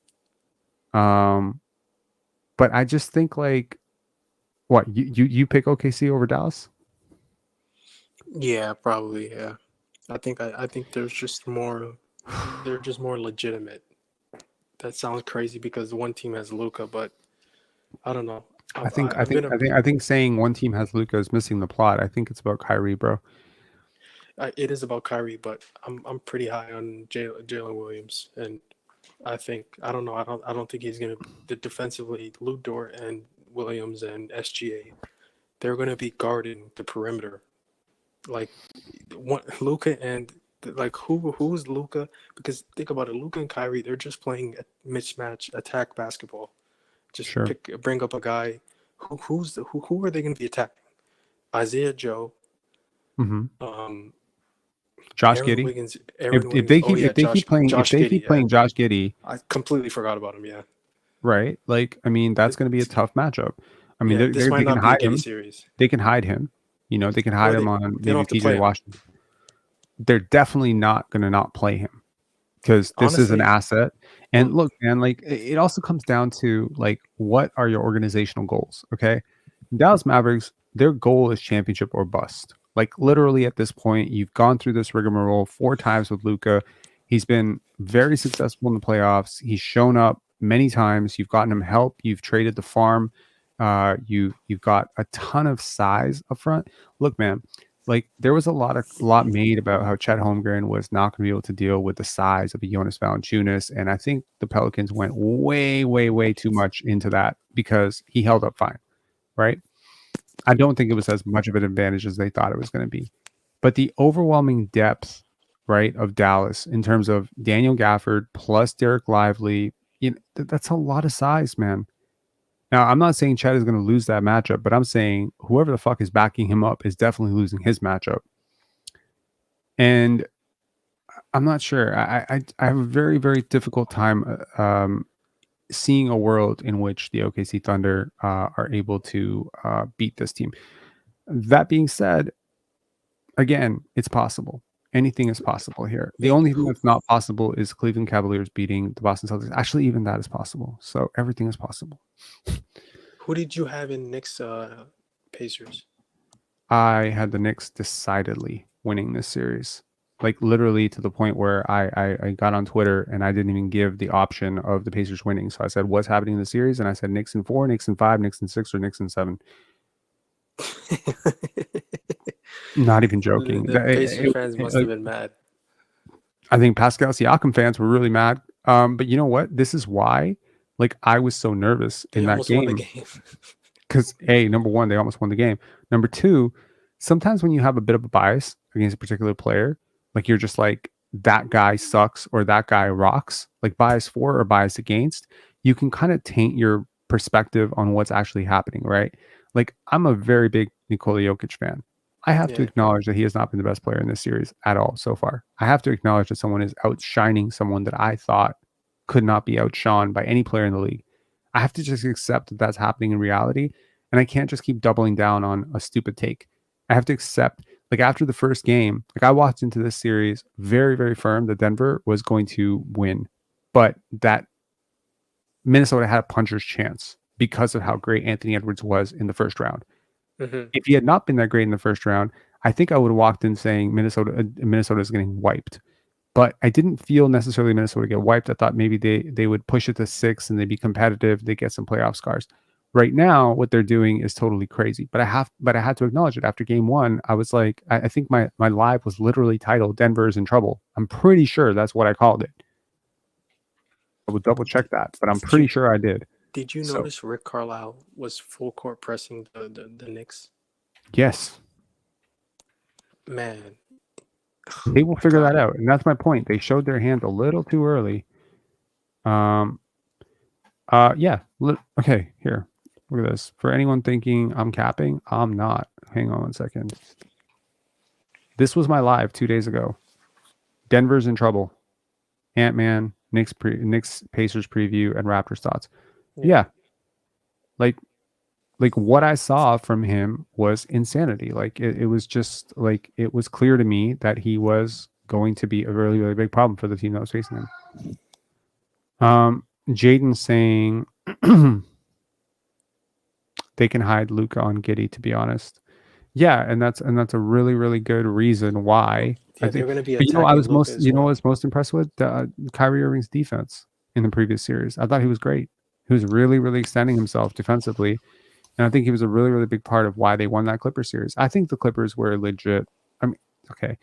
But I just think like, what you pick OKC over Dallas? Yeah, probably. Yeah, I think they're just more legitimate. That sounds crazy because one team has Luca, but I don't know. I think saying one team has Luka is missing the plot. I think it's about Kyrie, bro. It is about Kyrie, but I'm pretty high on Jalen Williams, and I don't know. I don't think he's gonna the defensively. Ludor and Williams and SGA, they're gonna be guarding the perimeter. Like Luca and like who's Luca? Because think about it, Luca and Kyrie, they're just playing a mismatch attack basketball. Just Sure. bring up a guy. Who are they going to be attacking? Isaiah Joe, Hmm. um, Josh Giddey. Aaron If Wiggins. they Oh keep yeah, if Josh they Giddey. keep Yeah, playing Josh Giddey, I completely forgot about him. Yeah, right? Like, I mean, that's going to be a tough matchup. I mean, yeah. This might they can not be a hide Giddey him. series. They can hide him. They can hide Or him on they don't maybe have to PJ play him. Washington. They're definitely not going to not play him because this is an Honestly, asset. And well, look, man, like it also comes down to like what are your organizational goals? Okay. Dallas Mavericks, their goal is championship or bust. Like literally at this point, you've gone through this rigmarole 4 times with Luca. He's been very successful in the playoffs. He's shown up many times. You've gotten him help. You've traded the farm. You've got a ton of size up front. Look, man, like there was a lot made about how Chet Holmgren was not going to be able to deal with the size of a Jonas Valanciunas, and I think the Pelicans went way, way, way too much into that because he held up fine, right? I don't think it was as much of an advantage as they thought it was going to be. But the overwhelming depth, right, of Dallas in terms of Daniel Gafford plus Derek Lively, that's a lot of size, man. Now, I'm not saying Chad is going to lose that matchup, but I'm saying whoever the fuck is backing him up is definitely losing his matchup. And I'm not sure. I have a very, very difficult time seeing a world in which the OKC Thunder are able to beat this team. That being said, again, it's possible. Anything is possible here. The and only thing that's not possible is Cleveland Cavaliers beating the Boston Celtics. Actually, even that is possible. So everything is possible. who did you have in Knicks Pacers? I had the Knicks decidedly winning this series. Like literally to the point where I got on Twitter and I didn't even give the option of the Pacers winning. So I said, what's happening in the series? And I said Knicks in 4, Knicks in 5, Knicks in 6, or Knicks in 7. Not even joking. The Pacer fans must have been mad. I think Pascal Siakam fans were really mad. But you know what? This is why, like, I was so nervous They in that almost won the game game. because number one, they almost won the game. Number two, sometimes when you have a bit of a bias against a particular player, like you're just like that guy sucks or that guy rocks, like bias for or bias against, you can kind of taint your perspective on what's actually happening, right? Like I'm a very big Nikola Jokic fan. I have to Yeah. acknowledge that he has not been the best player in this series at all so far. I have to acknowledge that someone is outshining someone that I thought could not be outshone by any player in the league. I have to just accept that that's happening in reality. And I can't just keep doubling down on a stupid take. I have to accept, like, after the first game, like, I walked into this series very, very firm that Denver was going to win, but that Minnesota had a puncher's chance because of how great Anthony Edwards was in the first round. Mm-hmm. If he had not been that great in the first round, I think I would have walked in saying Minnesota is getting wiped. But I didn't feel necessarily Minnesota get wiped. I thought maybe they would push it to 6 and they'd be competitive. They get some playoff scars. Right now, what they're doing is totally crazy. But I had to acknowledge it. After game one, I was like, I think my live was literally titled "Denver is in trouble." I'm pretty sure that's what I called it. I will double check that, but I'm Did pretty you sure I did. did you So notice Rick Carlisle was full court pressing the Knicks? yes, Man, they oh will my figure that God. out, and that's my point. They showed their hand a little too early. Um, yeah. Okay, here. Look at this. For anyone thinking I'm capping, I'm not. Hang on one second. This was my live 2 days ago. Denver's in trouble. Ant-Man, Knicks Pacers preview, and Raptors thoughts. Yeah. Yeah, like like what I saw from him was insanity. Like it was just like it was clear to me that he was going to be a really, really big problem for the team that was facing him. Jaden saying they can hide Luca on Giddy, to be honest. Yeah, and that's a really, really good reason why I Yeah, think. they're going to be But I attacking was Luka most as what I well. was most impressed with Kyrie Irving's defense in the previous series. I thought he was great. He was really, really extending himself defensively, and I think he was a really, really big part of why they won that Clippers series. I think the Clippers were legit. I mean, okay, I mean,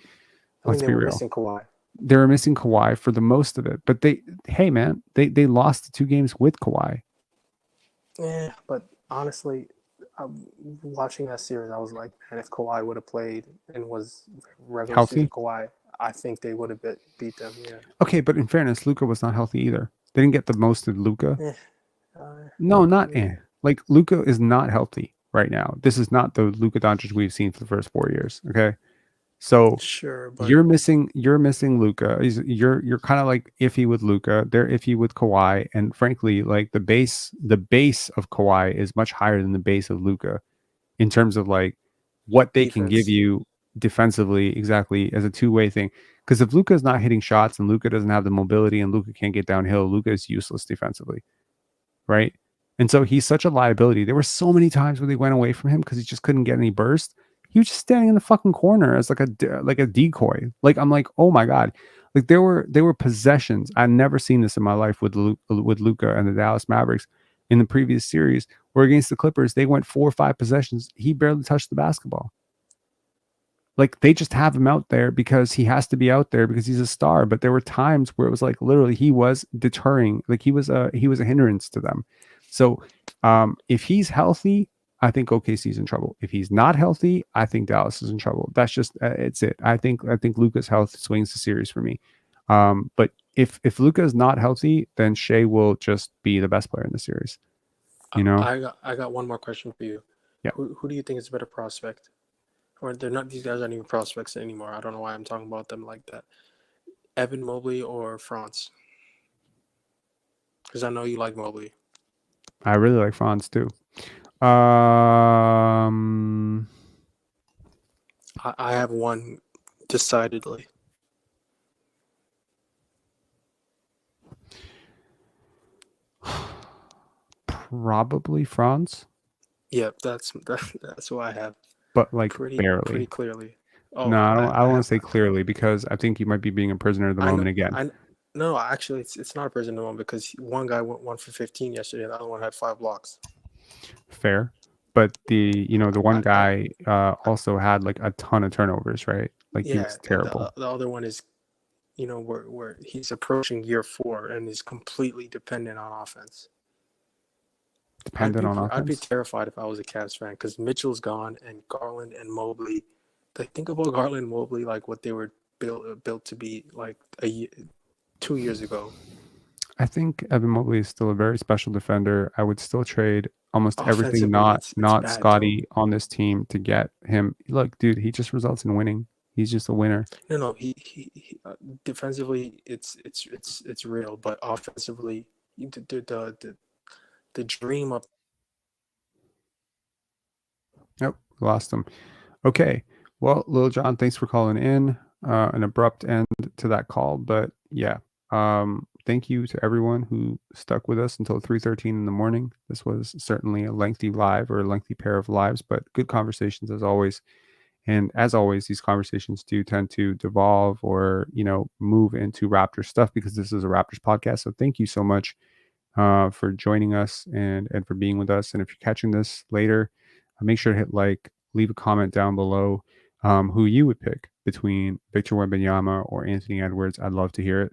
let's they be were real. missing Kawhi. They were missing Kawhi for the most of it, but hey man, they lost the 2 games with Kawhi. Yeah, but honestly, watching that series, I was like, man, if Kawhi would have played and was regular season Healthy. Kawhi, I think they would have beat them. Yeah. Okay, but in fairness, Luca was not healthy either. They didn't get the most of Luca. Eh, uh, No, I not mean, like Luca is not healthy right now. This is not the Luca Doncic we've seen for the first 4 years. Okay, so sure, but you're missing Luca. You're kind of like iffy with Luca. They're iffy with Kawhi, and frankly, like the base of Kawhi is much higher than the base of Luca in terms of like what they can give defense. you defensively, exactly as a two-way thing. Because if Luca is not hitting shots and Luca doesn't have the mobility and Luca can't get downhill, Luca is useless defensively, right? And so he's such a liability. There were so many times where they went away from him because he just couldn't get any burst. He was just standing in the fucking corner as like a decoy. Like I'm like, oh my god. Like there were possessions. I've never seen this in my life with Luca and the Dallas Mavericks in the previous series, where against the Clippers they went 4 or 5 possessions. He barely touched the basketball. Like they just have him out there because he has to be out there because he's a star. But there were times where it was like literally he was deterring, like he was a hindrance to them. So if he's healthy, I think OKC's in trouble. If he's not healthy, I think Dallas is in trouble. That's just it's it. I think Luka's health swings the series for me. But if Luka is not healthy, then Shea will just be the best player in the series. You know? I got one more question for you. Yeah. Who do you think is a better prospect? Or they're not. These guys aren't even prospects anymore. I don't know why I'm talking about them like that. Evan Mobley or France? Because I know you like Mobley. I really like Franz too. Um I have one decidedly. Probably Franz, Yep, that's who I have. but like Pretty barely. clearly. No, Oh, I don't I want have to say clearly because I think you might be being a prisoner of the I know moment again. I no actually it's not a prison one because one guy went 1 for 15 yesterday, and the other one had 5 blocks. Fair. But the one I guy also had like a ton of turnovers, right? Like he yeah, was and terrible. the other one is where he's approaching year 4 and is completely dependent on offense. Dependent on I'd be offense. terrified if I was a Cavs fan because Mitchell's gone and Garland and Mobley. Like think about Garland and Mobley like what they were built to be like 2 years ago. I think Evan Mobley is still a very special defender. I would still trade almost everything Offensively, not it's not bad too. Scotty on this team to get him. Look, dude, he just results in winning. He's just a winner. No, defensively, it's real, but offensively, the dream of Nope, lost him. Okay. Well, Lil John, thanks for calling in. An abrupt end to that call, but yeah. Thank you to everyone who stuck with us until 3:13 in the morning. This was certainly a lengthy live or a lengthy pair of lives, but good conversations as always. And as always, these conversations do tend to devolve or move into Raptor stuff because this is a Raptors podcast. So thank you so much for joining us and for being with us. And if you're catching this later, make sure to hit like, leave a comment down below who you would pick between Victor Wembanyama or Anthony Edwards. I'd love to hear it.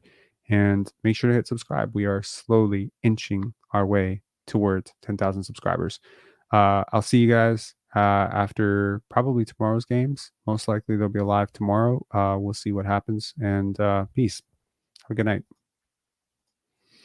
And make sure to hit subscribe. We are slowly inching our way towards 10,000 subscribers. I'll see you guys after probably tomorrow's games. Most likely they'll be live tomorrow. We'll see what happens. And peace. Have a good night.